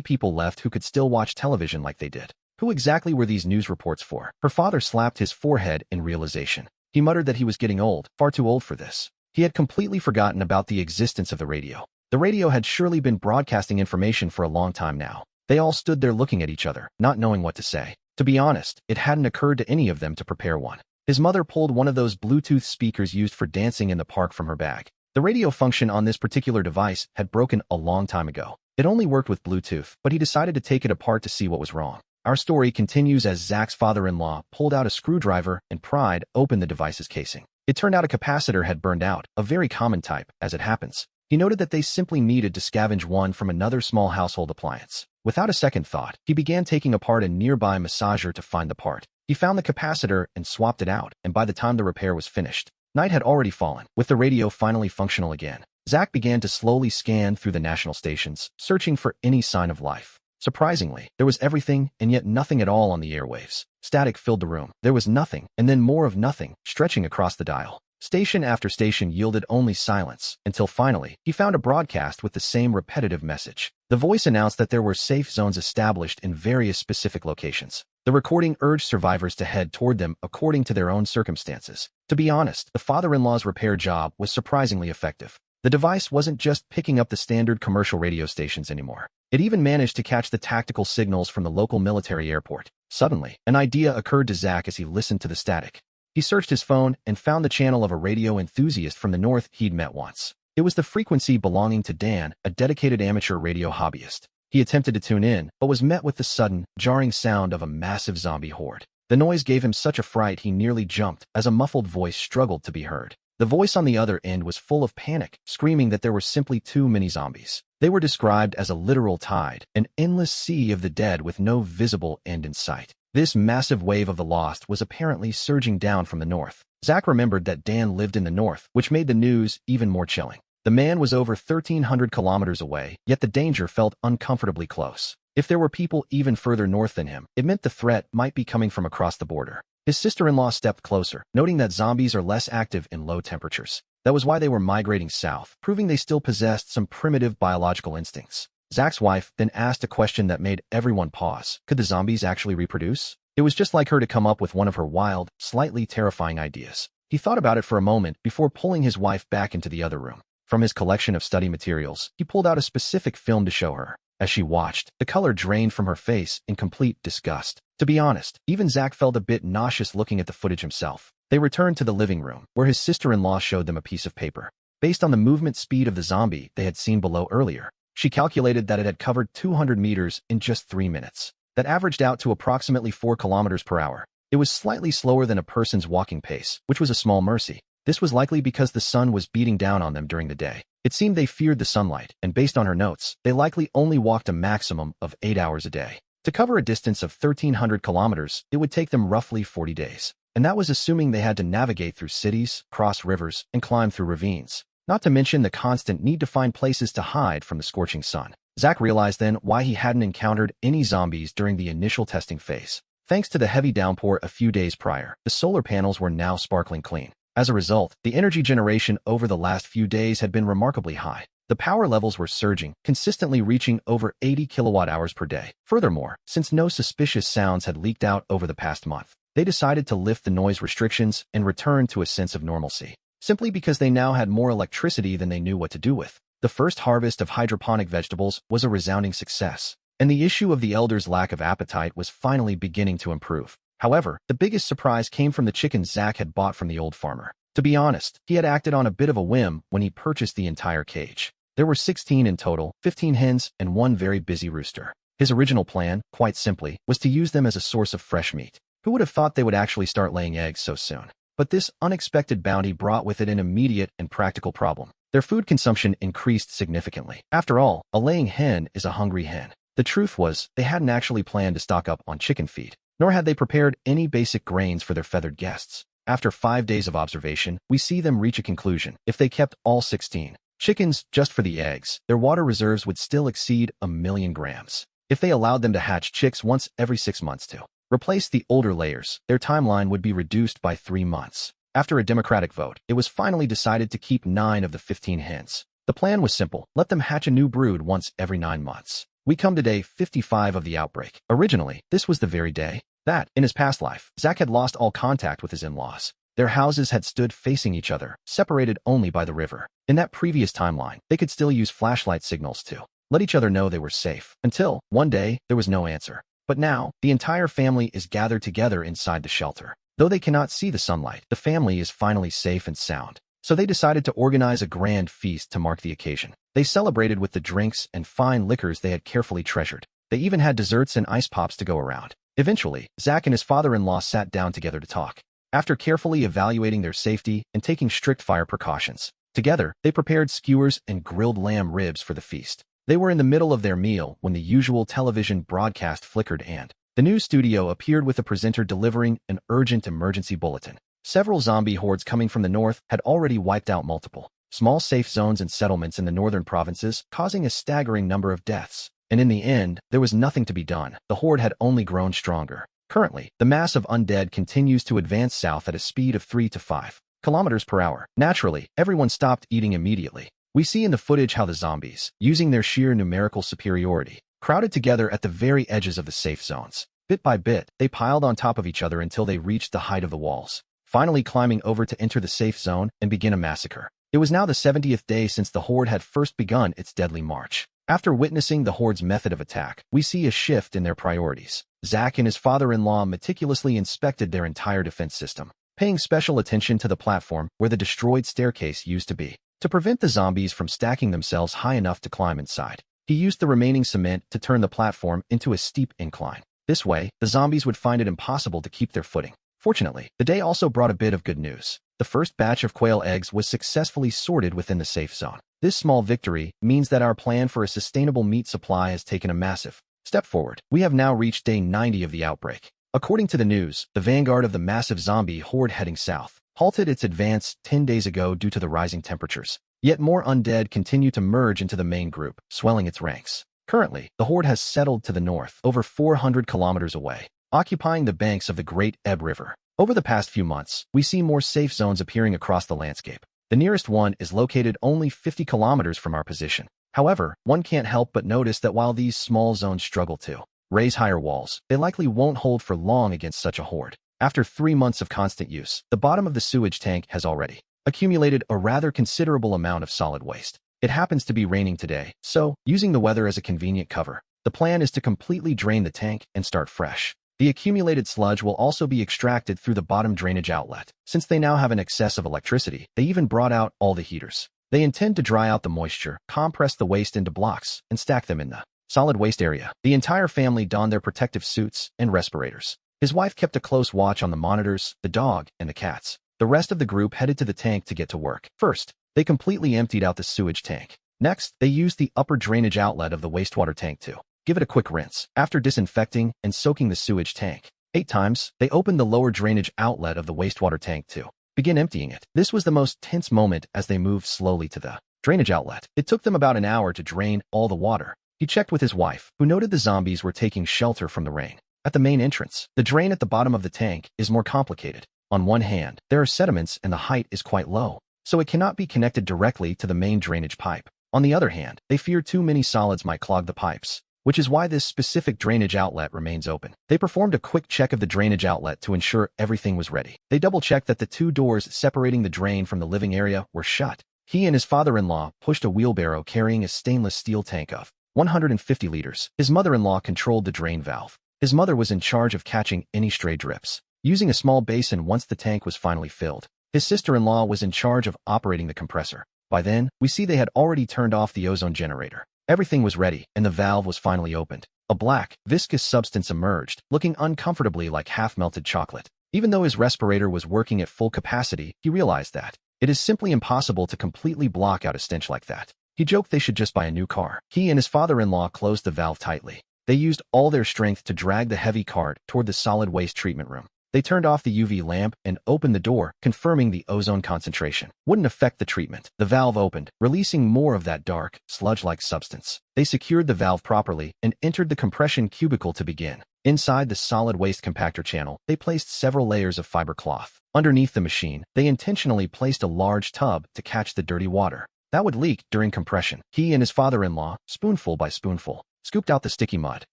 people left who could still watch television like they did. Who exactly were these news reports for? Her father slapped his forehead in realization. He muttered that he was getting old, far too old for this. He had completely forgotten about the existence of the radio. The radio had surely been broadcasting information for a long time now. They all stood there looking at each other, not knowing what to say. To be honest, it hadn't occurred to any of them to prepare one. His mother pulled one of those Bluetooth speakers used for dancing in the park from her bag. The radio function on this particular device had broken a long time ago. It only worked with Bluetooth, but he decided to take it apart to see what was wrong. Our story continues as Zach's father-in-law pulled out a screwdriver and pried open the device's casing. It turned out a capacitor had burned out, a very common type, as it happens. He noted that they simply needed to scavenge one from another small household appliance. Without a second thought, he began taking apart a nearby massager to find the part. He found the capacitor and swapped it out, and by the time the repair was finished, night had already fallen. With the radio finally functional again, Zach began to slowly scan through the national stations, searching for any sign of life. Surprisingly, there was everything and yet nothing at all on the airwaves. Static filled the room. There was nothing, and then more of nothing, stretching across the dial. Station after station yielded only silence, until finally, he found a broadcast with the same repetitive message. The voice announced that there were safe zones established in various specific locations. The recording urged survivors to head toward them according to their own circumstances. To be honest, the father-in-law's repair job was surprisingly effective. The device wasn't just picking up the standard commercial radio stations anymore. It even managed to catch the tactical signals from the local military airport. Suddenly, an idea occurred to Zach as he listened to the static. He searched his phone and found the channel of a radio enthusiast from the north he'd met once. It was the frequency belonging to Dan, a dedicated amateur radio hobbyist. He attempted to tune in, but was met with the sudden, jarring sound of a massive zombie horde. The noise gave him such a fright he nearly jumped as a muffled voice struggled to be heard. The voice on the other end was full of panic, screaming that there were simply too many zombies. They were described as a literal tide, an endless sea of the dead with no visible end in sight. This massive wave of the lost was apparently surging down from the north. Zach remembered that Dan lived in the north, which made the news even more chilling. The man was over 1,300 kilometers away, yet the danger felt uncomfortably close. If there were people even further north than him, it meant the threat might be coming from across the border. His sister-in-law stepped closer, noting that zombies are less active in low temperatures. That was why they were migrating south, proving they still possessed some primitive biological instincts. Zach's wife then asked a question that made everyone pause. Could the zombies actually reproduce? It was just like her to come up with one of her wild, slightly terrifying ideas. He thought about it for a moment before pulling his wife back into the other room. From his collection of study materials, he pulled out a specific film to show her. As she watched, the color drained from her face in complete disgust. To be honest, even Zach felt a bit nauseous looking at the footage himself. They returned to the living room, where his sister-in-law showed them a piece of paper. Based on the movement speed of the zombie they had seen below earlier, she calculated that it had covered 200 meters in just 3 minutes. That averaged out to approximately 4 kilometers per hour. It was slightly slower than a person's walking pace, which was a small mercy. This was likely because the sun was beating down on them during the day. It seemed they feared the sunlight, and based on her notes, they likely only walked a maximum of 8 hours a day. To cover a distance of 1,300 kilometers, it would take them roughly 40 days. And that was assuming they had to navigate through cities, cross rivers, and climb through ravines. Not to mention the constant need to find places to hide from the scorching sun. Zach realized then why he hadn't encountered any zombies during the initial testing phase. Thanks to the heavy downpour a few days prior, the solar panels were now sparkling clean. As a result, the energy generation over the last few days had been remarkably high. The power levels were surging, consistently reaching over 80 kilowatt-hours per day. Furthermore, since no suspicious sounds had leaked out over the past month, they decided to lift the noise restrictions and return to a sense of normalcy, simply because they now had more electricity than they knew what to do with. The first harvest of hydroponic vegetables was a resounding success, and the issue of the elders' lack of appetite was finally beginning to improve. However, the biggest surprise came from the chickens Zach had bought from the old farmer. To be honest, he had acted on a bit of a whim when he purchased the entire cage. There were 16 in total, 15 hens, and one very busy rooster. His original plan, quite simply, was to use them as a source of fresh meat. Who would have thought they would actually start laying eggs so soon? But this unexpected bounty brought with it an immediate and practical problem. Their food consumption increased significantly. After all, a laying hen is a hungry hen. The truth was, they hadn't actually planned to stock up on chicken feed, nor had they prepared any basic grains for their feathered guests. After 5 days of observation, we see them reach a conclusion. If they kept all 16 chickens just for the eggs, their water reserves would still exceed 1,000,000 grams. If they allowed them to hatch chicks once every 6 months to replace the older layers, their timeline would be reduced by 3 months. After a democratic vote, it was finally decided to keep 9 of the 15 hens. The plan was simple: let them hatch a new brood once every 9 months. We come to day 55 of the outbreak. Originally, this was the very day that, in his past life, Zach had lost all contact with his in-laws. Their houses had stood facing each other, separated only by the river. In that previous timeline, they could still use flashlight signals to let each other know they were safe. Until, one day, there was no answer. But now, the entire family is gathered together inside the shelter. Though they cannot see the sunlight, the family is finally safe and sound. So they decided to organize a grand feast to mark the occasion. They celebrated with the drinks and fine liquors they had carefully treasured. They even had desserts and ice pops to go around. Eventually, Zach and his father-in-law sat down together to talk. After carefully evaluating their safety and taking strict fire precautions, together, they prepared skewers and grilled lamb ribs for the feast. They were in the middle of their meal when the usual television broadcast flickered and the news studio appeared with a presenter delivering an urgent emergency bulletin. Several zombie hordes coming from the north had already wiped out multiple small safe zones and settlements in the northern provinces, causing a staggering number of deaths. And in the end, there was nothing to be done. The horde had only grown stronger. Currently, the mass of undead continues to advance south at a speed of 3 to 5 kilometers per hour. Naturally, everyone stopped eating immediately. We see in the footage how the zombies, using their sheer numerical superiority, crowded together at the very edges of the safe zones. Bit by bit, they piled on top of each other until they reached the height of the walls, finally climbing over to enter the safe zone and begin a massacre. It was now the 70th day since the horde had first begun its deadly march. After witnessing the horde's method of attack, we see a shift in their priorities. Zach and his father-in-law meticulously inspected their entire defense system, paying special attention to the platform where the destroyed staircase used to be. To prevent the zombies from stacking themselves high enough to climb inside, he used the remaining cement to turn the platform into a steep incline. This way, the zombies would find it impossible to keep their footing. Fortunately, the day also brought a bit of good news. The first batch of quail eggs was successfully sorted within the safe zone. This small victory means that our plan for a sustainable meat supply has taken a massive step forward. We have now reached day 90 of the outbreak. According to the news, the vanguard of the massive zombie horde heading south halted its advance 10 days ago due to the rising temperatures. Yet more undead continue to merge into the main group, swelling its ranks. Currently, the horde has settled to the north, over 400 kilometers away, occupying the banks of the Great Ebb River. Over the past few months, we see more safe zones appearing across the landscape. The nearest one is located only 50 kilometers from our position. However, one can't help but notice that while these small zones struggle to raise higher walls, they likely won't hold for long against such a horde. After 3 months of constant use, the bottom of the sewage tank has already accumulated a rather considerable amount of solid waste. It happens to be raining today, so, using the weather as a convenient cover, the plan is to completely drain the tank and start fresh. The accumulated sludge will also be extracted through the bottom drainage outlet. Since they now have an excess of electricity, they even brought out all the heaters. They intend to dry out the moisture, compress the waste into blocks, and stack them in the solid waste area. The entire family donned their protective suits and respirators. His wife kept a close watch on the monitors, the dog, and the cats. The rest of the group headed to the tank to get to work. First, they completely emptied out the sewage tank. Next, they used the upper drainage outlet of the wastewater tank to give it a quick rinse. After disinfecting and soaking the sewage tank 8 times, they opened the lower drainage outlet of the wastewater tank to begin emptying it. This was the most tense moment as they moved slowly to the drainage outlet. It took them about an hour to drain all the water. He checked with his wife, who noted the zombies were taking shelter from the rain. At the main entrance, the drain at the bottom of the tank is more complicated. On one hand, there are sediments and the height is quite low, so it cannot be connected directly to the main drainage pipe. On the other hand, they fear too many solids might clog the pipes, which is why this specific drainage outlet remains open. They performed a quick check of the drainage outlet to ensure everything was ready. They double-checked that the 2 doors separating the drain from the living area were shut. He and his father-in-law pushed a wheelbarrow carrying a stainless steel tank of 150 liters. His mother-in-law controlled the drain valve. His mother was in charge of catching any stray drips, using a small basin once the tank was finally filled. His sister-in-law was in charge of operating the compressor. By then, we see they had already turned off the ozone generator. Everything was ready, and the valve was finally opened. A black, viscous substance emerged, looking uncomfortably like half-melted chocolate. Even though his respirator was working at full capacity, he realized that it is simply impossible to completely block out a stench like that. He joked they should just buy a new car. He and his father-in-law closed the valve tightly. They used all their strength to drag the heavy cart toward the solid waste treatment room. They turned off the UV lamp and opened the door, confirming the ozone concentration wouldn't affect the treatment. The valve opened, releasing more of that dark, sludge-like substance. They secured the valve properly and entered the compression cubicle to begin. Inside the solid waste compactor channel, they placed several layers of fiber cloth. Underneath the machine, they intentionally placed a large tub to catch the dirty water that would leak during compression. He and his father-in-law, spoonful by spoonful, scooped out the sticky mud.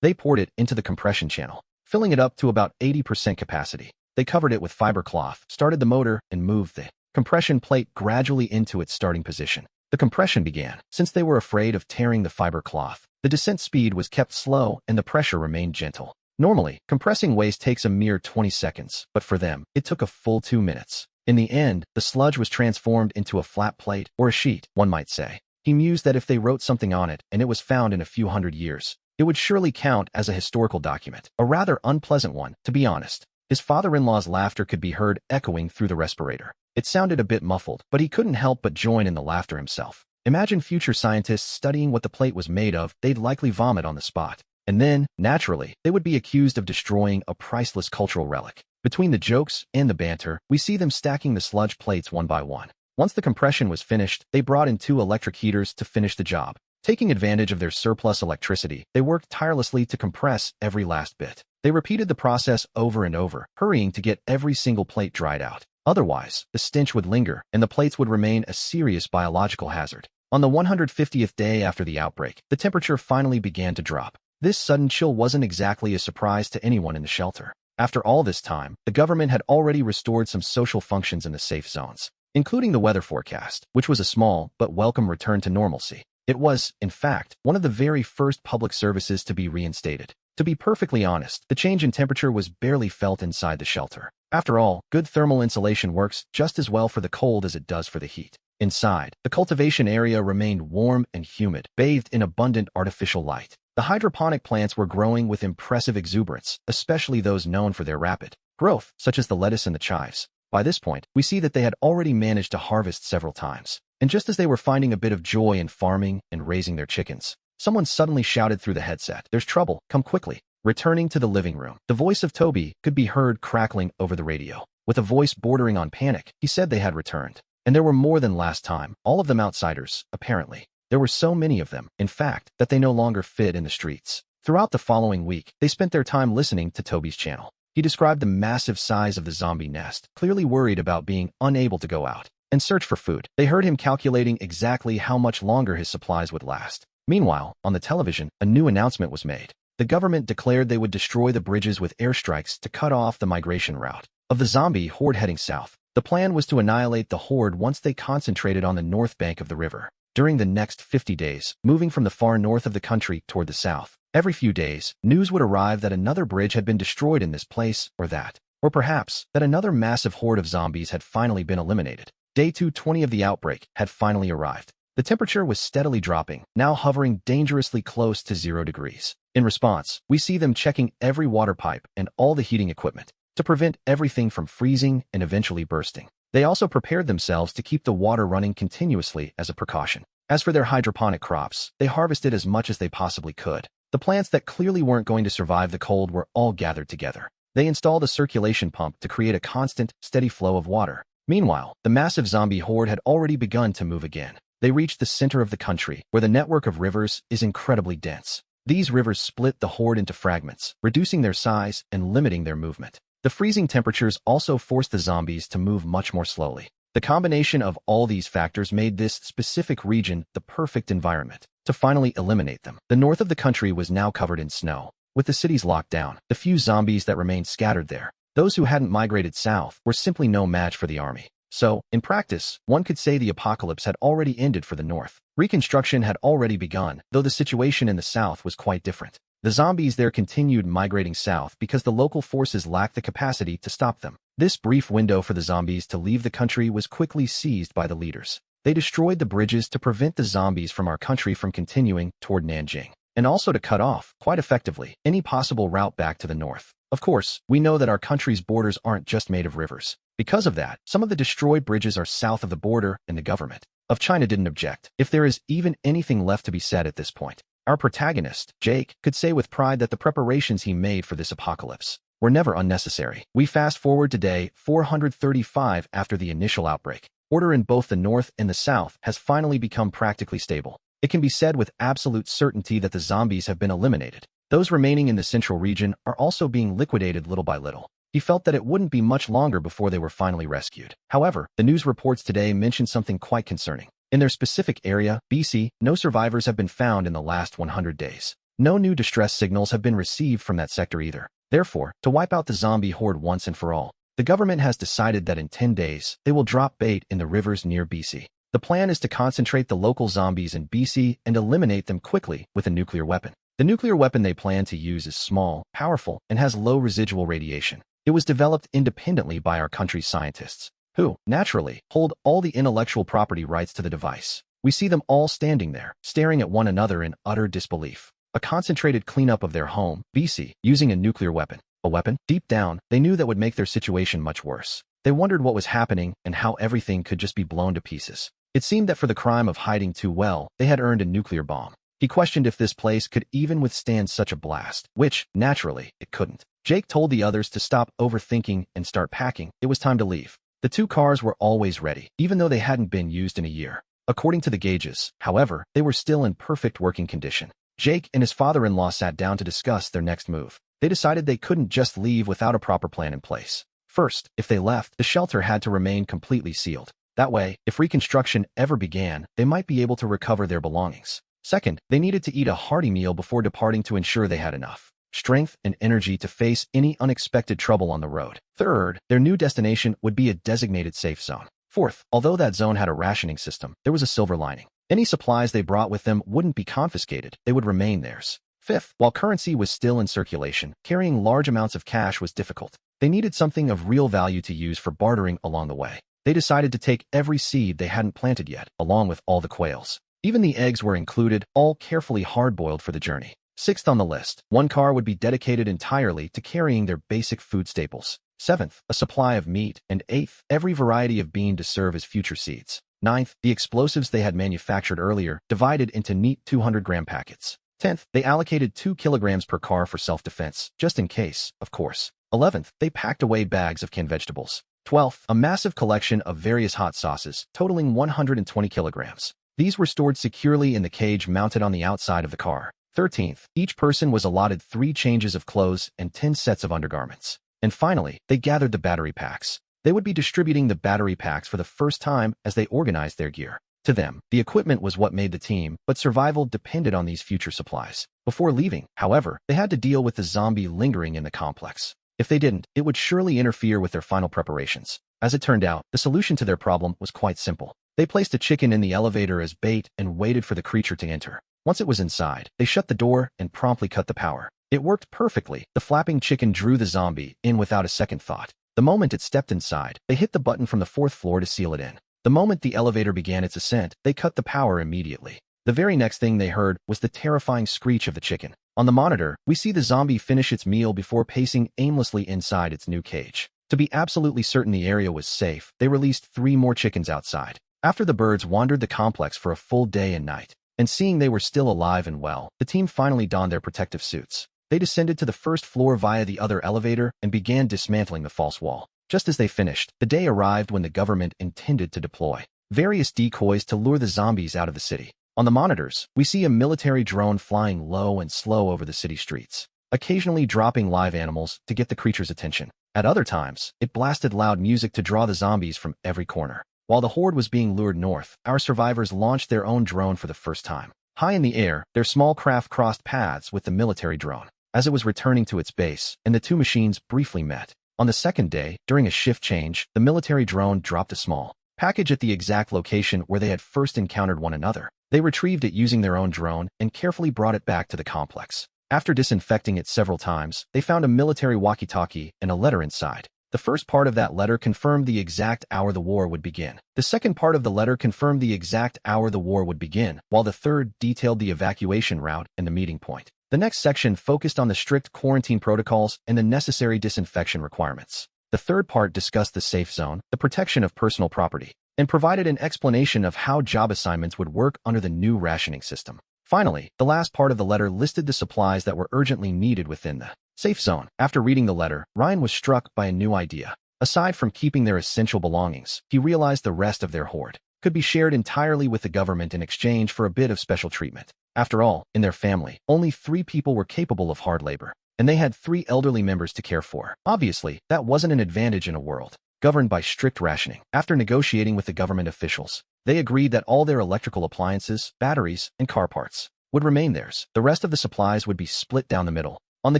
They poured it into the compression channel, filling it up to about 80% capacity. They covered it with fiber cloth, started the motor, and moved the compression plate gradually into its starting position. The compression began. Since they were afraid of tearing the fiber cloth, the descent speed was kept slow and the pressure remained gentle. Normally, compressing waste takes a mere 20 seconds, but for them, it took a full 2 minutes. In the end, the sludge was transformed into a flat plate, or a sheet, one might say. He mused that if they wrote something on it and it was found in a few hundred years, it would surely count as a historical document, a rather unpleasant one, to be honest. His father-in-law's laughter could be heard echoing through the respirator. It sounded a bit muffled, but he couldn't help but join in the laughter himself. Imagine future scientists studying what the plate was made of. They'd likely vomit on the spot. And then, naturally, they would be accused of destroying a priceless cultural relic. Between the jokes and the banter, we see them stacking the sludge plates one by one. Once the compression was finished, they brought in 2 electric heaters to finish the job. Taking advantage of their surplus electricity, they worked tirelessly to compress every last bit. They repeated the process over and over, hurrying to get every single plate dried out. Otherwise, the stench would linger, and the plates would remain a serious biological hazard. On the 150th day after the outbreak, the temperature finally began to drop. This sudden chill wasn't exactly a surprise to anyone in the shelter. After all this time, the government had already restored some social functions in the safe zones, including the weather forecast, which was a small but welcome return to normalcy. It was, in fact, one of the very first public services to be reinstated. To be perfectly honest, the change in temperature was barely felt inside the shelter. After all, good thermal insulation works just as well for the cold as it does for the heat. Inside, the cultivation area remained warm and humid, bathed in abundant artificial light. The hydroponic plants were growing with impressive exuberance, especially those known for their rapid growth, such as the lettuce and the chives. By this point, we see that they had already managed to harvest several times. And just as they were finding a bit of joy in farming and raising their chickens, someone suddenly shouted through the headset, "There's trouble, come quickly." Returning to the living room, the voice of Toby could be heard crackling over the radio. With a voice bordering on panic, he said they had returned. And there were more than last time, all of them outsiders, apparently. There were so many of them, in fact, that they no longer fit in the streets. Throughout the following week, they spent their time listening to Toby's channel. He described the massive size of the zombie nest, clearly worried about being unable to go out and search for food. They heard him calculating exactly how much longer his supplies would last. Meanwhile, on the television, a new announcement was made. The government declared they would destroy the bridges with airstrikes to cut off the migration route of the zombie horde heading south. The plan was to annihilate the horde once they concentrated on the north bank of the river. During the next 50 days, moving from the far north of the country toward the south, every few days, news would arrive that another bridge had been destroyed in this place, or perhaps, that another massive horde of zombies had finally been eliminated. Day 220 of the outbreak had finally arrived. The temperature was steadily dropping, now hovering dangerously close to 0 degrees. In response, we see them checking every water pipe and all the heating equipment to prevent everything from freezing and eventually bursting. They also prepared themselves to keep the water running continuously as a precaution. As for their hydroponic crops, they harvested as much as they possibly could. The plants that clearly weren't going to survive the cold were all gathered together. They installed a circulation pump to create a constant, steady flow of water. Meanwhile, the massive zombie horde had already begun to move again. They reached the center of the country, where the network of rivers is incredibly dense. These rivers split the horde into fragments, reducing their size and limiting their movement. The freezing temperatures also forced the zombies to move much more slowly. The combination of all these factors made this specific region the perfect environment to finally eliminate them. The north of the country was now covered in snow. With the cities locked down, the few zombies that remained scattered there, those who hadn't migrated south, were simply no match for the army. So, in practice, one could say the apocalypse had already ended for the north. Reconstruction had already begun, though the situation in the south was quite different. The zombies there continued migrating south because the local forces lacked the capacity to stop them. This brief window for the zombies to leave the country was quickly seized by the leaders. They destroyed the bridges to prevent the zombies from our country from continuing toward Nanjing, and also to cut off, quite effectively, any possible route back to the north. Of course, we know that our country's borders aren't just made of rivers. Because of that, some of the destroyed bridges are south of the border, and the government of China didn't object. If there is even anything left to be said at this point, our protagonist, Jake, could say with pride that the preparations he made for this apocalypse were never unnecessary. We fast forward to day 435 after the initial outbreak. Order in both the north and the south has finally become practically stable. It can be said with absolute certainty that the zombies have been eliminated. Those remaining in the central region are also being liquidated little by little. He felt that it wouldn't be much longer before they were finally rescued. However, the news reports today mention something quite concerning. In their specific area, BC, no survivors have been found in the last 100 days. No new distress signals have been received from that sector either. Therefore, to wipe out the zombie horde once and for all, the government has decided that in 10 days, they will drop bait in the rivers near BC. The plan is to concentrate the local zombies in BC and eliminate them quickly with a nuclear weapon. The nuclear weapon they plan to use is small, powerful, and has low residual radiation. It was developed independently by our country's scientists, who, naturally, hold all the intellectual property rights to the device. We see them all standing there, staring at one another in utter disbelief. A concentrated cleanup of their home, BC, using a nuclear weapon. A weapon? Deep down, they knew that would make their situation much worse. They wondered what was happening and how everything could just be blown to pieces. It seemed that for the crime of hiding too well, they had earned a nuclear bomb. He questioned if this place could even withstand such a blast, which, naturally, it couldn't. Jake told the others to stop overthinking and start packing. It was time to leave. The two cars were always ready, even though they hadn't been used in a year. According to the gauges, however, they were still in perfect working condition. Jake and his father-in-law sat down to discuss their next move. They decided they couldn't just leave without a proper plan in place. First, if they left, the shelter had to remain completely sealed. That way, if reconstruction ever began, they might be able to recover their belongings. Second, they needed to eat a hearty meal before departing to ensure they had enough strength and energy to face any unexpected trouble on the road. Third, their new destination would be a designated safe zone. Fourth, although that zone had a rationing system, there was a silver lining. Any supplies they brought with them wouldn't be confiscated, they would remain theirs. Fifth, while currency was still in circulation, carrying large amounts of cash was difficult. They needed something of real value to use for bartering along the way. They decided to take every seed they hadn't planted yet, along with all the quails. Even the eggs were included, all carefully hard-boiled for the journey. Sixth on the list, one car would be dedicated entirely to carrying their basic food staples. Seventh, a supply of meat, and eighth, every variety of bean to serve as future seeds. Ninth, the explosives they had manufactured earlier, divided into neat 200-gram packets. 10th, they allocated 2 kilograms per car for self-defense, just in case, of course. 11th, they packed away bags of canned vegetables. 12th, a massive collection of various hot sauces, totaling 120 kilograms. These were stored securely in the cage mounted on the outside of the car. 13th, each person was allotted 3 changes of clothes and 10 sets of undergarments. And finally, they gathered the battery packs. They would be distributing the battery packs for the first time as they organized their gear. To them, the equipment was what made the team, but survival depended on these future supplies. Before leaving, however, they had to deal with the zombie lingering in the complex. If they didn't, it would surely interfere with their final preparations. As it turned out, the solution to their problem was quite simple. They placed a chicken in the elevator as bait and waited for the creature to enter. Once it was inside, they shut the door and promptly cut the power. It worked perfectly. The flapping chicken drew the zombie in without a second thought. The moment it stepped inside, they hit the button from the 4th floor to seal it in. The moment the elevator began its ascent, they cut the power immediately. The very next thing they heard was the terrifying screech of the chicken. On the monitor, we see the zombie finish its meal before pacing aimlessly inside its new cage. To be absolutely certain the area was safe, they released 3 more chickens outside. After the birds wandered the complex for a full day and night, and seeing they were still alive and well, the team finally donned their protective suits. They descended to the 1st floor via the other elevator and began dismantling the false wall. Just as they finished, the day arrived when the government intended to deploy various decoys to lure the zombies out of the city. On the monitors, we see a military drone flying low and slow over the city streets, occasionally dropping live animals to get the creature's attention. At other times, it blasted loud music to draw the zombies from every corner. While the horde was being lured north, our survivors launched their own drone for the first time. High in the air, their small craft crossed paths with the military drone as it was returning to its base, and the two machines briefly met. On the second day, during a shift change, the military drone dropped a small package at the exact location where they had first encountered one another. They retrieved it using their own drone and carefully brought it back to the complex. After disinfecting it several times, they found a military walkie-talkie and a letter inside. The first part of that letter confirmed the exact hour the war would begin. The second part of the letter confirmed the exact hour the war would begin, while the third detailed the evacuation route and the meeting point. The next section focused on the strict quarantine protocols and the necessary disinfection requirements. The third part discussed the safe zone, the protection of personal property, and provided an explanation of how job assignments would work under the new rationing system. Finally, the last part of the letter listed the supplies that were urgently needed within the safe zone. After reading the letter, Ryan was struck by a new idea. Aside from keeping their essential belongings, he realized the rest of their hoard could be shared entirely with the government in exchange for a bit of special treatment. After all, in their family, only 3 people were capable of hard labor, and they had 3 elderly members to care for. Obviously, that wasn't an advantage in a world governed by strict rationing. After negotiating with the government officials, they agreed that all their electrical appliances, batteries, and car parts would remain theirs. The rest of the supplies would be split down the middle, on the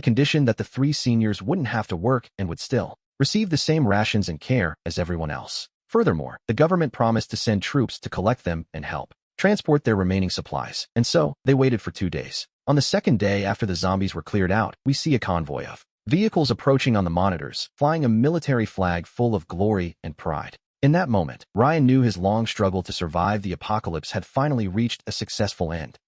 condition that the 3 seniors wouldn't have to work and would still receive the same rations and care as everyone else. Furthermore, the government promised to send troops to collect them and help transport their remaining supplies, and so they waited for 2 days. On the second day after the zombies were cleared out, we see a convoy of vehicles approaching on the monitors, flying a military flag full of glory and pride. In that moment, Ryan knew his long struggle to survive the apocalypse had finally reached a successful end.